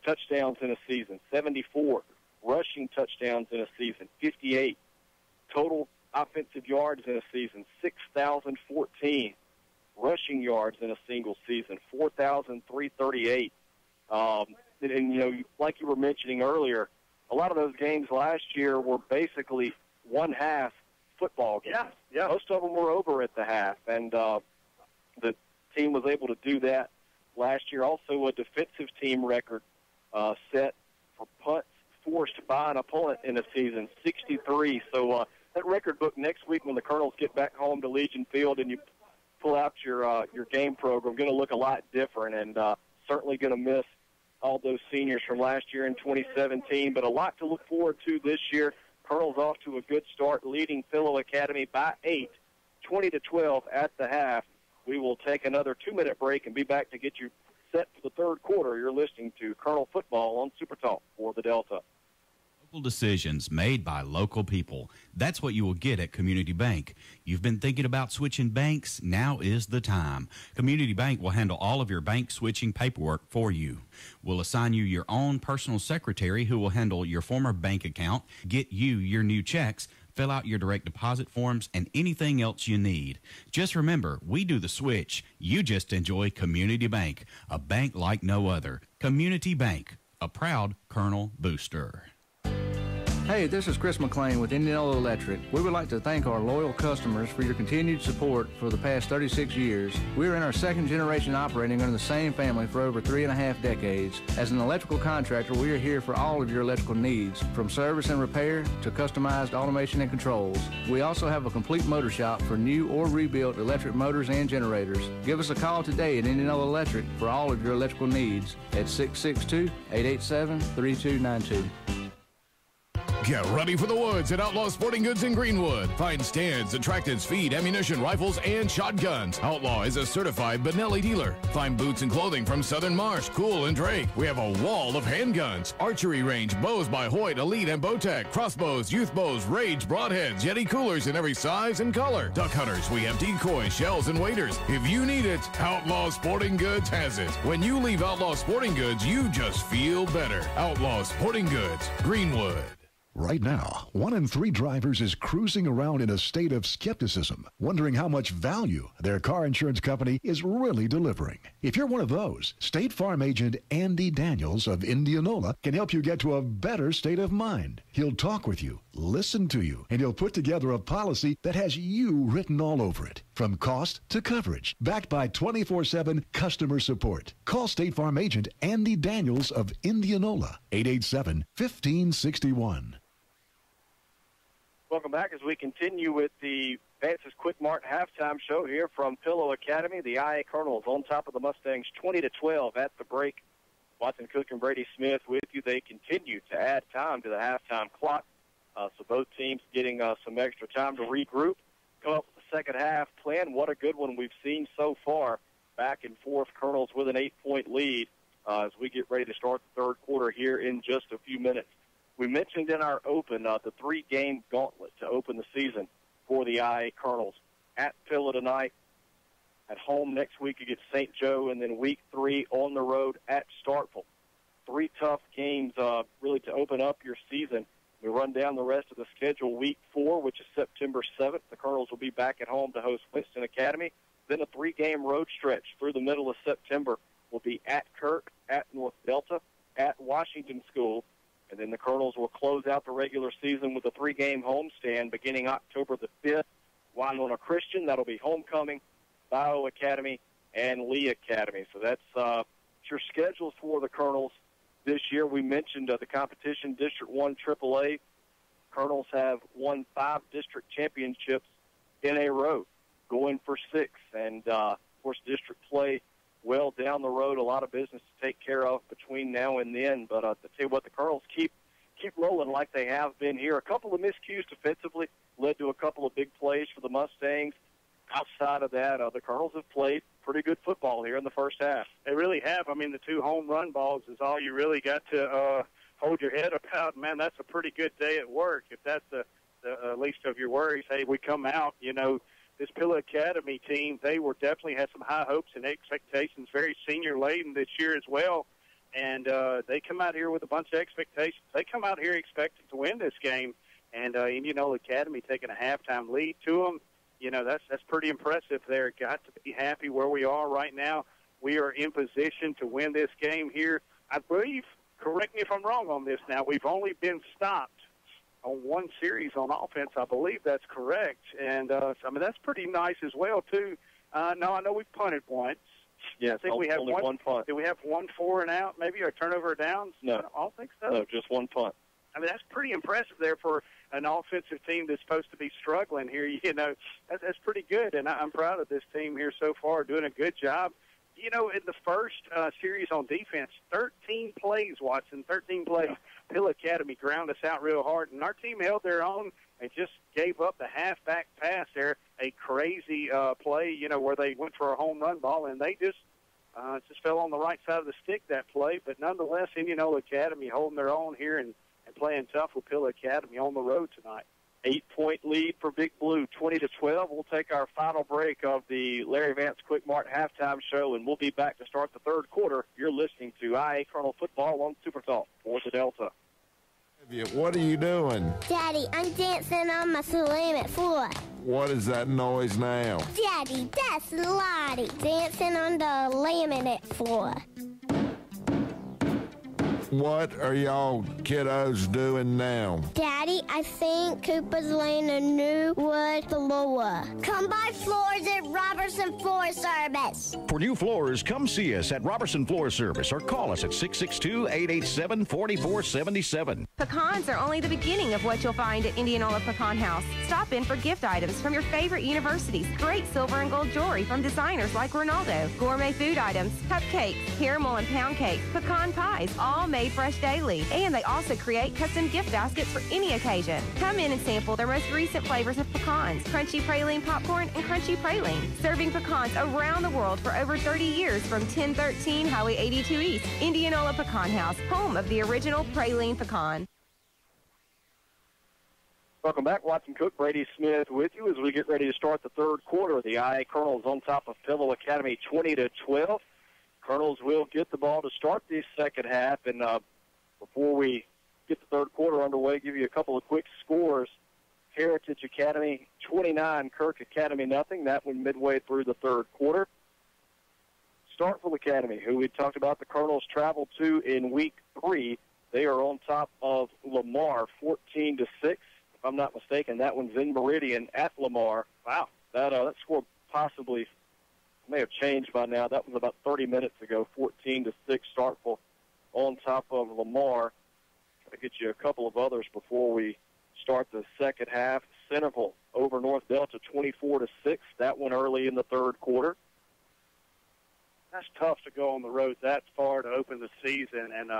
Touchdowns in a season, 74. Rushing touchdowns in a season, 58. Total offensive yards in a season, 6,014. Rushing yards in a single season, 4,338. And, you know, like you were mentioning earlier, a lot of those games last year were basically one-half football games. Yeah. Most of them were over at the half, and the team was able to do that last year. Also a defensive team record set for punts forced by an opponent in a season, 63. So that record book next week when the Colonels get back home to Legion Field and you pull out your game program, going to look a lot different, and certainly going to miss all those seniors from last year in 2017. But a lot to look forward to this year. Colonels off to a good start, leading Philo Academy by 8, 20-12 at the half. We will take another 2-minute break and be back to get you set for the third quarter. You're listening to Colonel Football on Super Talk for the Delta. Local decisions made by local people. That's what you will get at Community Bank. You've been thinking about switching banks? Now is the time. Community Bank will handle all of your bank switching paperwork for you. We'll assign you your own personal secretary who will handle your former bank account, get you your new checks, fill out your direct deposit forms, and anything else you need. Just remember, we do the switch. You just enjoy Community Bank, a bank like no other. Community Bank, a proud Colonel booster. Hey, this is Chris McLean with Indianola Electric. We would like to thank our loyal customers for your continued support for the past 36 years. We are in our second generation operating under the same family for over 3.5 decades. As an electrical contractor, we are here for all of your electrical needs, from service and repair to customized automation and controls. We also have a complete motor shop for new or rebuilt electric motors and generators. Give us a call today at Indianola Electric for all of your electrical needs at 662-887-3292. Get ready for the woods at Outlaw Sporting Goods in Greenwood. Find stands, attractants, feed, ammunition, rifles, and shotguns. Outlaw is a certified Benelli dealer. Find boots and clothing from Southern Marsh, Cool, and Drake. We have a wall of handguns, archery range, bows by Hoyt, Elite, and Bowtech, crossbows, youth bows, Rage, broadheads, Yeti coolers in every size and color. Duck hunters, we have decoys, shells, and waders. If you need it, Outlaw Sporting Goods has it. When you leave Outlaw Sporting Goods, you just feel better. Outlaw Sporting Goods, Greenwood. Right now, 1 in 3 drivers is cruising around in a state of skepticism, wondering how much value their car insurance company is really delivering. If you're one of those, State Farm agent Andy Daniels of Indianola can help you get to a better state of mind. He'll talk with you, listen to you, and he'll put together a policy that has you written all over it, from cost to coverage, backed by 24/7 customer support. Call State Farm agent Andy Daniels of Indianola, 887-1561. Welcome back as we continue with the Vance's Quick Mart halftime show here from Pillow Academy. The IA Colonels on top of the Mustangs 20-12 at the break. Watson Cook and Brady Smith with you. They continue to add time to the halftime clock. So both teams getting some extra time to regroup. Come up with the second half plan. What a good one we've seen so far. Back and forth, Colonels with an 8-point lead as we get ready to start the third quarter here in just a few minutes. We mentioned in our open the 3-game gauntlet to open the season for the IA Colonels. At Pillow tonight, at home next week against St. Joe, and then week 3 on the road at Starkville. 3 tough games really to open up your season. We run down the rest of the schedule. Week 4, which is September 7th, the Colonels will be back at home to host Winston Academy. Then a 3-game road stretch through the middle of September will be at Kirk, at North Delta, at Washington School. And then the Colonels will close out the regular season with a 3-game homestand beginning October the 5th. Winona Christian, that'll be homecoming, Bio Academy, and Lee Academy. So that's your schedule for the Colonels this year. We mentioned the competition, District 1 AAA. Colonels have won 5 district championships in a row, going for 6. And, of course, district play well down the road, a lot of business to take care of between now and then. But to tell you what, the Colonels keep rolling like they have been here. A couple of miscues defensively led to a couple of big plays for the Mustangs. Outside of that, the Colonels have played pretty good football here in the first half. They really have. I mean, the 2 home run balls is all you really got to hold your head about. Man, that's a pretty good day at work. If that's the least of your worries, hey, we come out, this Pilla Academy team, they were definitely had some high hopes and expectations, very senior-laden this year as well. And they come out here with a bunch of expectations. They come out here expecting to win this game. And Indianola Academy taking a halftime lead to them. That's pretty impressive there. Got to be happy where we are right now. We are in position to win this game here. I believe, correct me if I'm wrong on this now, we've only been stopped on 1 series on offense. I believe that's correct. And, that's pretty nice as well, too. No, I know we've punted once. Yeah, I think we have one punt. Do we have 1 4 and out, maybe, or turnover downs? No. I don't think so. No, just 1 punt. I mean, that's pretty impressive there for an offensive team that's supposed to be struggling here. That's pretty good, and I'm proud of this team here so far, doing a good job. In the first series on defense, 13 plays, Watson, 13 plays. Pilla Academy ground us out real hard, and our team held their own and just gave up the halfback pass there, a crazy play, where they went for a home run ball, and they just fell on the right side of the stick that play. But nonetheless, Indianola Academy holding their own here and playing tough with Pilla Academy on the road tonight. 8-point lead for Big Blue, 20-12. We'll take our final break of the Larry Vance Quick Mart halftime show, and we'll be back to start the third quarter. You're listening to IA Colonel Football on Super Talk for the Delta. What are you doing? Daddy, I'm dancing on my ceramic floor. What is that noise now? Daddy, that's Lottie dancing on the laminate floor. What are y'all kiddos doing now? Daddy, I think Cooper's laying a new wood floor. Come buy floors at Robertson Floor Service. For new floors, come see us at Robertson Floor Service or call us at 662-887-4477. Pecans are only the beginning of what you'll find at Indianola Pecan House. Stop in for gift items from your favorite universities, great silver and gold jewelry from designers like Ronaldo, gourmet food items, cupcakes, caramel and pound cake, pecan pies, all made fresh daily. And they also create custom gift baskets for any occasion. Come in and sample their most recent flavors of pecans, crunchy praline popcorn and crunchy praline. Serving pecans around the world for over 30 years from 1013 Highway 82 East. Indianola Pecan House, home of the original praline pecan. Welcome back. Watson Cook, Brady Smith with you as we get ready to start the third quarter. The IA Colonels on top of Pilla Academy 20-12. Colonels will get the ball to start the second half. And before we get the third quarter underway, give you a couple of quick scores. Heritage Academy 29, Kirk Academy nothing. That one midway through the third quarter. Starkville Academy, who we talked about the Colonels traveled to in week 3. They are on top of Lamar 14-6. If I'm not mistaken, that one's in Meridian at Lamar. Wow. That score possibly may have changed by now. That was about 30 minutes ago, 14-6 Starkville on top of Lamar. Try to get you a couple of others before we start the second half. Centerville over North Delta 24-6. That one early in the third quarter. That's tough to go on the road that far to open the season and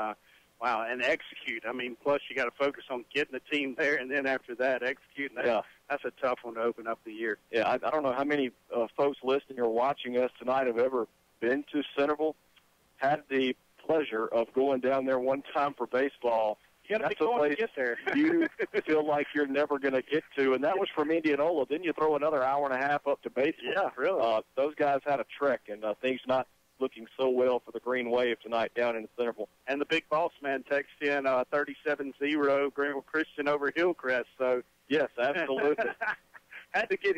and execute. I mean, plus you got to focus on getting the team there, and then after that, executing. That's a tough one to open up the year. Yeah, I don't know how many folks listening or watching us tonight have ever been to Centerville. Had the pleasure of going down there one time for baseball. You got to be going to get there. You feel like you're never going to get to, and that was from Indianola. Then you throw another hour and a half up to baseball. Yeah, really. Those guys had a trek, and things not looking so well for the Green Wave tonight down in Centerville. And the big boss man texted in 37-0 Greenville Christian over Hillcrest. So yes, absolutely. had to get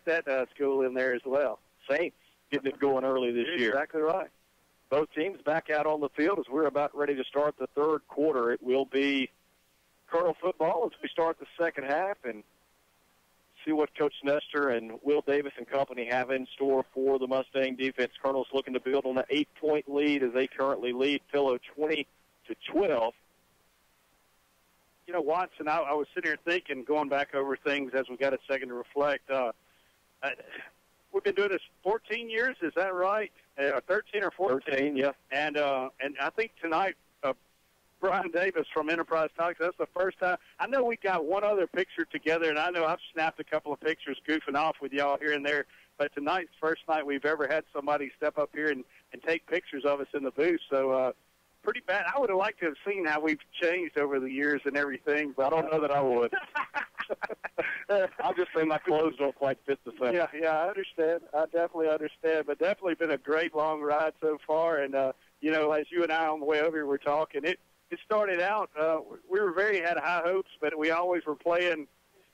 that school in there as well. Saints getting it going early this year. Exactly right. Both teams back out on the field as we're about ready to start the third quarter. It will be Colonel football as we start the second half, and see what Coach Nestor and Will Davis and company have in store for the Mustang defense. Colonel's looking to build on an 8-point lead as they currently lead Pillow 20-12. You know, Watson, I was sitting here thinking, going back over things as we got a second to reflect. We've been doing this 14 years, is that right? 13 or 14? 13, yeah. And I think tonight, Brian Davis from Enterprise Talks, that's the first time. I know we got one other picture together, and I know I've snapped a couple of pictures goofing off with y'all here and there, but tonight's the first night we've ever had somebody step up here and take pictures of us in the booth. So pretty bad. I would have liked to have seen how we've changed over the years and everything, but I don't know that I would. I'll just say my clothes don't quite fit the same. Yeah, I understand. I definitely understand, but definitely been a great long ride so far. And, you know, as you and I on the way over here were talking, it started out, we had high hopes, but we always were playing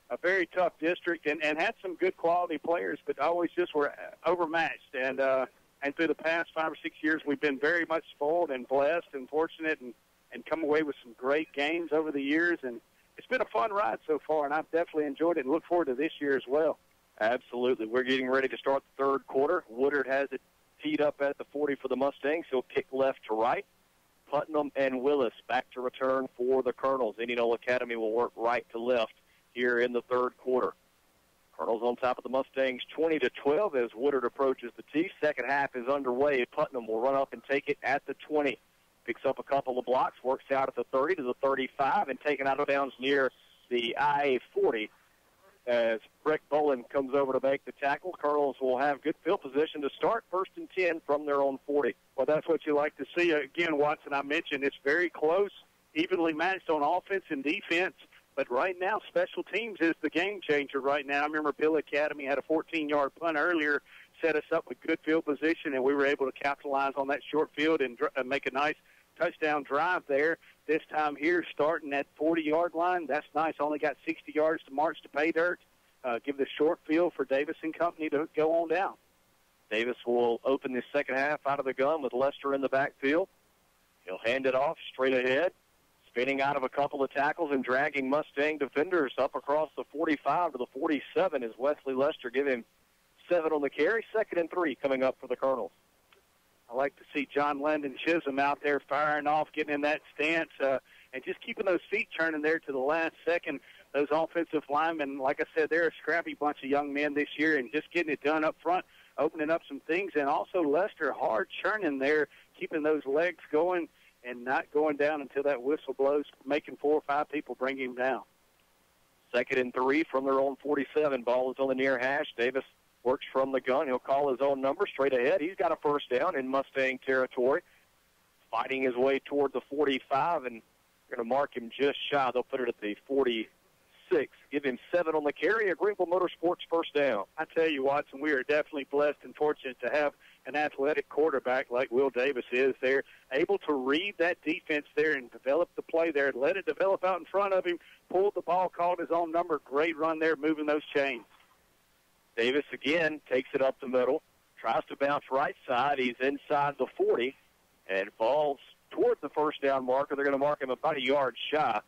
a very tough district and had some good quality players, but always just were overmatched. And through the past 5 or 6 years, we've been very much spoiled and blessed and fortunate and come away with some great games over the years. And it's been a fun ride so far, and I've definitely enjoyed it and look forward to this year as well. Absolutely. We're getting ready to start the third quarter. Woodard has it teed up at the 40 for the Mustangs. He'll kick left to right. Putnam and Willis back to return for the Colonels. Indianola Academy will work right to left here in the third quarter. Colonels on top of the Mustangs 20-12 as Woodard approaches the tee. Second half is underway. Putnam will run up and take it at the 20. Picks up a couple of blocks, works out at the 30 to the 35, and taken out of bounds near the IA-40 as Rick Bolin comes over to make the tackle. Colonels will have good field position to start 1st and 10 from their own 40. Well, that's what you like to see. Again, Watson, I mentioned it's very close, evenly matched on offense and defense. But right now, special teams is the game changer right now. I remember Bill Academy had a 14-yard punt earlier, set us up with good field position, and we were able to capitalize on that short field and make a nice touchdown drive there. This time here, starting at 40-yard line, that's nice. Only got 60 yards to march to pay dirt. Give the short field for Davis and company to go on down. Davis will open the second half out of the gun with Lester in the backfield. He'll hand it off straight ahead. Spinning out of a couple of tackles and dragging Mustang defenders up across the 45 to the 47 as Wesley Lester give him 7 on the carry. 2nd and 3 coming up for the Colonels. I like to see John Landon Chisholm out there firing off, getting in that stance, and just keeping those feet turning there to the last second. Those offensive linemen, like I said, they're a scrappy bunch of young men this year, and just getting it done up front, opening up some things. And also Lester hard churning there, keeping those legs going and not going down until that whistle blows, making 4 or 5 people bring him down. 2nd and 3 from their own 47. Ball is on the near hash. Davis works from the gun. He'll call his own number straight ahead. He's got a first down in Mustang territory. Fighting his way toward the 45, and they're going to mark him just shy. They'll put it at the 46. Give him 7 on the carry. A Greenville Motorsports first down. I tell you, Watson, we are definitely blessed and fortunate to have an athletic quarterback like Will Davis is. They're able to read that defense there and develop the play there, let it develop out in front of him, pulled the ball, called his own number. Great run there, moving those chains. Davis again takes it up the middle, tries to bounce right side. He's inside the 40 and falls toward the first down marker. They're going to mark him about a yard shy.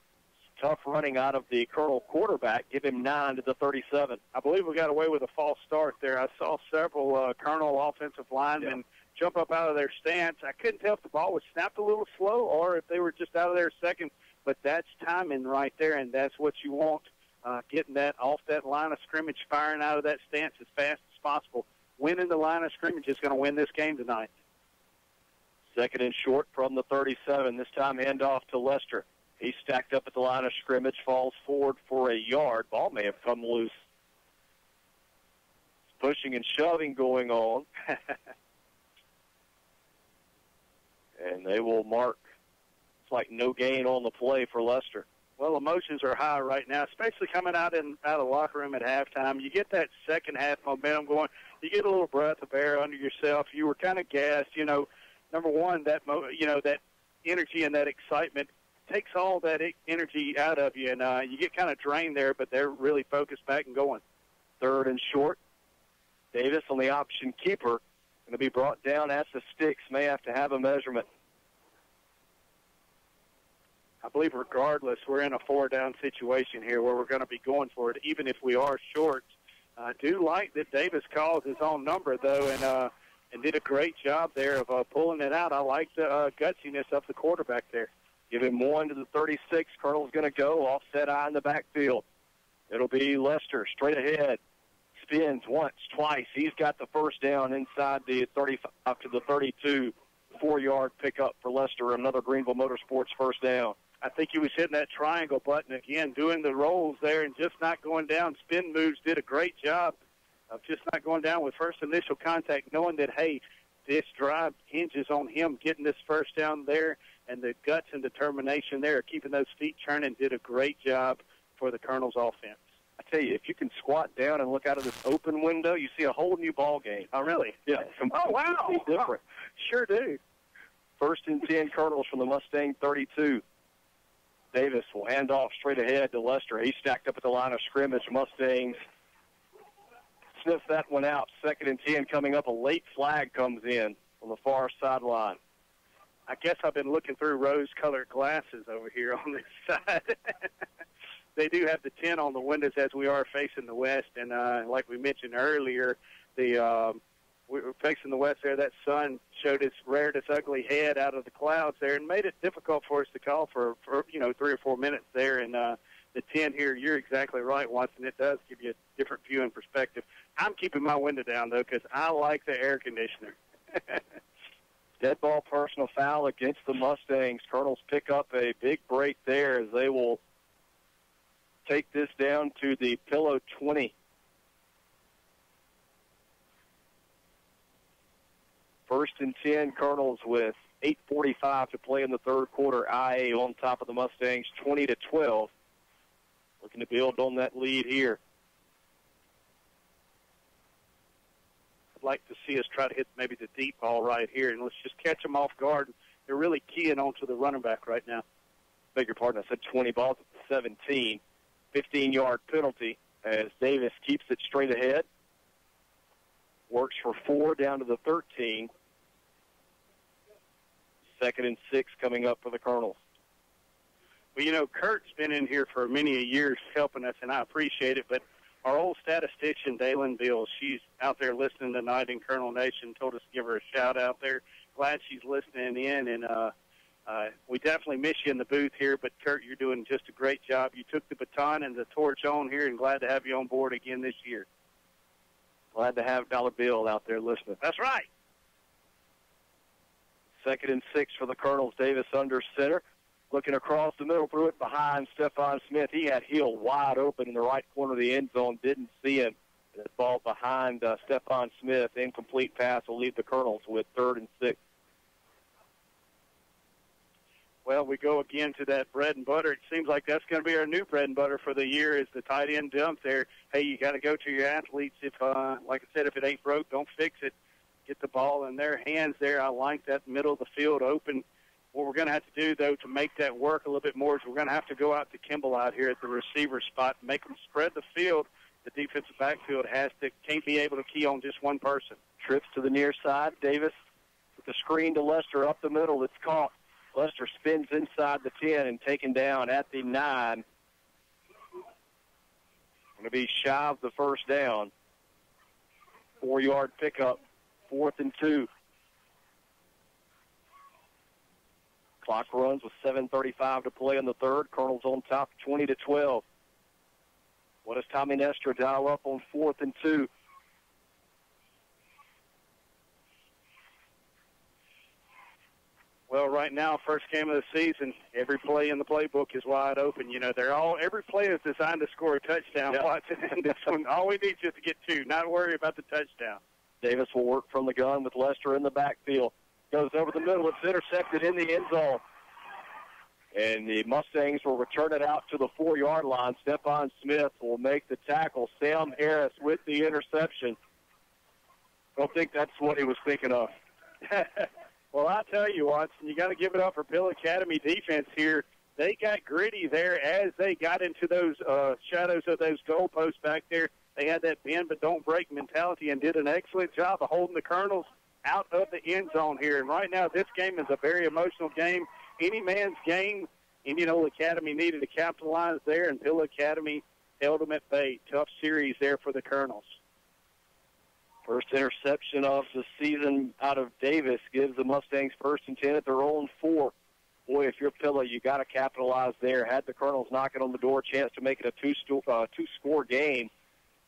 Tough running out of the Colonel quarterback. Give him 9 to the 37. I believe we got away with a false start there. I saw several Colonel offensive linemen jump up out of their stance. I couldn't tell if the ball was snapped a little slow or if they were just out of their second, but that's timing right there, and that's what you want. Getting that off that line of scrimmage, firing out of that stance as fast as possible. Winning the line of scrimmage is going to win this game tonight. 2nd and short from the 37. This time handoff to Lester. He's stacked up at the line of scrimmage, falls forward for a yard. Ball may have come loose. Pushing and shoving going on. And they will mark, it's like no gain on the play for Lester. Well, emotions are high right now, especially coming out of the locker room at halftime. You get that second half momentum going. You get a little breath of air under yourself. You were kind of gassed. You know, number one, that energy and that excitement takes all that energy out of you, and you get kind of drained there, but they're really focused back and going. 3rd and short. Davis on the option keeper. Going to be brought down at the sticks. May have to have a measurement. I believe regardless, we're in a 4-down situation here where we're going to be going for it. Even if we are short, I do like that Davis calls his own number, though, and did a great job there of pulling it out. I like the gutsiness of the quarterback there. Give him 1 to the 36. Colonel's going to go. Offset eye in the backfield. It'll be Lester straight ahead. Spins once, twice. He's got the first down inside the 35 to the 32. 4-yard pickup for Lester. Another Greenville Motorsports first down. I think he was hitting that triangle button again, doing the rolls there and just not going down. Spin moves, did a great job of just not going down with first initial contact, knowing that, hey, this drive hinges on him getting this first down there, and the guts and determination there, keeping those feet churning, did a great job for the Colonel's offense. I tell you, if you can squat down and look out of this open window, you see a whole new ball game. Oh, really? Yeah. Oh, wow. Different. Sure do. First and 10, Colonels from the Mustang 32. Davis will hand off straight ahead to Lester. He's stacked up at the line of scrimmage. Mustangs sniff that one out. Second and 10 coming up. A late flag comes in on the far sideline. I guess I've been looking through rose-colored glasses over here on this side. They do have the 10 on the windows as we are facing the west. And like we mentioned earlier, we were facing the west there. That sun showed its reared its ugly head out of the clouds there and made it difficult for us to call for 3 or 4 minutes there. And the 10 here, you're exactly right, Watson. It does give you a different view and perspective. I'm keeping my window down, though, because I like the air conditioner. Dead ball personal foul against the Mustangs. Colonels pick up a big break there as they will take this down to the Pillow 20. First and 10, Colonels with 8:45 to play in the third quarter. IA on top of the Mustangs, 20-12. Looking to build on that lead here. I'd like to see us try to hit maybe the deep ball right here, and let's just catch them off guard. They're really keying onto the running back right now. Beg your pardon, I said 20 balls at 17. 15-yard penalty as Davis keeps it straight ahead. Works for 4 down to the 13. Second and 6 coming up for the Colonels. Well, Kurt's been in here for many years helping us, and I appreciate it, but our old statistician, Dalen Bills, she's out there listening tonight in Colonel Nation, told us to give her a shout-out there. Glad she's listening in, and we definitely miss you in the booth here, but, Kurt, you're doing just a great job. You took the baton and the torch on here, and glad to have you on board again this year. Glad to have Dollar Bill out there listening. That's right. Second and 6 for the Colonels. Davis under center. Looking across the middle, threw it behind Stephon Smith. He had Hill wide open in the right corner of the end zone. Didn't see him. That ball behind Stephon Smith. Incomplete pass will leave the Colonels with 3rd and 6. Well, we go again to that bread and butter. It seems like that's going to be our new bread and butter for the year is the tight end dump there. Hey, you got to go to your athletes. If, like I said, if it ain't broke, don't fix it. Get the ball in their hands there. I like that middle of the field open. What we're going to have to do, though, to make that work a little bit more is we're going to have to go out to Kimball out here at the receiver spot, make them spread the field. The defensive backfield can't be able to key on just one person. Trips to the near side. Davis with the screen to Lester up the middle. It's caught. Lester spins inside the 10 and taken down at the 9. Going to be shy of the first down. 4-yard pickup. 4th and 2. Clock runs with 7:35 to play in the third. Colonels on top, 20-12. What does Tommy Nestor dial up on 4th and 2? Well, right now, first game of the season, every play in the playbook is wide open. Every play is designed to score a touchdown, yep. Watson, and this one, all we need is just to get 2, not worry about the touchdown. Davis will work from the gun with Lester in the backfield. Goes over the middle. It's intercepted in the end zone. And the Mustangs will return it out to the 4-yard line. Stephon Smith will make the tackle. Sam Harris with the interception. Don't think that's what he was thinking of. Well, I tell you, Watson, you got to give it up for Bill Academy defense here. They got gritty there as they got into those shadows of those goalposts back there. They had that bend but don't break mentality and did an excellent job of holding the Colonels out of the end zone here. And right now, this game is a very emotional game. Any man's game. Indianola Academy needed to capitalize there, and Bill Academy ultimate bait. Tough series there for the Colonels. First interception of the season out of Davis gives the Mustangs 1st and 10 at their own 4. Boy, if you're Pillow, you got to capitalize there. Had the Colonels knocking on the door, chance to make it a two-score game.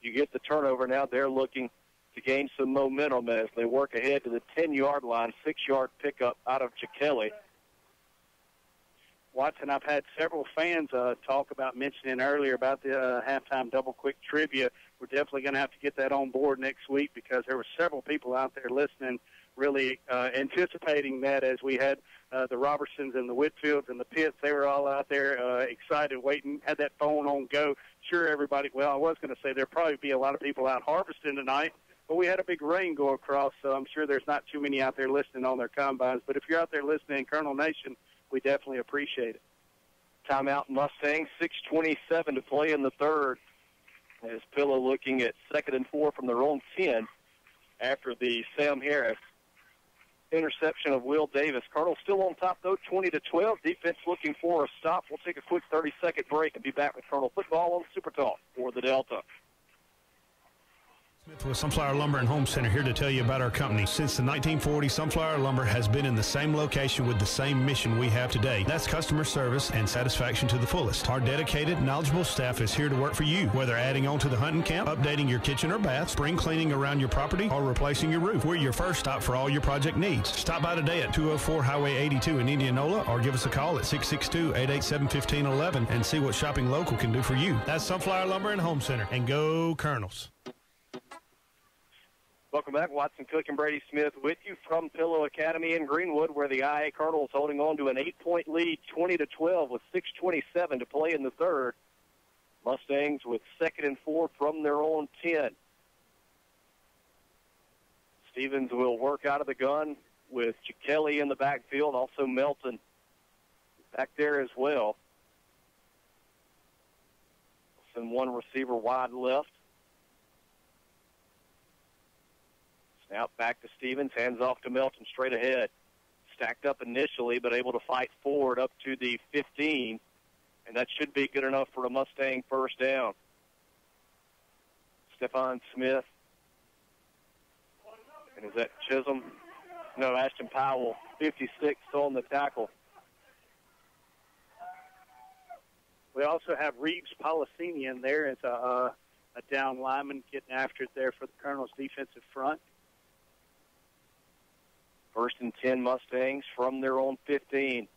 You get the turnover. Now they're looking to gain some momentum as they work ahead to the 10-yard line, 6-yard pickup out of Chikelli. Watson, I've had several fans talk about mentioning earlier about the halftime double quick trivia. We're definitely going to have to get that on board next week because there were several people out there listening, really anticipating that as we had the Robertsons and the Whitfields and the Pitts. They were all out there excited, waiting, had that phone on go. Sure, everybody, well, I was going to say there'd probably be a lot of people out harvesting tonight, but we had a big rain go across, so I'm sure there's not too many out there listening on their combines. But if you're out there listening in Colonel Nation, we definitely appreciate it. Timeout Mustangs, 6:27 to play in the third. As Pillow looking at 2nd and 4 from their own 10 after the Sam Harris interception of Will Davis. Cardinals still on top, though, 20-12. Defense looking for a stop. We'll take a quick 30-second break and be back with Colonel Football on Super Talk for the Delta. Smith with Sunflower Lumber and Home Center here to tell you about our company. Since the 1940s, Sunflower Lumber has been in the same location with the same mission we have today. That's customer service and satisfaction to the fullest. Our dedicated, knowledgeable staff is here to work for you, whether adding on to the hunting camp, updating your kitchen or bath, spring cleaning around your property, or replacing your roof. We're your first stop for all your project needs. Stop by today at 204 Highway 82 in Indianola or give us a call at 662-887-1511 and see what shopping local can do for you. That's Sunflower Lumber and Home Center. And go Colonels. Welcome back. Watson Cook and Brady Smith with you from Pillow Academy in Greenwood, where the IA Cardinals holding on to an 8-point lead, 20-12, with 6:27 to play in the third. Mustangs with 2nd and 4 from their own 10. Stevens will work out of the gun with Chikelli in the backfield, also Melton back there as well. Send one receiver wide left. Snap back to Stevens, hands off to Melton straight ahead. Stacked up initially, but able to fight forward up to the 15. And that should be good enough for a Mustang first down. Stephon Smith. And is that Chisholm? No, Ashton Powell, 56, still on the tackle. We also have Reeves Policini in there as a down lineman getting after it there for the Colonels' defensive front. 1st and 10 Mustangs from their own 15.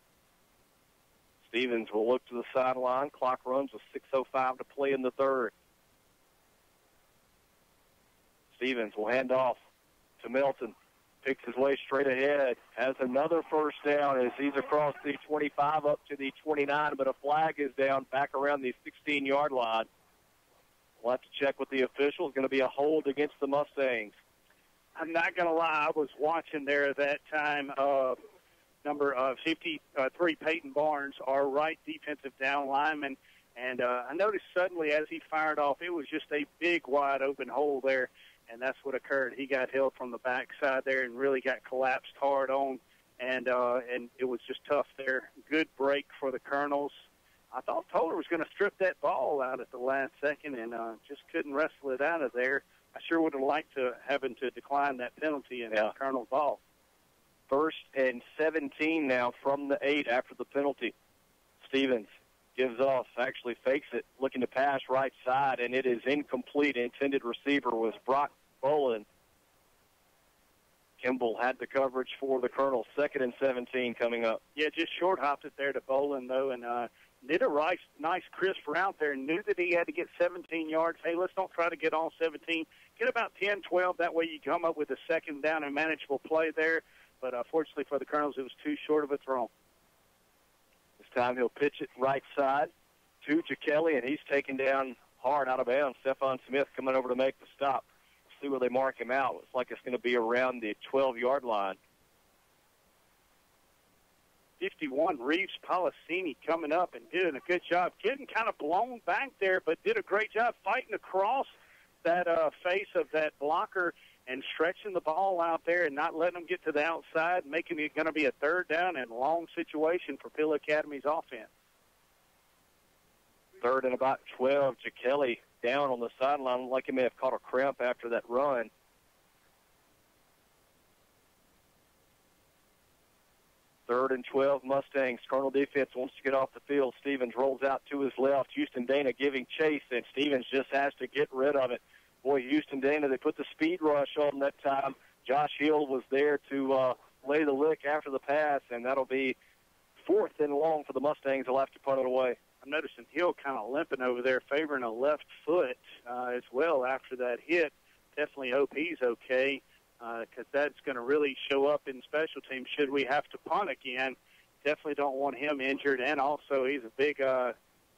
Stevens will look to the sideline. Clock runs with 6:05 to play in the third. Stevens will hand off to Melton. Picks his way straight ahead. Has another first down as he's across the 25 up to the 29, but a flag is down back around the 16-yard line. We'll have to check with the official. It's going to be a hold against the Mustangs. I'm not going to lie, I was watching there at that time. Number 53, Peyton Barnes, our right defensive down lineman. And I noticed suddenly as he fired off, it was just a big, wide open hole there. And that's what occurred. He got held from the backside there and really got collapsed hard on. And it was just tough there. Good break for the Colonels. I thought Toller was going to strip that ball out at the last second and just couldn't wrestle it out of there. I sure would have liked to having to decline that penalty and Colonel ball. 1st and 17 now from the 8 after the penalty. Stevens gives off, actually fakes it, looking to pass right side, and it is incomplete. Intended receiver was Brock Bolin. Kimball had the coverage for the Colonels. 2nd and 17 coming up. Yeah, just short hopped it there to Bolin, though, and did a nice crisp route there. Knew that he had to get 17 yards. Hey, let's don't try to get all 17. Get about 10, 12. That way you come up with a second down and manageable play there. But fortunately for the Colonels, it was too short of a throw. This time he'll pitch it right side to Chikelli, and he's taken down hard out of bounds. Stephon Smith coming over to make the stop. See where they mark him out. Looks like it's going to be around the 12-yard line. 51, Reeves Policini coming up and doing a good job. Getting kind of blown back there, but did a great job fighting across that face of that blocker and stretching the ball out there and not letting them get to the outside, making it going to be a 3rd down and long situation for Pill Academy's offense. 3rd and about 12. Kelly down on the sideline, like he may have caught a cramp after that run. Third and 12, Mustangs. Colonel defense wants to get off the field. Stevens rolls out to his left. Houston Dana giving chase, and Stevens just has to get rid of it. Boy, Houston Dana, they put the speed rush on that time. Josh Hill was there to lay the lick after the pass, and that'll be 4th and long for the Mustangs. They'll have to punt it away. I'm noticing Hill kind of limping over there, favoring a left foot as well after that hit. Definitely hope he's okay, because that's going to really show up in special teams should we have to punt again. Definitely don't want him injured, and also he's a big,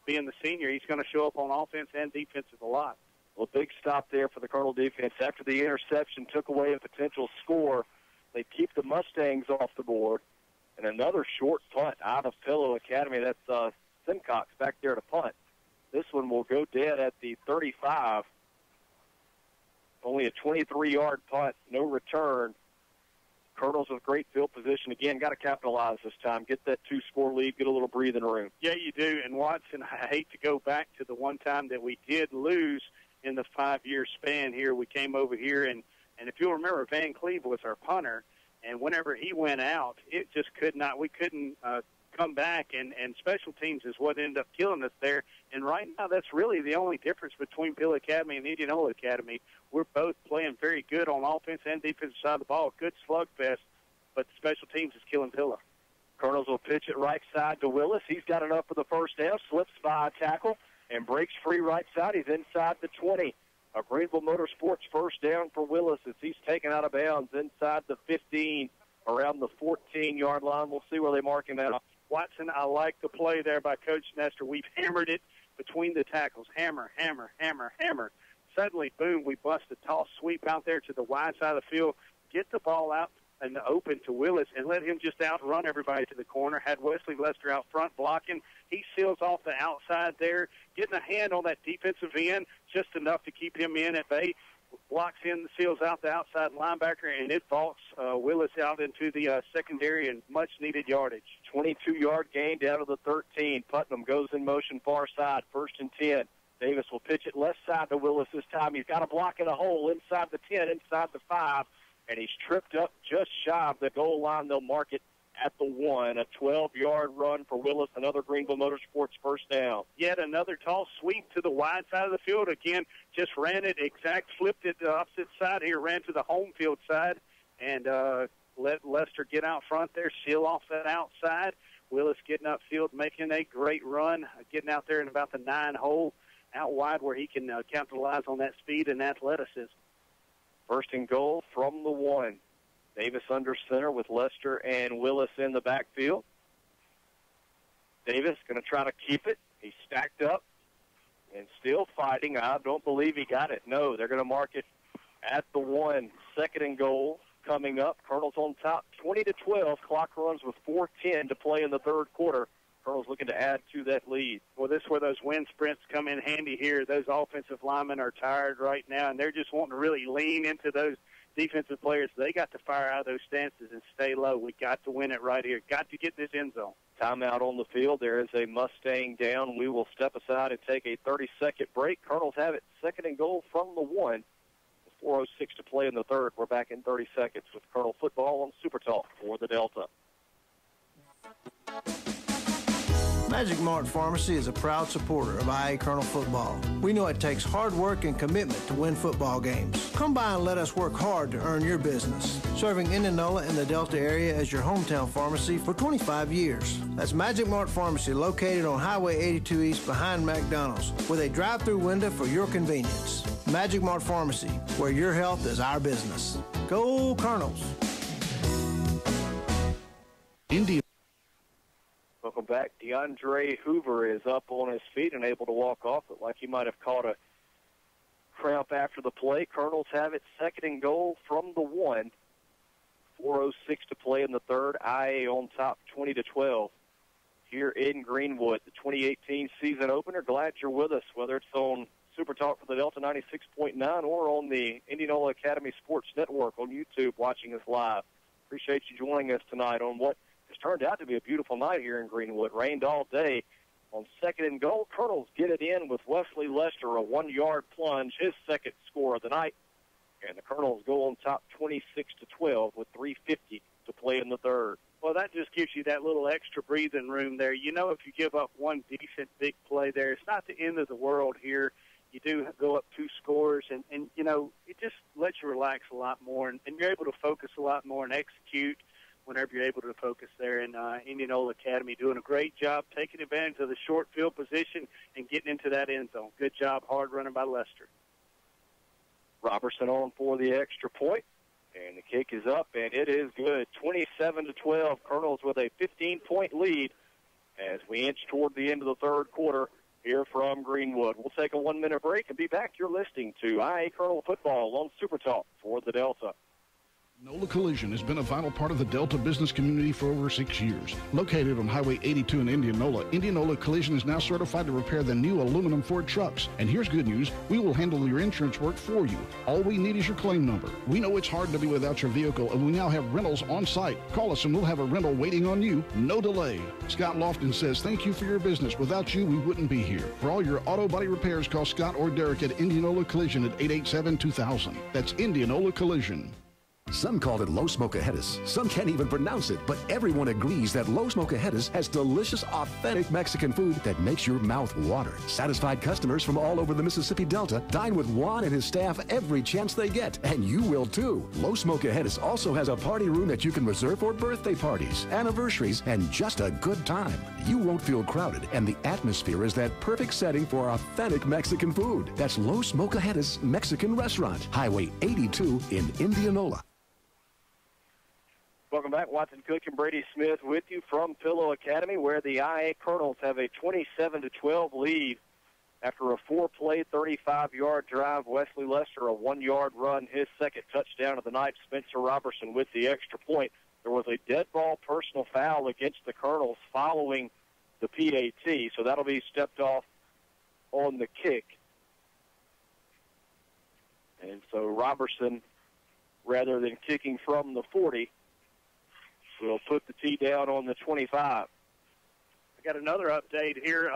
being the senior, he's going to show up on offense and defensive a lot. Well, big stop there for the Colonel defense. After the interception took away a potential score, they keep the Mustangs off the board. And another short punt out of Pillow Academy. That's Simcox back there to punt. This one will go dead at the 35. Only a 23-yard punt, no return. Colonels with great field position. Again, got to capitalize this time. Get that 2-score lead, get a little breathing room. Yeah, you do. And Watson, I hate to go back to the one time that we did lose in the 5-year span here. We came over here, and if you'll remember, Van Cleve was our punter, and whenever he went out, it just we couldn't come back, and special teams is what ended up killing us there. And right now, that's really the only difference between Pill Academy and Indianola Academy. We're both playing very good on offense and defensive side of the ball. Good slugfest, but special teams is killing Pillow. Colonels will pitch it right side to Willis. He's got it up for the first down, slips by a tackle, and breaks free right side. He's inside the 20. A Greenville Motorsports first down for Willis as he's taken out of bounds inside the 15, around the 14-yard line. We'll see where they mark him out. Watson, I like the play there by Coach Nestor. We've hammered it between the tackles. Hammer, hammer, hammer, hammer. Suddenly, boom, we bust a toss sweep out there to the wide side of the field. Get the ball out and open to Willis and let him just outrun everybody to the corner. Had Wesley Lester out front blocking. He seals off the outside there, getting a hand on that defensive end, just enough to keep him in at bay. Blocks in, seals out the outside linebacker, and it vaults Willis out into the secondary and much-needed yardage. 22-yard gain down to the 13. Putnam goes in motion far side, 1st and 10. Davis will pitch it left side to Willis this time. He's got a block in a hole inside the 10, inside the 5, and he's tripped up just shy of the goal line. They'll mark it at the 1. A 12-yard run for Willis, another Greenville Motorsports first down. Yet another tall sweep to the wide side of the field. Again, just ran it exact, flipped it to the opposite side here, ran to the home field side, and let Lester get out front there, seal off that outside. Willis getting upfield, making a great run, getting out there in about the 9 hole, out wide where he can capitalize on that speed and athleticism. 1st and goal from the 1. Davis under center with Lester and Willis in the backfield. Davis going to try to keep it. He's stacked up and still fighting. I don't believe he got it. No, they're going to mark it at the 1. 2nd and goal coming up. Colonels on top, 20-12. Clock runs with 4:10 to play in the 3rd quarter. Colonels looking to add to that lead. Well, this is where those wind sprints come in handy here. Those offensive linemen are tired right now, and they're just wanting to really lean into those defensive players. They got to fire out of those stances and stay low. We got to win it right here. Got to get this end zone. Timeout on the field. There is a Mustang down. We will step aside and take a 30-second break. Colonels have it 2nd and goal from the 1. 4:06 to play in the 3rd. We're back in 30 seconds with Colonel Football on Super Talk for the Delta. Magic Mart Pharmacy is a proud supporter of IA Colonel football. We know it takes hard work and commitment to win football games. Come by and let us work hard to earn your business. Serving Indianola and the Delta area as your hometown pharmacy for 25 years. That's Magic Mart Pharmacy, located on Highway 82 East behind McDonald's, with a drive-through window for your convenience. Magic Mart Pharmacy, where your health is our business. Go Colonels! Welcome back. DeAndre Hoover is up on his feet and able to walk off. Looked like he might have caught a cramp after the play. Colonels have it 2nd and goal from the 1. 4:06 to play in the 3rd. IA on top, 20-12. Here in Greenwood, the 2018 season opener. Glad you're with us, whether it's on Super Talk for the Delta 96.9 or on the Indianola Academy Sports Network on YouTube watching us live. Appreciate you joining us tonight on what has turned out to be a beautiful night here in Greenwood. Rained all day. On second and goal, Colonels get it in with Wesley Lester, a 1-yard plunge, his second score of the night. And the Colonels go on top 26-12 with 3:50 to play in the third. Well, that just gives you that little extra breathing room there. You know, if you give up one decent big play there, it's not the end of the world here. You do go up 2 scores, and you know, it just lets you relax a lot more, and you're able to focus a lot more and execute whenever you're able to focus there. And Indianola Academy doing a great job taking advantage of the short field position and getting into that end zone. Good job, hard running by Lester. Robertson on for the extra point, and the kick is up, and it is good. 27-12, Colonels with a 15-point lead as we inch toward the end of the third quarter here from Greenwood. We'll take a 1-minute break and be back. You're listening to IA Colonel Football on Super Talk for the Delta. Indianola Collision has been a vital part of the Delta business community for over 6 years. Located on Highway 82 in Indianola, Indianola Collision is now certified to repair the new aluminum Ford trucks. And here's good news, we will handle your insurance work for you. All we need is your claim number. We know it's hard to be without your vehicle, and we now have rentals on site. Call us and we'll have a rental waiting on you, no delay. Scott Lofton says, thank you for your business. Without you, we wouldn't be here. For all your auto body repairs, call Scott or Derek at Indianola Collision at 887-2000. That's Indianola Collision. Some call it low smoke ahead. Some can't even pronounce it, but everyone agrees that low smoke ahead has delicious, authentic Mexican food that makes your mouth water. Satisfied customers from all over the Mississippi Delta dine with Juan and his staff every chance they get, and you will too. Low smoke ahead also has a party room that you can reserve for birthday parties, anniversaries, and just a good time. You won't feel crowded, and the atmosphere is that perfect setting for authentic Mexican food. That's Low Smoke Ahead's Mexican Restaurant, Highway 82 in Indianola. Welcome back. Watson Cook and Brady Smith with you from Pillow Academy, where the IA Colonels have a 27-12 lead after a 4-play, 35-yard drive. Wesley Lester, a 1-yard run, his second touchdown of the night. Spencer Robertson with the extra point. There was a dead ball personal foul against the Colonels following the PAT, so that'll be stepped off on the kick. And so Robertson, rather than kicking from the 40, will put the tee down on the 25. I got another update here.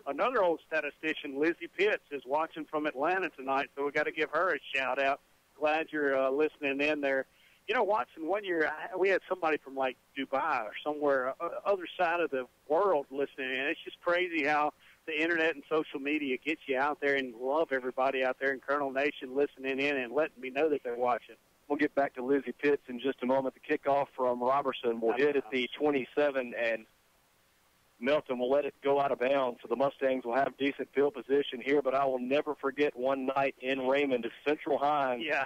Another old statistician, Lizzie Pitts, is watching from Atlanta tonight, so we got to give her a shout-out. Glad you're listening in there. You know, Watson, one year we had somebody from, like, Dubai or somewhere, other side of the world listening in. It's just crazy how the Internet and social media gets you out there, and love everybody out there in Colonel Nation listening in and letting me know that they're watching. We'll get back to Lizzie Pitts in just a moment. The kickoff from Robertson will hit at the 27, and Melton will let it go out of bounds. So the Mustangs will have decent field position here, but I will never forget one night in Raymond at Central Hines. Yeah.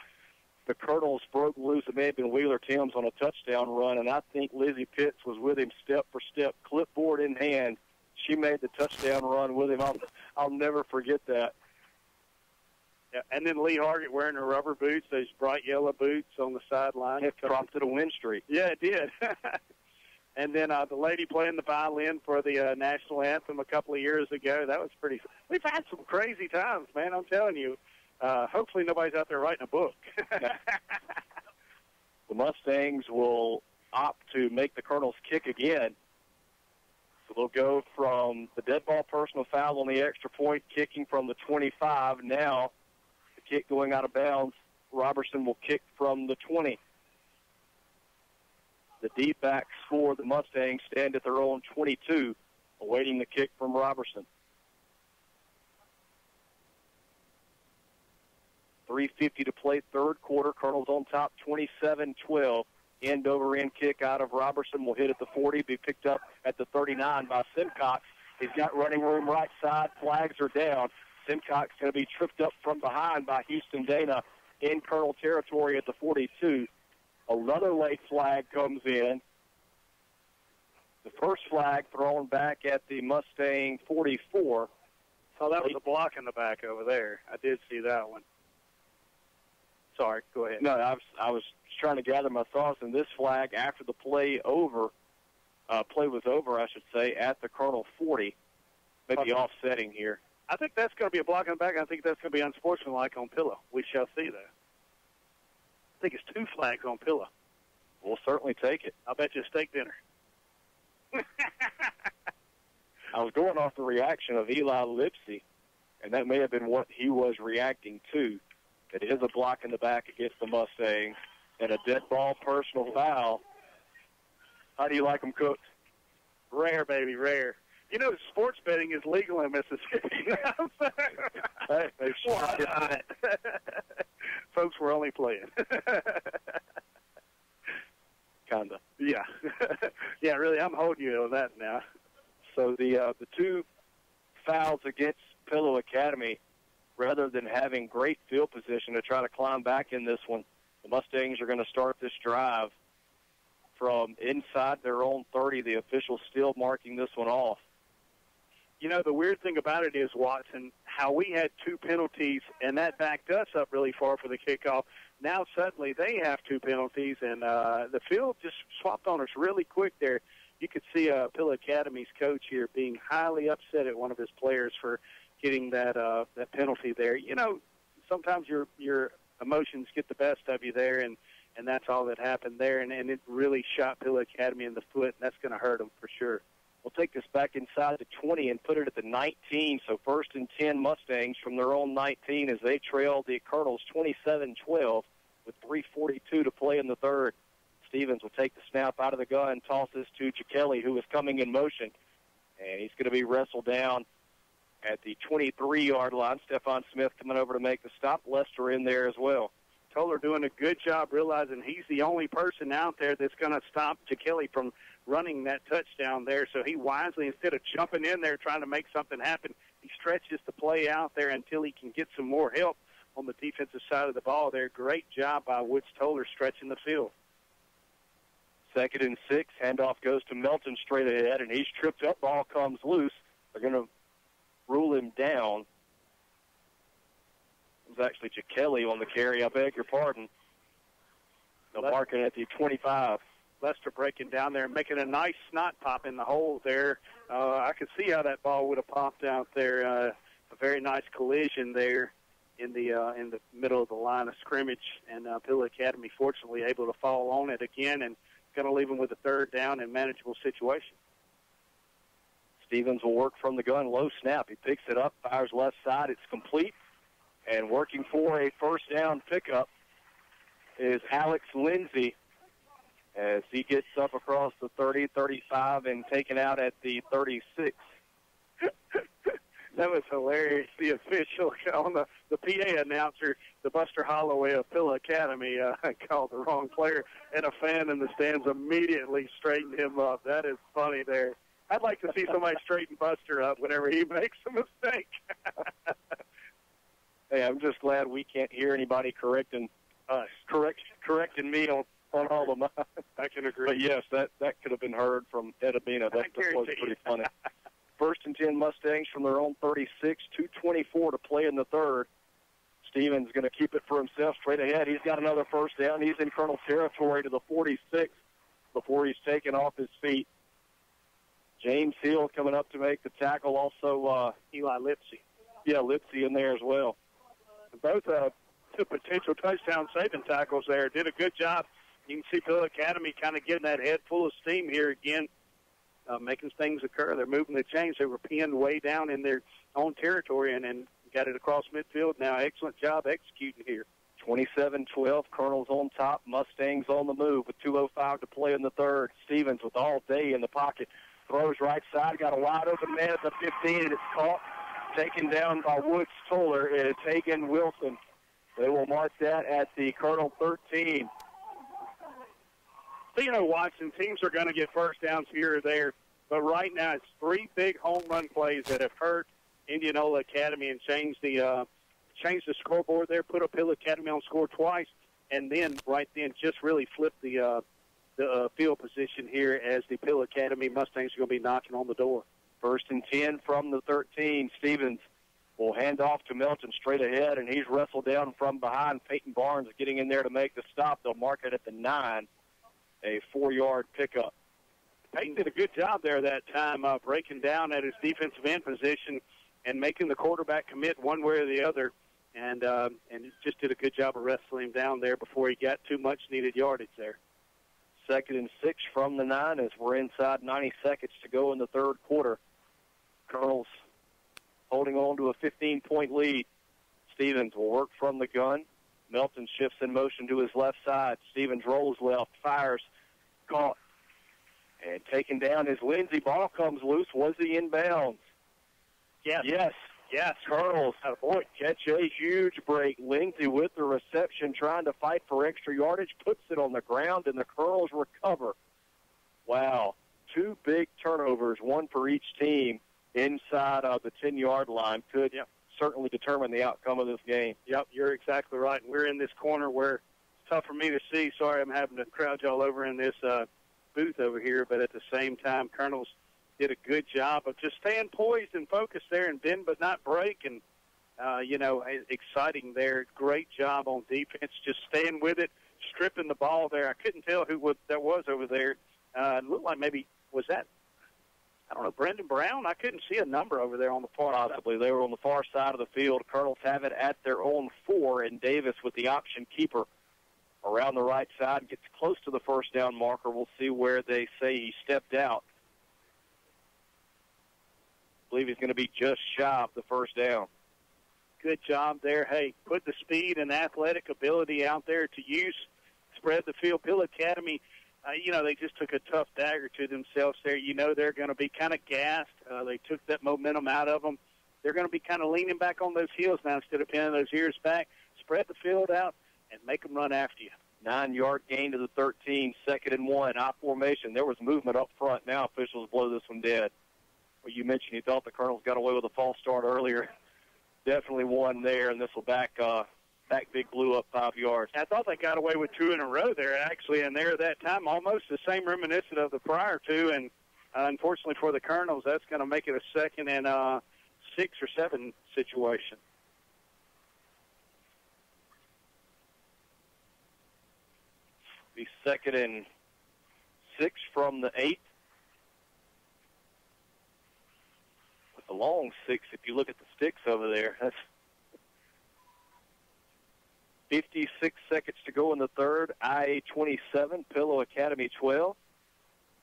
The Colonels broke loose. It may have been Wheeler Timms on a touchdown run, and I think Lizzie Pitts was with him step for step, clipboard in hand. She made the touchdown run with him. I'll never forget that. Yeah, and then Lee Hargett wearing her rubber boots, those bright yellow boots on the sideline. It prompted a win streak. Yeah, it did. And then the lady playing the violin for the national anthem a couple of years ago. That was pretty. We've had some crazy times, man. I'm telling you. Hopefully nobody's out there writing a book. The Mustangs will opt to make the Colonels kick again. So they'll go from the dead ball personal foul on the extra point, kicking from the 25. Now the kick going out of bounds. Robertson will kick from the 20. The D-backs for the Mustangs stand at their own 22, awaiting the kick from Robertson. 3:50 to play, third quarter. Colonels on top, 27-12. End-over-end kick out of Robertson will hit at the 40, be picked up at the 39 by Simcox. He's got running room right side. Flags are down. Simcox going to be tripped up from behind by Houston Dana in Colonel territory at the 42. Another late flag comes in. The first flag thrown back at the Mustang 44. So that was a block in the back over there. I did see that one. Sorry, go ahead. No, I was trying to gather my thoughts, and this flag after the play was over, I should say, at the Colonel 40, maybe offsetting here. I think that's going to be a block in the back. I think that's going to be unsportsmanlike on Pillow. We shall see that. I think it's 2 flags on Pillow. We'll certainly take it. I'll bet you a steak dinner. I was going off the reaction of Eli Lipsy, and that may have been what he was reacting to. It is a block in the back against the Mustangs and a dead ball personal foul. How do you like them cooked? Rare, baby, rare. You know, sports betting is legal in Mississippi. Hey, why not? Folks, we're only playing. Kind of. Yeah. Yeah, really, I'm holding you on that now. So the two fouls against Pillow Academy, rather than having great field position to try to climb back in this one, the Mustangs are going to start this drive from inside their own 30. The official still marking this one off. You know, the weird thing about it is, Watson, how we had two penalties, and that backed us up really far for the kickoff. Now suddenly they have two penalties, and the field just swapped on us really quick there. You could see Pillow Academy's coach here being highly upset at one of his players for getting that penalty there. You know, sometimes your emotions get the best of you there, and that's all that happened there, and it really shot Pillow Academy in the foot, and that's going to hurt them for sure. We'll take this back inside the 20 and put it at the 19. So 1st and 10 Mustangs from their own 19 as they trail the Colonels 27-12 with 3:42 to play in the third. Stevens will take the snap out of the gun, tosses to Jackelli, who is coming in motion, and he's going to be wrestled down at the 23-yard line. Stephon Smith coming over to make the stop. Lester in there as well. Toller doing a good job realizing he's the only person out there that's going to stop Jackelli from running that touchdown there. So he wisely, instead of jumping in there trying to make something happen, he stretches the play out there until he can get some more help on the defensive side of the ball there. Great job by Woods Toller stretching the field. 2nd and 6. Handoff goes to Melton straight ahead, and he's tripped up. Ball comes loose. They're going to rule him down. It was actually Jackelli on the carry. I beg your pardon. They'll mark it at the 25. Lester breaking down there and making a nice snot pop in the hole there. I could see how that ball would have popped out there. A very nice collision there in the middle of the line of scrimmage, and Pillow Academy fortunately able to fall on it again and going to leave him with a 3rd down and manageable situation. Stevens will work from the gun. Low snap. He picks it up, fires left side. It's complete. And working for a 1st down pickup is Alex Lindsey as he gets up across the 30, 35, and taken out at the 36. That was hilarious. The official on the PA announcer, the Buster Holloway of Pillow Academy, called the wrong player, and a fan in the stands immediately straightened him up. That is funny there. I'd like to see somebody straighten Buster up whenever he makes a mistake. Hey, I'm just glad we can't hear anybody correcting correcting me on all of mine. I can agree. But yes, that could have been heard from Ed Abina. That was pretty funny. 1st and 10 Mustangs from their own 36, 2:24 to play in the third. Stevens going to keep it for himself straight ahead. He's got another 1st down. He's in Colonel territory to the 46 before he's taken off his feet. James Hill coming up to make the tackle. Also, Eli Lipsy. Yeah, Lipsy in there as well. Both two potential touchdown saving tackles there. Did a good job. You can see Pillow Academy kind of getting that head full of steam here again, making things occur. They're moving the chains. They were pinned way down in their own territory and got it across midfield now. Excellent job executing here. 27-12, Colonels on top, Mustangs on the move with 2:05 to play in the third. Stevens with all day in the pocket. Throws right side, got a wide open man at the 15, and it's caught, taken down by Woods Toller. It's Hagan Wilson. They will mark that at the Colonel 13. So, you know, Watson, teams are going to get 1st downs here or there, but right now it's 3 big home run plays that have hurt Indianola Academy and changed the scoreboard there, put up Pillow Academy on score twice, and then right then just really flipped the field position here as the Pillow Academy Mustangs are going to be knocking on the door. 1st and 10 from the 13. Stevens will hand off to Melton straight ahead, and he's wrestled down from behind. Peyton Barnes getting in there to make the stop. They'll mark it at the 9, a 4-yard pickup. Peyton did a good job there that time, breaking down at his defensive end position and making the quarterback commit one way or the other, and just did a good job of wrestling him down there before he got too much needed yardage there. 2nd and 6 from the 9 as we're inside 90 seconds to go in the third quarter. Colonels holding on to a 15-point lead. Stevens will work from the gun. Melton shifts in motion to his left side. Stevens rolls left, fires, caught, and taken down as Lindsey. Ball comes loose. Was he in bounds? Yes. Colonels, boy, catch a huge break. Lindsey with the reception, trying to fight for extra yardage, puts it on the ground, and the Colonels recover. Wow. 2 big turnovers, one for each team inside of the 10-yard line. Could certainly determine the outcome of this game. Yep, you're exactly right. And we're in this corner where it's tough for me to see. Sorry, I'm having to crowd y'all over in this booth over here, but at the same time, Colonels did a good job of just staying poised and focused there and bend but not break. And, exciting there. Great job on defense, just staying with it, stripping the ball there. I couldn't tell who that was over there. It looked like maybe, was that, I don't know, Brendan Brown? I couldn't see a number over there on the far side. Possibly. They were on the far side of the field. Colonels have it at their own 4, and Davis with the option keeper around the right side gets close to the first down marker. We'll see where they say he stepped out. I believe he's going to be just shy of the first down. Good job there. Hey, put the speed and athletic ability out there to use, spread the field. Bill Academy, they just took a tough dagger to themselves there. They're going to be kind of gassed. They took that momentum out of them. They're going to be kind of leaning back on those heels now instead of pinning those ears back. Spread the field out and make them run after you. 9-yard gain to the 13, 2nd and 1. I formation. There was movement up front. Now officials blow this one dead. Well, you mentioned you thought the Colonels got away with a false start earlier. Definitely one there, and this will back Big Blue up 5 yards. I thought they got away with 2 in a row there, actually, and there that time almost the same reminiscent of the prior 2, and unfortunately for the Colonels, that's going to make it a 2nd and 6 or 7 situation. Be 2nd and 6 from the 8. With the long 6, if you look at the sticks over there, that's 56 seconds to go in the third. IA 27, Pillow Academy 12.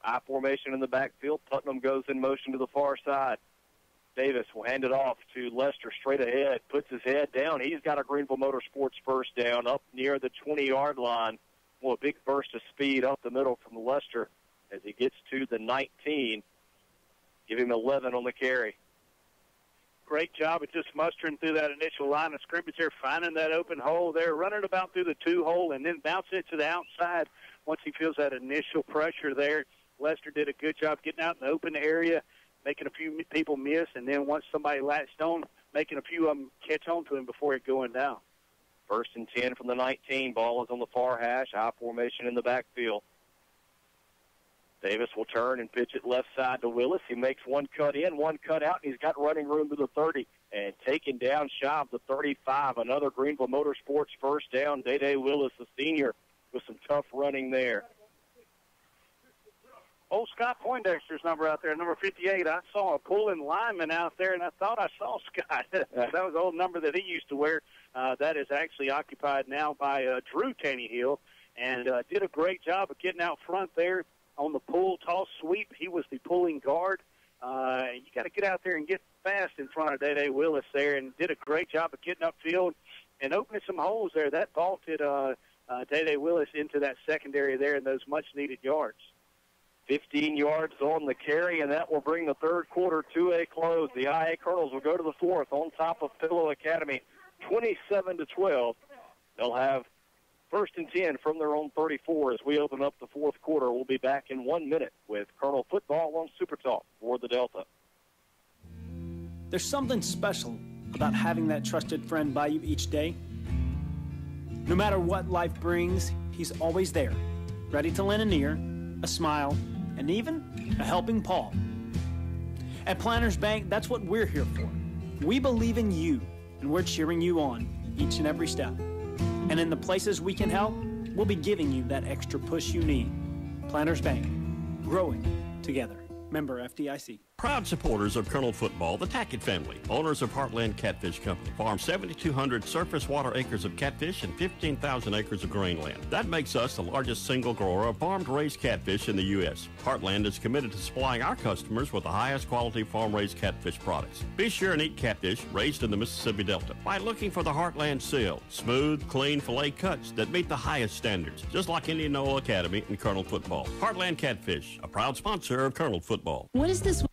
I formation in the backfield. Putnam goes in motion to the far side. Davis will hand it off to Lester straight ahead, puts his head down. He's got a Greenville Motorsports first down up near the 20-yard line. Well, a big burst of speed up the middle from Lester as he gets to the 19. Give him 11 on the carry. Great job of just mustering through that initial line of scrimmage there, finding that open hole there, running about through the 2-hole, and then bouncing it to the outside once he feels that initial pressure there. Lester did a good job getting out in the open area, making a few people miss, and then once somebody latched on, making a few of them catch on to him before it going down. 1st and 10 from the 19. Ball is on the far hash. High formation in the backfield. Davis will turn and pitch it left side to Willis. He makes one cut in, one cut out, and he's got running room to the 30. And taken down shy of the 35. Another Greenville Motorsports first down. Day Willis, the senior, with some tough running there. Old Scott Poindexter's number out there, number 58. I saw a pulling lineman out there, and I thought I saw Scott. That was the old number that he used to wear. That is actually occupied now by Drew Taneyhill, and did a great job of getting out front there on the pull, toss, sweep. He was the pulling guard. You got to get out there and get fast in front of Day Willis there, and did a great job of getting upfield and opening some holes there. That vaulted Day Willis into that secondary there in those much-needed yards. 15 yards on the carry, and that will bring the third quarter to a close. The IA Colonels will go to the fourth on top of Pillow Academy, 27-12. They'll have 1st and 10 from their own 34 as we open up the fourth quarter. We'll be back in 1 minute with Colonel Football on Super Talk for the Delta. There's something special about having that trusted friend by you each day. No matter what life brings, he's always there, ready to lend an ear, a smile, and even a helping paw. At Planners Bank, that's what we're here for. We believe in you, and we're cheering you on each and every step. And in the places we can help, we'll be giving you that extra push you need. Planners Bank, growing together. Member FDIC. Proud supporters of Colonel Football, the Tackett family, owners of Heartland Catfish Company, farm 7,200 surface water acres of catfish and 15,000 acres of grain land. That makes us the largest single grower of farm-raised catfish in the U.S. Heartland is committed to supplying our customers with the highest quality farm-raised catfish products. Be sure and eat catfish raised in the Mississippi Delta by looking for the Heartland seal. Smooth, clean fillet cuts that meet the highest standards, just like Indianola Academy and Colonel Football. Heartland Catfish, a proud sponsor of Colonel Football. What is this?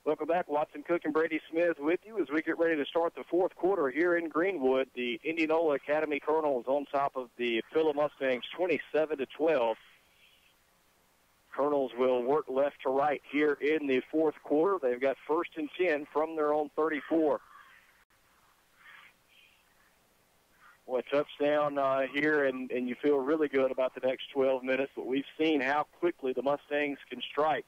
Welcome back. Watson Cook and Brady Smith with you as we get ready to start the fourth quarter here in Greenwood. The Indianola Academy Colonels on top of the Phila Mustangs 27-12. Colonels will work left to right here in the fourth quarter. They've got 1st and 10 from their own 34. Well, a touchdown here, and you feel really good about the next 12 minutes, but we've seen how quickly the Mustangs can strike.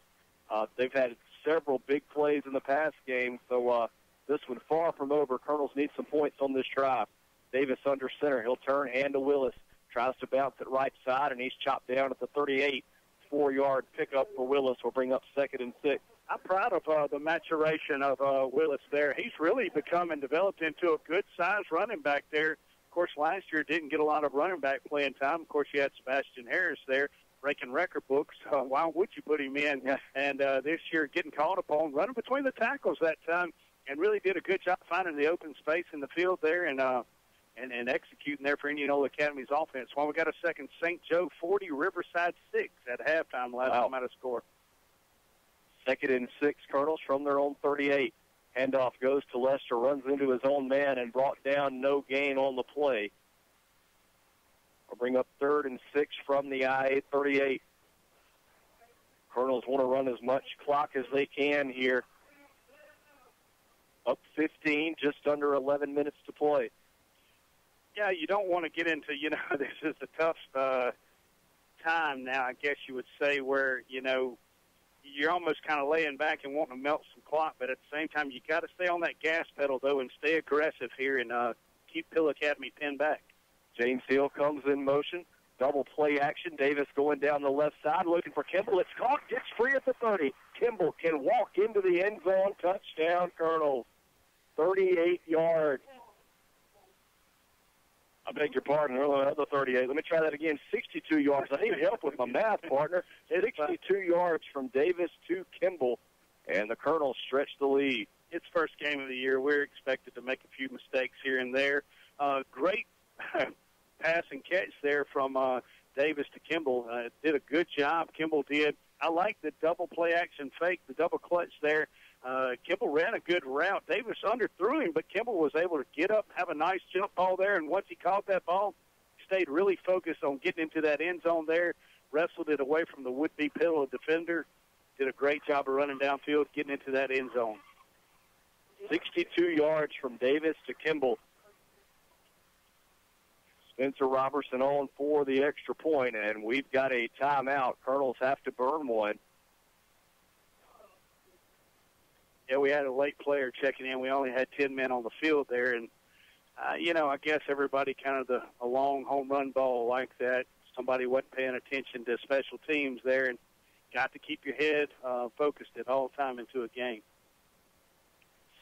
They've had several big plays in the past game, so this one far from over. Colonels need some points on this drive. Davis under center. He'll turn, hand to Willis. Tries to bounce it right side, and he's chopped down at the 38. 4-yard pickup for Willis will bring up 2nd and 6. I'm proud of the maturation of Willis there. He's really become and developed into a good-sized running back there. Of course, last year didn't get a lot of running back playing time. Of course, you had Sebastian Harris there breaking record books. Why would you put him in? Yeah. And this year getting called upon, running between the tackles that time, and really did a good job finding the open space in the field there and executing there for Indianola Academy's offense. Well, we got a second. St. Joe 40, Riverside 6 at halftime last time out of score. 2nd and 6, Colonels from their own 38. Handoff goes to Lester, runs into his own man, and brought down, no gain on the play. We'll bring up 3rd and 6 from the I-8 38. Colonels want to run as much clock as they can here. Up 15, just under 11 minutes to play. Yeah, you don't want to get into, this is a tough time now, I guess you would say, where, you're almost kind of laying back and wanting to melt some clock, but at the same time, you got to stay on that gas pedal, though, and stay aggressive here and keep Phila Academy pinned back. James Hill comes in motion. Double play action. Davis going down the left side, looking for Kimball. It's caught, gets free at the 30. Kimball can walk into the end zone. Touchdown, Colonels. 38 yards. I beg your pardon, another 38. Let me try that again. 62 yards. I need help with my math, partner. 62 yards from Davis to Kimball, and the Colonels stretch the lead. It's first game of the year. We're expected to make a few mistakes here and there. Great pass and catch there from Davis to Kimball. Did a good job. Kimball did. I like the double play action fake, the double clutch there. Kimball ran a good route. Davis underthrew him, but Kimball was able to get up, have a nice jump ball there, and once he caught that ball, stayed really focused on getting into that end zone there, wrestled it away from the would-be pillow defender, did a great job of running downfield, getting into that end zone. 62 yards from Davis to Kimball. Spencer Robertson on for the extra point, and we've got a timeout. Colonels have to burn one. Yeah, we had a late player checking in. We only had 10 men on the field there. And, I guess everybody kind of a long home run ball like that. Somebody wasn't paying attention to special teams there and got to keep your head focused at all time into a game.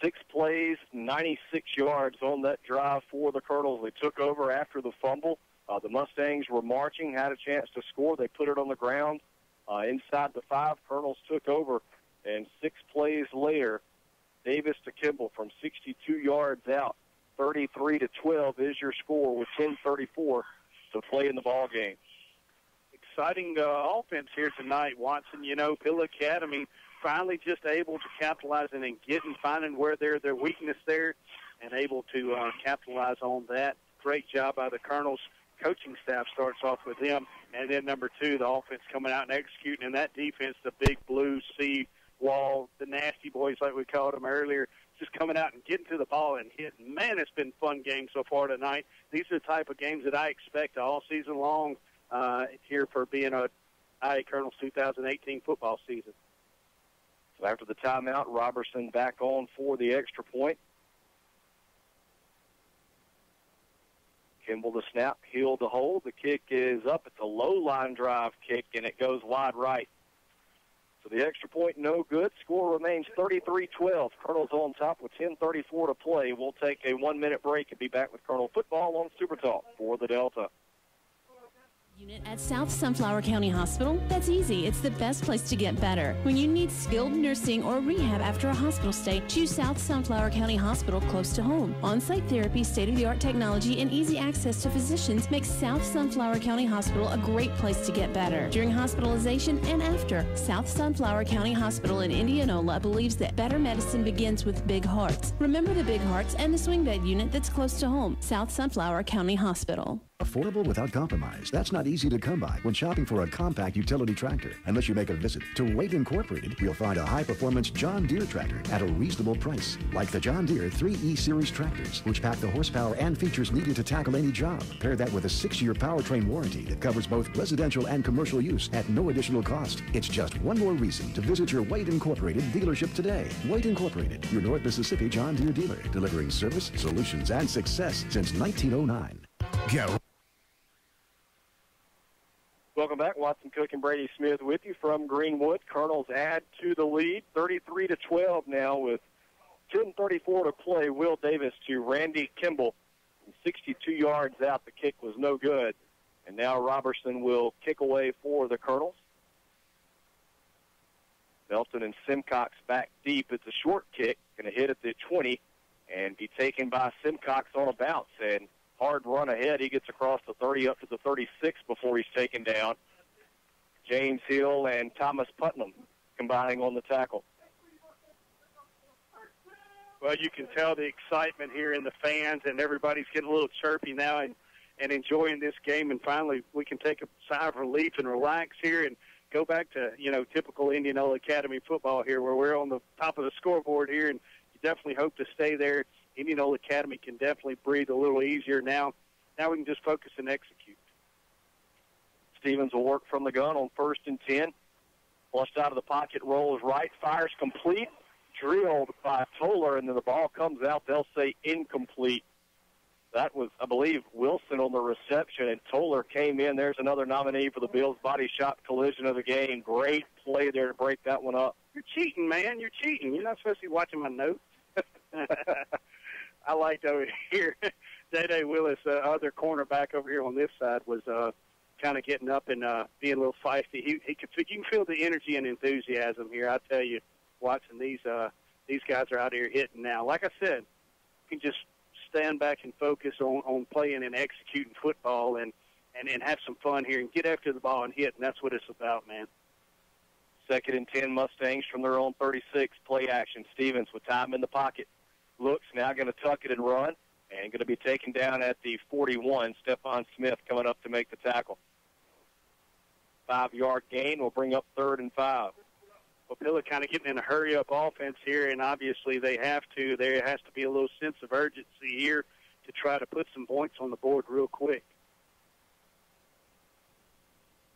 6 plays, 96 yards on that drive for the Colonels. They took over after the fumble. The Mustangs were marching, had a chance to score. They put it on the ground inside the 5. Colonels took over. And 6 plays later, Davis to Kimball from 62 yards out, 33-12 is your score with 10:34 to play in the ball game. Exciting offense here tonight, Watson. Phila Academy finally just able to capitalize and finding where their weakness there, and able to capitalize on that. Great job by the Colonels. Coaching staff starts off with them, and then number 2, the offense coming out and executing. And that defense, the big blue sea wall, the nasty boys like we called them earlier, just coming out and getting to the ball and hitting. Man, it's been a fun game so far tonight. These are the type of games that I expect all season long here for being a IA Colonels 2018 football season. So after the timeout, Robertson back on for the extra point. Kimball the snap, Hill the hold. The kick is up. It's a low line drive kick, and it goes wide right. So the extra point, no good. Score remains 33-12. Colonel's on top with 10:34 to play. We'll take a 1-minute break and be back with Colonel football on Super Talk for the Delta. Unit at South Sunflower County Hospital? That's easy. It's the best place to get better. When you need skilled nursing or rehab after a hospital stay, choose South Sunflower County Hospital close to home. On-site therapy, state-of-the-art technology, and easy access to physicians makes South Sunflower County Hospital a great place to get better. During hospitalization and after, South Sunflower County Hospital in Indianola believes that better medicine begins with big hearts. Remember the big hearts and the swing bed unit that's close to home. South Sunflower County Hospital. Affordable without compromise. That's not easy to come by when shopping for a compact utility tractor. Unless you make a visit to Wade Incorporated, you'll find a high-performance John Deere tractor at a reasonable price. Like the John Deere 3E Series tractors, which pack the horsepower and features needed to tackle any job. Pair that with a 6-year powertrain warranty that covers both residential and commercial use at no additional cost. It's just one more reason to visit your Wade Incorporated dealership today. Wade Incorporated, your North Mississippi John Deere dealer, delivering service, solutions, and success since 1909. Welcome back. Watson Cook and Brady Smith with you from Greenwood. Colonels add to the lead, 33-12 now with 10:34 to play. Will Davis to Randy Kimball. 62 yards out. The kick was no good. And now Robertson will kick away for the Colonels. Belton and Simcox back deep. It's a short kick. Going to hit at the 20 and be taken by Simcox on a bounce. And hard run ahead. He gets across the 30 up to the 36 before he's taken down. James Hill and Thomas Putnam combining on the tackle. Well, you can tell the excitement here in the fans, and everybody's getting a little chirpy now and enjoying this game. And finally, we can take a sigh of relief and relax here and go back to, typical Indianola Academy football here, where we're on the top of the scoreboard here, and you definitely hope to stay there. Indianola Academy can definitely breathe a little easier now. Now we can just focus and execute. Stevens will work from the gun on 1st and 10. Flushed out of the pocket, rolls right, fires complete, drilled by Toller, and then the ball comes out. They'll say incomplete. That was, I believe, Wilson on the reception, and Toller came in. There's another nominee for the Bills Body Shop collision of the game. Great play there to break that one up. You're cheating, man. You're cheating. You're not supposed to be watching my notes. I liked over here, Day Willis, other cornerback over here on this side, was kind of getting up and being a little feisty. You can feel the energy and enthusiasm here. I tell you, watching these guys are out here hitting now. Like I said, you can just stand back and focus on playing and executing football and have some fun here and get after the ball and hit, and that's what it's about, man. 2nd and 10 Mustangs from their own 36. Play action. Stevens with time in the pocket. Looks, now going to tuck it and run, and going to be taken down at the 41. Stephon Smith coming up to make the tackle. 5-yard gain will bring up 3rd and 5. Well, Pilla kind of getting in a hurry-up offense here, and obviously they have to. There has to be a little sense of urgency here to try to put some points on the board real quick.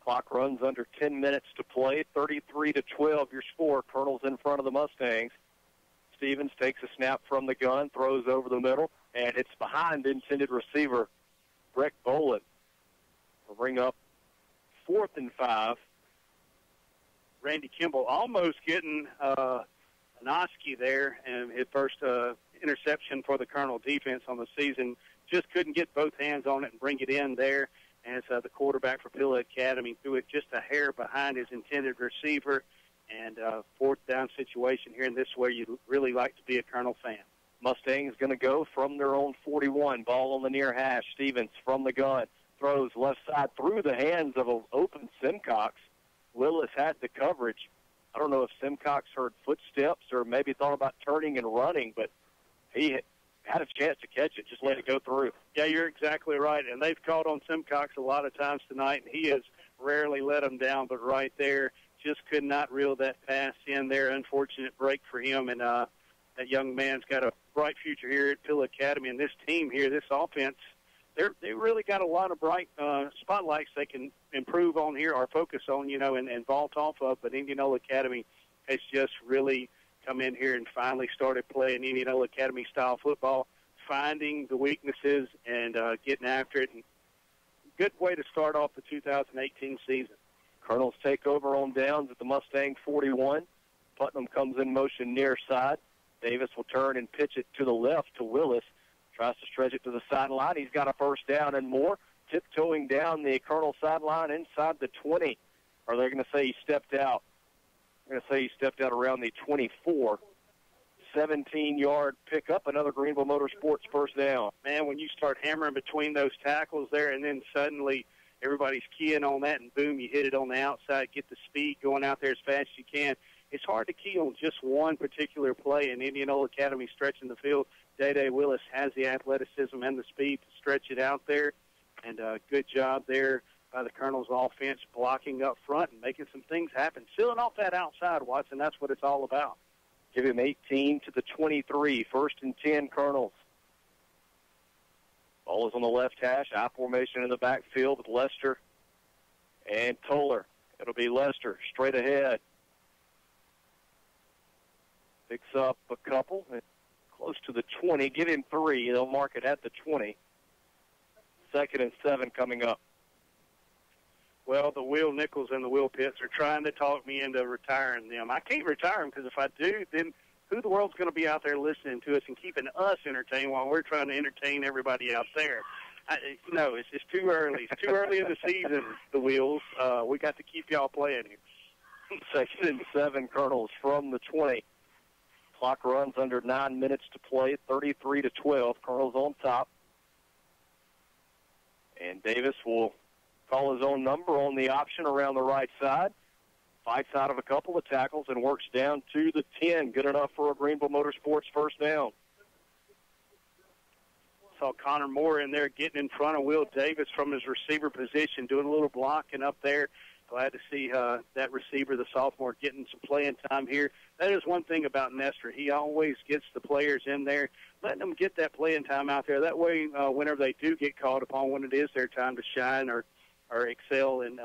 Clock runs under 10 minutes to play. 33-12 your score. Colonel's in front of the Mustangs. Stevens takes a snap from the gun, throws over the middle, and it's behind intended receiver Breck Bolin. We'll bring up 4th and 5. Randy Kimball almost getting an Oski there, and his first interception for the Colonel defense on the season. Just couldn't get both hands on it and bring it in there. As the quarterback for Pilla Academy threw it just a hair behind his intended receiver. And 4th down situation here, and this is where you really like to be a Colonel fan. Mustangs going to go from their own 41. Ball on the near hash. Stevens from the gun. Throws left side through the hands of an open Simcox. Willis had the coverage. I don't know if Simcox heard footsteps or maybe thought about turning and running, but he had a chance to catch it. Just let it go through. Yeah, you're exactly right. And they've called on Simcox a lot of times tonight, and he has rarely let them down, but right there, just could not reel that pass in there. Unfortunate break for him, and that young man's got a bright future here at Pilla Academy. And this team here, this offense, they really got a lot of bright spotlights they can improve on here or focus on, and vault off of. But Indianola Academy has just really come in here and finally started playing Indianola Academy style football, finding the weaknesses and getting after it. And good way to start off the 2018 season. Colonels take over on downs at the Mustang 41. Putnam comes in motion near side. Davis will turn and pitch it to the left to Willis. Tries to stretch it to the sideline. He's got a first down and more. Tiptoeing down the Colonel sideline inside the 20. Or they're going to say he stepped out. They're going to say he stepped out around the 24. 17-yard pickup, another Greenville Motorsports first down. Man, when you start hammering between those tackles there and then suddenly everybody's keying on that and boom, you hit it on the outside, get the speed going out there as fast as you can. It's hard to key on just one particular play, and Indianola Academy stretching the field. Day-Day Willis has the athleticism and the speed to stretch it out there, and good job there by the Colonel's offense blocking up front and making some things happen. Sealing off that outside, Watson, that's what it's all about. Give him 18 to the 23, 1st and 10 Colonels. Ball is on the left hash, I formation in the backfield with Lester and Toller. It'll be Lester straight ahead. Picks up a couple, close to the 20. Give him 3. They'll mark it at the 20. 2nd and 7 coming up. Well, the Will Nichols and the Will Pitts are trying to talk me into retiring them. I can't retire them because if I do, then who the world's going to be out there listening to us and keeping us entertained while we're trying to entertain everybody out there? No, it's just too early. It's too early in the season, the Wills. We got to keep y'all playing here. 2nd and 7 Colonels from the 20. Clock runs under 9 minutes to play, 33-12. Colonels on top. And Davis will call his own number on the option around the right side. Fights out of a couple of tackles and works down to the 10. Good enough for a Greenville Motorsports first down. Saw Connor Moore in there getting in front of Will Davis from his receiver position, doing a little blocking up there. Glad to see that receiver, the sophomore, getting some playing time here. That is one thing about Nestor. He always gets the players in there, letting them get that playing time out there. That way, whenever they do get called upon, when it is their time to shine or excel, and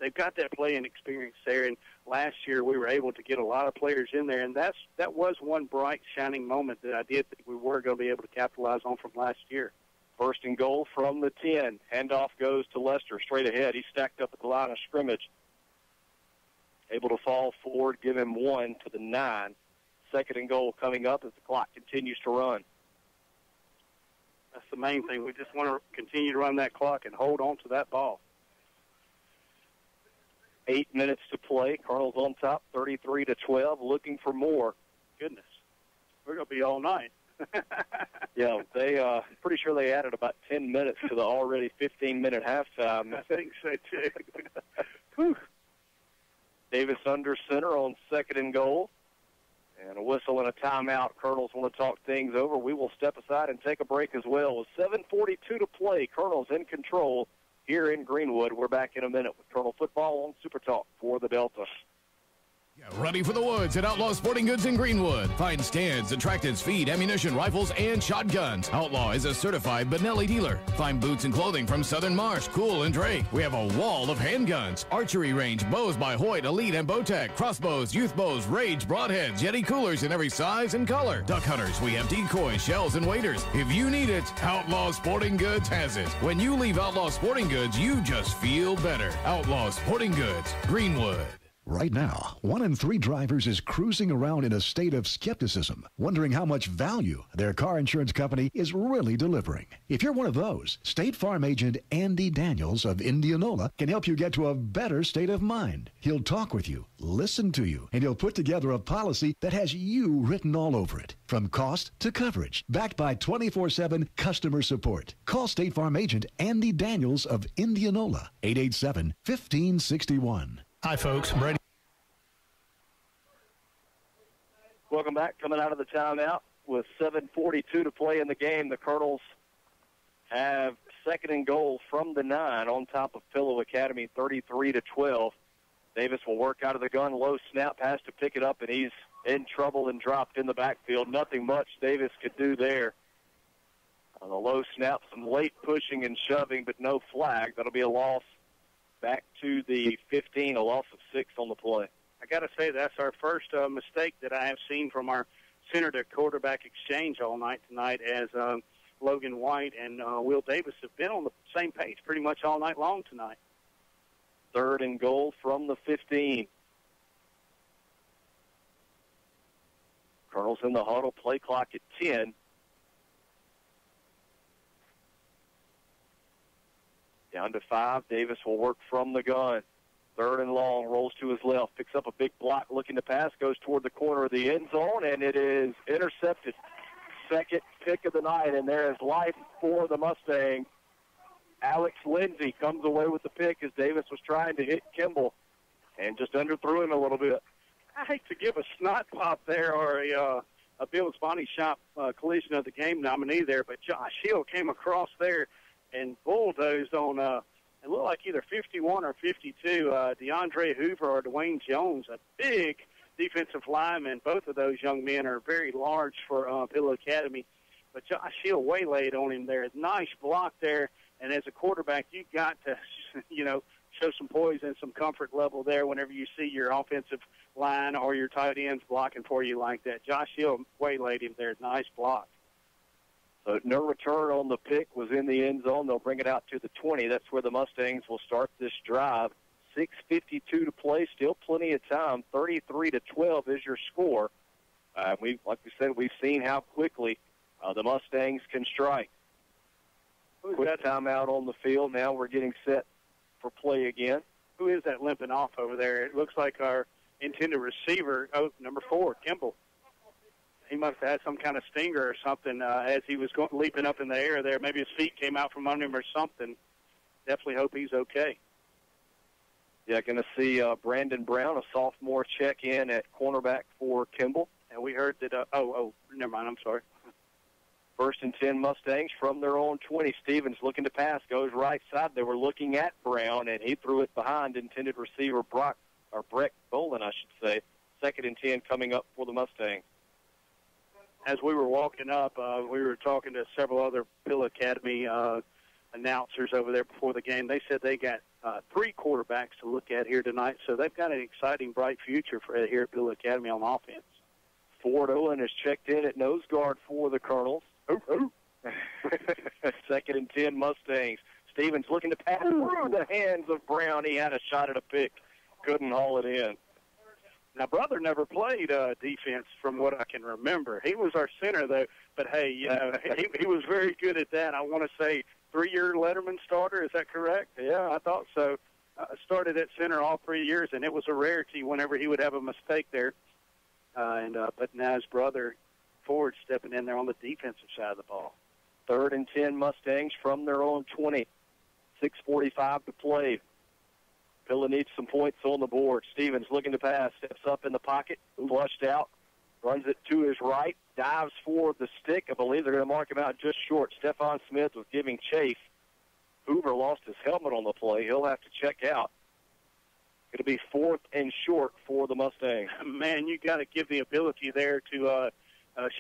they've got that playing experience there. And last year we were able to get a lot of players in there, and that was one bright, shining moment that I did think we were going to be able to capitalize on from last year. 1st and goal from the 10. Handoff goes to Lester straight ahead. He's stacked up at the line of scrimmage. Able to fall forward, give him 1 to the 9. 2nd and goal coming up as the clock continues to run. That's the main thing. We just want to continue to run that clock and hold on to that ball. 8 minutes to play. Colonel's on top, 33-12, looking for more. Goodness. We're going to be all night. Yeah, they pretty sure they added about 10 minutes to the already 15-minute halftime. I think so, too. Davis under center on 2nd and goal. And a whistle and a timeout. Colonels want to talk things over. We will step aside and take a break as well. With 7:42 to play, Colonels in control here in Greenwood. We're back in a minute with Colonel Football on Super Talk for the Delta. Get ready for the woods at Outlaw Sporting Goods in Greenwood. Find stands, attractants, feed, ammunition, rifles, and shotguns. Outlaw is a certified Benelli dealer. Find boots and clothing from Southern Marsh, Cool, and Drake. We have a wall of handguns, archery range, bows by Hoyt, Elite, and Bowtech, crossbows, youth bows, Rage, broadheads, Yeti coolers in every size and color. Duck hunters, we have decoys, shells, and waders. If you need it, Outlaw Sporting Goods has it. When you leave Outlaw Sporting Goods, you just feel better. Outlaw Sporting Goods, Greenwood. Right now, 1 in 3 drivers is cruising around in a state of skepticism, wondering how much value their car insurance company is really delivering. If you're one of those, State Farm agent Andy Daniels of Indianola can help you get to a better state of mind. He'll talk with you, listen to you, and he'll put together a policy that has you written all over it, from cost to coverage, backed by 24/7 customer support. Call State Farm agent Andy Daniels of Indianola, 887-1561. Hi, folks. Brady. Welcome back. Coming out of the timeout with 7:42 to play in the game. The Colonels have 2nd and goal from the 9 on top of Pillow Academy, 33-12. Davis will work out of the gun. Low snap, has to pick it up, and he's in trouble and dropped in the backfield. Nothing much Davis could do there. On the low snap, some late pushing and shoving, but no flag. That'll be a loss back to the 15, a loss of 6 on the play. I got to say, that's our first mistake that I have seen from our center to quarterback exchange all night tonight, as Logan White and Will Davis have been on the same page pretty much all night long tonight. 3rd and goal from the 15. Colonels in the huddle, play clock at 10. Down to 5. Davis will work from the gun. 3rd and long, rolls to his left, picks up a big block, looking to pass, goes toward the corner of the end zone, and it is intercepted. Second pick of the night, and there is life for the Mustangs. Alex Lindsey comes away with the pick as Davis was trying to hit Kimball and just underthrew him a little bit. I hate to give a snot pop there or a Bill's Body Shop collision of the game nominee there, but Josh Hill came across there and bulldozed on, it looked like either 51 or 52, DeAndre Hoover or Dwayne Jones, a big defensive lineman. Both of those young men are very large for Bill Academy, but Josh Hill waylaid on him there. Nice block there, and as a quarterback, you got to, show some poise and some comfort level there whenever you see your offensive line or your tight ends blocking for you like that. Josh Hill waylaid him there. Nice block. So no return on the pick, was in the end zone. They'll bring it out to the 20. That's where the Mustangs will start this drive. 6:52 to play, still plenty of time. 33-12 is your score. Like we said, we've seen how quickly the Mustangs can strike. Quick timeout on the field. Now we're getting set for play again. Who is that limping off over there? It looks like our intended receiver, number 4, Kimball. He must have had some kind of stinger or something as he was leaping up in the air there. Maybe his feet came out from under him or something. Definitely hope he's okay. Yeah, going to see Brandon Brown, a sophomore, check in at cornerback for Kimball. And we heard that, never mind, I'm sorry. 1st and 10 Mustangs from their own 20. Stevens looking to pass, goes right side. They were looking at Brown, and he threw it behind intended receiver Breck Bolin, I should say. 2nd and 10 coming up for the Mustangs. As we were walking up, we were talking to several other Bill Academy announcers over there before the game. They said they got 3 quarterbacks to look at here tonight, so they've got an exciting, bright future here at Bill Academy on offense. Ford Owen has checked in at nose guard for the Colonels. 2nd and 10 Mustangs. Stevens looking to pass through the hands of Brown. He had a shot at a pick. Couldn't haul it in. Now, Brother never played defense from what I can remember. He was our center, though. But, hey, he was very good at that. I want to say 3-year Letterman starter. Is that correct? Yeah, I thought so. Started at center all 3 years, and it was a rarity whenever he would have a mistake there. But now his brother, Ford, stepping in there on the defensive side of the ball. 3rd and 10 Mustangs from their own 20. 6:45 to play. Pilla needs some points on the board. Stevens looking to pass, steps up in the pocket, flushed out, runs it to his right, dives for the stick. I believe they're going to mark him out just short. Stephon Smith was giving chase. Hoover lost his helmet on the play. He'll have to check out. Going to be 4th and short for the Mustangs. Man, you got to give the ability there to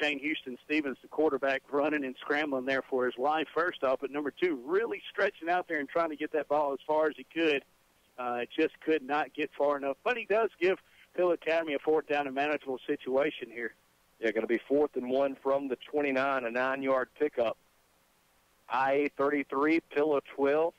Shane Houston Stevens, the quarterback, running and scrambling there for his life, first off. But number 2, really stretching out there and trying to get that ball as far as he could. Just could not get far enough. But he does give Hill Academy a 4th down and manageable situation here. Yeah, going to be 4th and 1 from the 29, a 9-yard pickup. IA 33, Pilla 12.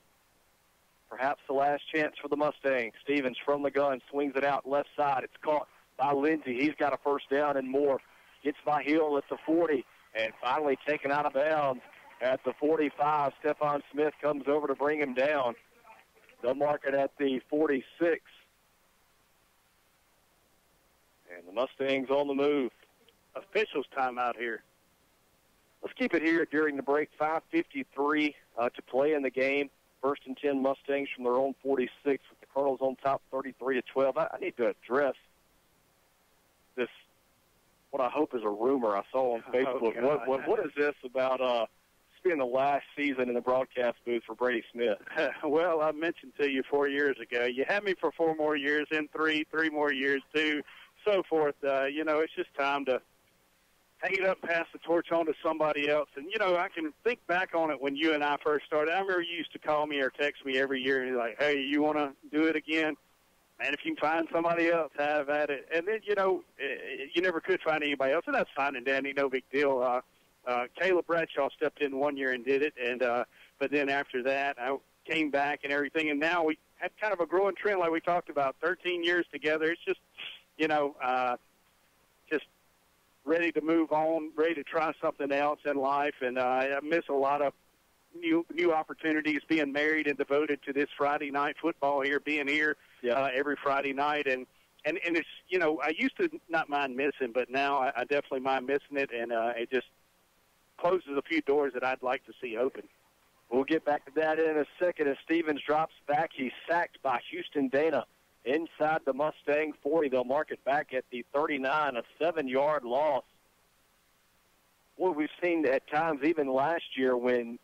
Perhaps the last chance for the Mustangs. Stevens from the gun, swings it out left side. It's caught by Lindsey. He's got a 1st down and more. Gets by Hill at the 40, and finally taken out of bounds at the 45. Stephon Smith comes over to bring him down. They'll mark it at the 46. And the Mustangs on the move. Officials timeout here. Let's keep it here during the break. 5:53 to play in the game. 1st and 10 Mustangs from their own 46 with the Colonels on top 33-12. I need to address this, what I hope is a rumor I saw on Facebook. What is this about this being the last season in the broadcast booth for Brady Smith? Well, I mentioned to you 4 years ago. You had me for 4 more years, then 3 more years, 2, so forth. It's just time to hang it up and pass the torch on to somebody else. And, I can think back on it when you and I first started. I remember you used to call me or text me every year and you're like, hey, you want to do it again? And if you can find somebody else, have at it. And then, you never could find anybody else. And that's fine and dandy, no big deal. Caleb Bradshaw stepped in 1 year and did it. And but then after that, I came back and everything. And now we had kind of a growing trend like we talked about, 13 years together. It's just, just ready to move on, ready to try something else in life. And I miss a lot of new opportunities, being married and devoted to this Friday night football here, being here every Friday night. And it's, I used to not mind missing, but now I definitely mind missing it, and it just closes a few doors that I'd like to see open. We'll get back to that in a second as Stevens drops back. He's sacked by Houston Dana inside the Mustang 40. They'll mark it back at the 39, a 7-yard loss. Boy, we've seen at times even last year when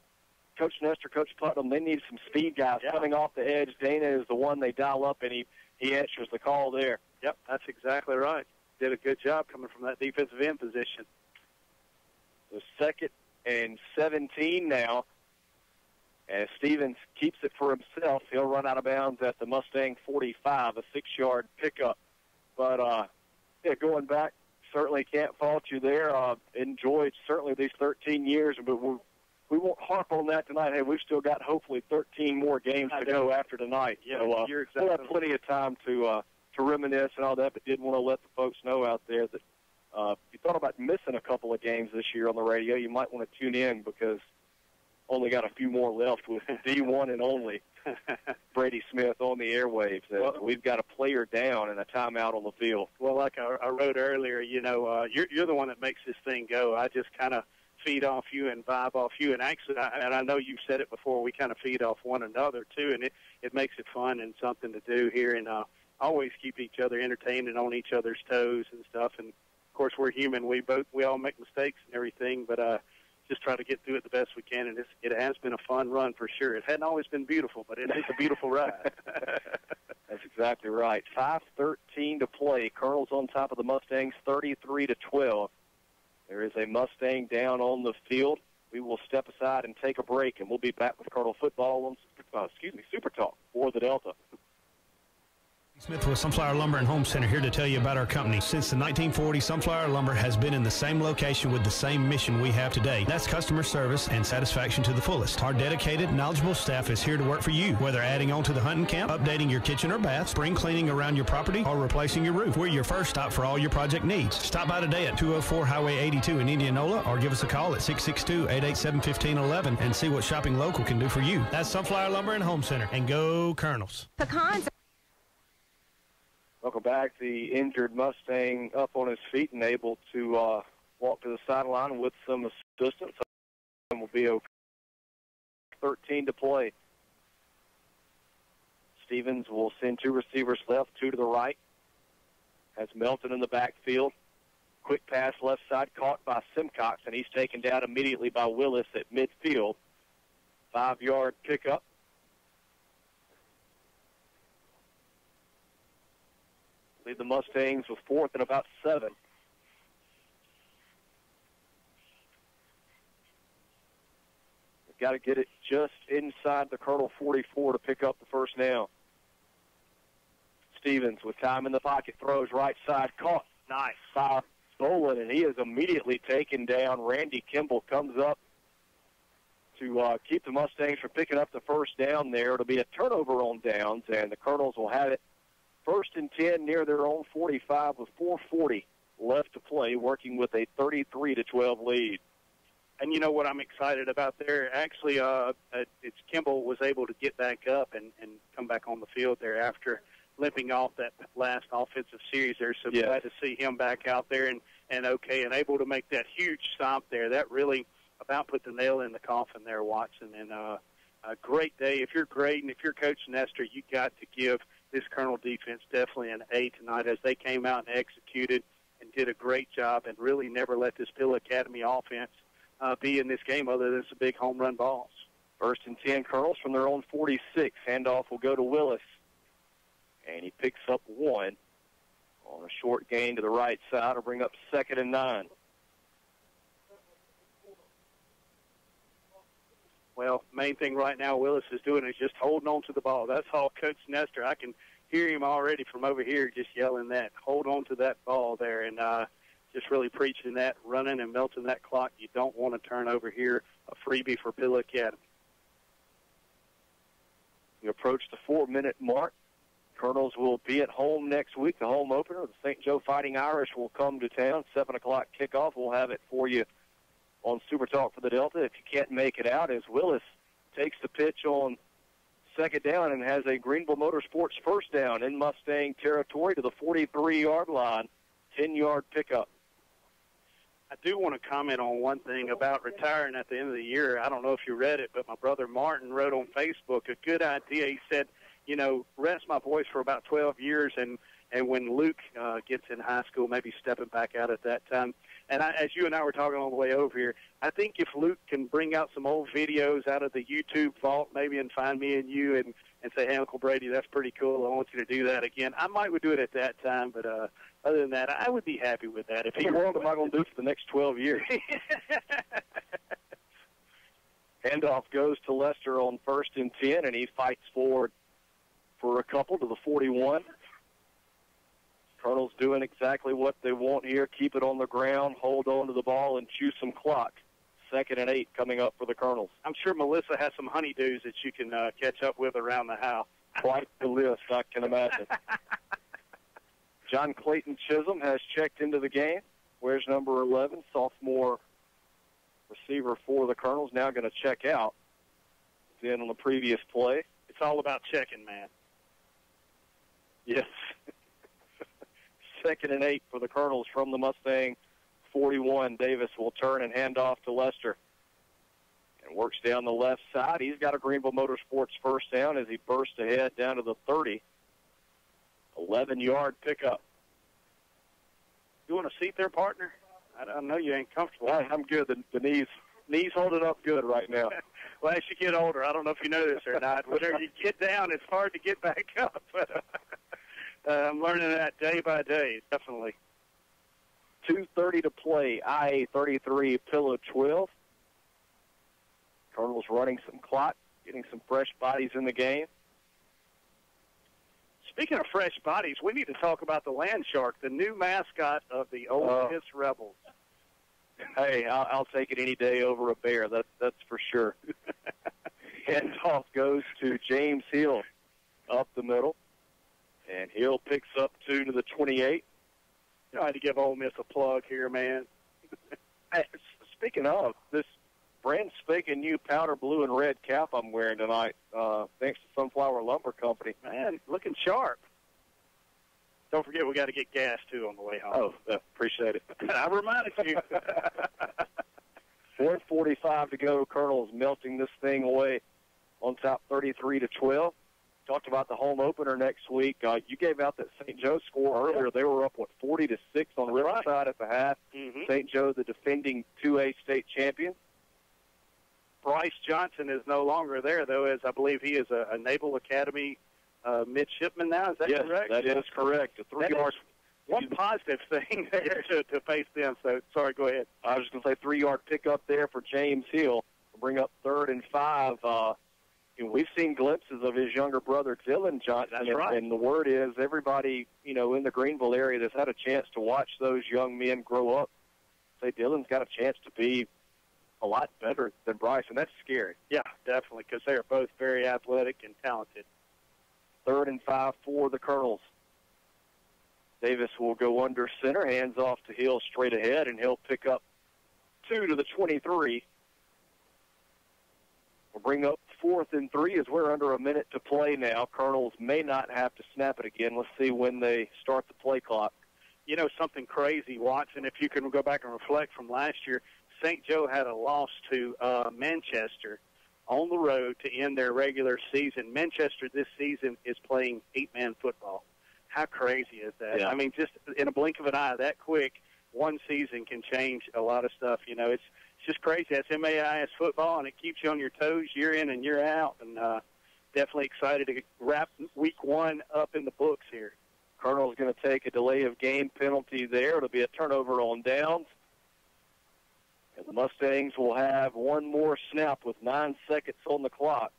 Coach Nestor, Coach Putnam, they need some speed guys coming off the edge. Dana is the one they dial up, and he answers the call there. Yep, that's exactly right. Did a good job coming from that defensive end position. So 2nd and 17 now. As Stevens keeps it for himself, he'll run out of bounds at the Mustang 45, a 6-yard pickup. But, going back, certainly can't fault you there. Enjoyed certainly these 13 years, but we won't harp on that tonight. Hey, we've still got hopefully 13 more games to go after tonight. Yeah, so, you're exactly we'll have plenty of time to reminisce and all that, but did want to let the folks know out there that if you thought about missing a couple of games this year on the radio, you might want to tune in because only got a few more left with D1 and only Brady Smith on the airwaves. We've got a player down and a timeout on the field. Well, like I wrote earlier, you're the one that makes this thing go. I just kind of feed off you and vibe off you. And actually, and I know you've said it before, we kind of feed off one another, too, and it makes it fun and something to do here. And always keep each other entertained and on each other's toes and stuff. And, of course, we're human. We all make mistakes and everything, but just try to get through it the best we can, and it has been a fun run for sure. It hadn't always been beautiful, but it is a beautiful ride. That's exactly right. 5:13 to play. Colonel's on top of the Mustangs, 33-12. There is a Mustang down on the field. We will step aside and take a break, and we'll be back with Colonel football on, Super Talk for the Delta. Smith with Sunflower Lumber and Home Center here to tell you about our company. Since the 1940s, Sunflower Lumber has been in the same location with the same mission we have today. That's customer service and satisfaction to the fullest. Our dedicated, knowledgeable staff is here to work for you. Whether adding on to the hunting camp, updating your kitchen or bath, spring cleaning around your property, or replacing your roof, we're your first stop for all your project needs. Stop by today at 204 Highway 82 in Indianola or give us a call at 662-887-1511 and see what shopping local can do for you. That's Sunflower Lumber and Home Center. And go Colonels. Pecans. Welcome back. The injured Mustang up on his feet and able to walk to the sideline with some assistance. And will be okay. 13 to play. Stevens will send 2 receivers left, 2 to the right. Has Melton in the backfield. Quick pass left side caught by Simcox, and he's taken down immediately by Willis at midfield. 5-yard pickup. Lead the Mustangs with 4th and about 7. They've got to get it just inside the Colonel 44 to pick up the first down. Stevens with time in the pocket, throws right side, caught. Nice. By Bolin, and he is immediately taken down. Randy Kimball comes up to keep the Mustangs from picking up the first down there. It'll be a turnover on downs, and the Colonels will have it 1st and 10 near their own 45 with 4:40 left to play, working with a 33-12 lead. And you know what I'm excited about there? Actually, it's Kimball was able to get back up and come back on the field there after limping off that last offensive series there. So glad to see him back out there and able to make that huge stop there. That really about put the nail in the coffin there, Watson. And a great day. If you're grading, if you're Coach Nestor, you got to give this Colonel defense definitely an A tonight as they came out and executed and did a great job and really never let this Bill Academy offense be in this game other than some big home run balls. 1st and 10 Colonels from their own 46. Handoff will go to Willis. And he picks up 1 on a short gain to the right side. Will bring up 2nd and 9. Well, main thing right now Willis is doing is just holding on to the ball. That's all Coach Nestor. I can hear him already from over here just yelling that. Hold on to that ball there and just really preaching that, running and melting that clock. You don't want to turn over here a freebie for Bill Academy. We approach the 4-minute mark. Colonels will be at home next week, the home opener. The St. Joe Fighting Irish will come to town. 7 o'clock kickoff. We'll have it for you on Super Talk for the Delta. If you can't make it out, as Willis takes the pitch on second down and has a Greenville Motorsports first down in Mustang territory to the 43-yard line, 10-yard pickup. I do want to comment on one thing about retiring at the end of the year. I don't know if you read it, but my brother Martin wrote on Facebook a good idea. He said, you know, rest my voice for about 12 years, and when Luke gets in high school, maybe stepping back out at that time. And as you and I were talking on the way over here, I think if Luke can bring out some old videos out of the YouTube vault maybe and find me and you and say, hey, Uncle Brady, that's pretty cool. I want you to do that again. I might would do it at that time, but other than that, I would be happy with that. What in the world am I going to do for the next 12 years? Handoff goes to Lester on 1st and 10, and he fights forward for a couple to the 41. Colonel's doing exactly what they want here. Keep it on the ground, hold on to the ball, and chew some clock. 2nd and 8 coming up for the Colonels. I'm sure Melissa has some honeydews that you can catch up with around the house. Quite the list, I can imagine. John Clayton Chisholm has checked into the game. Wears number 11, sophomore receiver for the Colonels. Now going to check out. Then on the previous play. It's all about checking, man. Yes. 2nd and 8 for the Colonels from the Mustang 41. Davis will turn and hand off to Lester. And works down the left side. He's got a Greenville Motorsports first down as he bursts ahead down to the 30. 11-yard pickup. You want a seat there, partner? I know you ain't comfortable. I'm good. The knees holding up good right now. Well, as you get older, I don't know if you know this or not, whenever you get down, it's hard to get back up. I'm learning that day by day, definitely. 2:30 to play. IA-33, Pillow 12. Colonel's running some clock, getting some fresh bodies in the game. Speaking of fresh bodies, we need to talk about the land shark, the new mascot of the Ole Miss Rebels. Hey, I'll take it any day over a bear. That's for sure. Handoff goes to James Hill up the middle. And Hill picks up 2 to the 28. You know, I had to give Ole Miss a plug here, man. Hey, speaking of, this brand spanking new powder blue and red cap I'm wearing tonight, thanks to Sunflower Lumber Company. Man, looking sharp. Don't forget, we got to get gas, too, on the way home. Oh, appreciate it. I reminded you. 4:45 to go. Colonel's melting this thing away on top 33 to 12. Talked about the home opener next week. You gave out that St. Joe score earlier. They were up, 40 to 6 on Riverside at the half. Mm-hmm. St. Joe, the defending 2A state champion. Bryce Johnson is no longer there, though, as I believe he is a Naval Academy midshipman now. Is that correct? That is correct. One positive thing there to face them. So, sorry, go ahead. I was going to say 3-yard pickup there for James Hill. We'll bring up 3rd and 5. We've seen glimpses of his younger brother, Dylan Johnson. That's right. And the word is everybody, in the Greenville area that's had a chance to watch those young men grow up, say Dylan's got a chance to be a lot better than Bryce, and that's scary. Yeah, definitely, because they are both very athletic and talented. 3rd and 5 for the Colonels. Davis will go under center, hands off to Hill straight ahead, and he'll pick up 2 to the 23. We'll bring up 4th and 3 as we're under a minute to play now. Colonels may not have to snap it again. Let's see when they start the play clock. You know, something crazy, Watson, if you can go back and reflect from last year, St. Joe had a loss to Manchester on the road to end their regular season. Manchester this season is playing 8-man football. How crazy is that? Yeah. I mean, just in a blink of an eye, that quick, one season can change a lot of stuff. You know, it's just crazy. That's MAIS football, and it keeps you on your toes year in and year out. And definitely excited to wrap week 1 up in the books here. Colonel's going to take a delay of game penalty there. It'll be a turnover on downs. And the Mustangs will have one more snap with 9 seconds on the clock.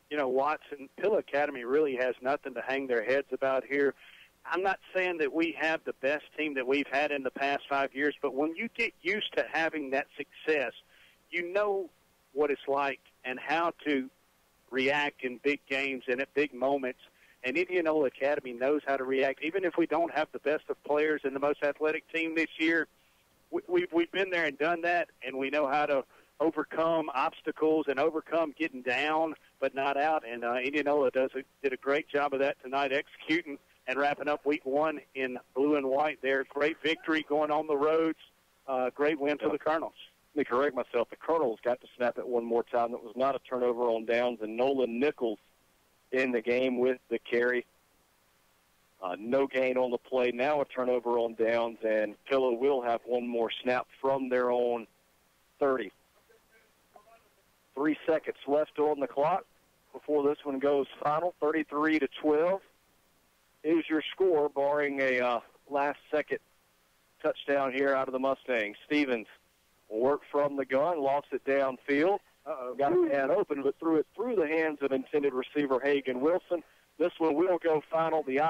You know, Watson, Hill Academy really has nothing to hang their heads about here. I'm not saying that we have the best team that we've had in the past 5 years, but when you get used to having that success, you know what it's like and how to react in big games and at big moments. And Indianola Academy knows how to react. Even if we don't have the best of players and the most athletic team this year, we've been there and done that, and we know how to overcome obstacles and overcome getting down but not out. And Indianola did a great job of that tonight, executing and wrapping up week one in blue and white there. Great victory going on the roads. Great win for the Colonels. Let me correct myself. The Colonels got to snap it one more time. It was not a turnover on downs, and Nolan Nichols in the game with the carry. No gain on the play. Now a turnover on downs, and Pillow will have one more snap from their own 30. 3 seconds left on the clock before this one goes final. 33-12 is your score, barring a last-second touchdown here out of the Mustangs. Stevens will work from the gun, lost it downfield. Got a man open, but threw it through the hands of intended receiver Hagan Wilson. This one will go final. The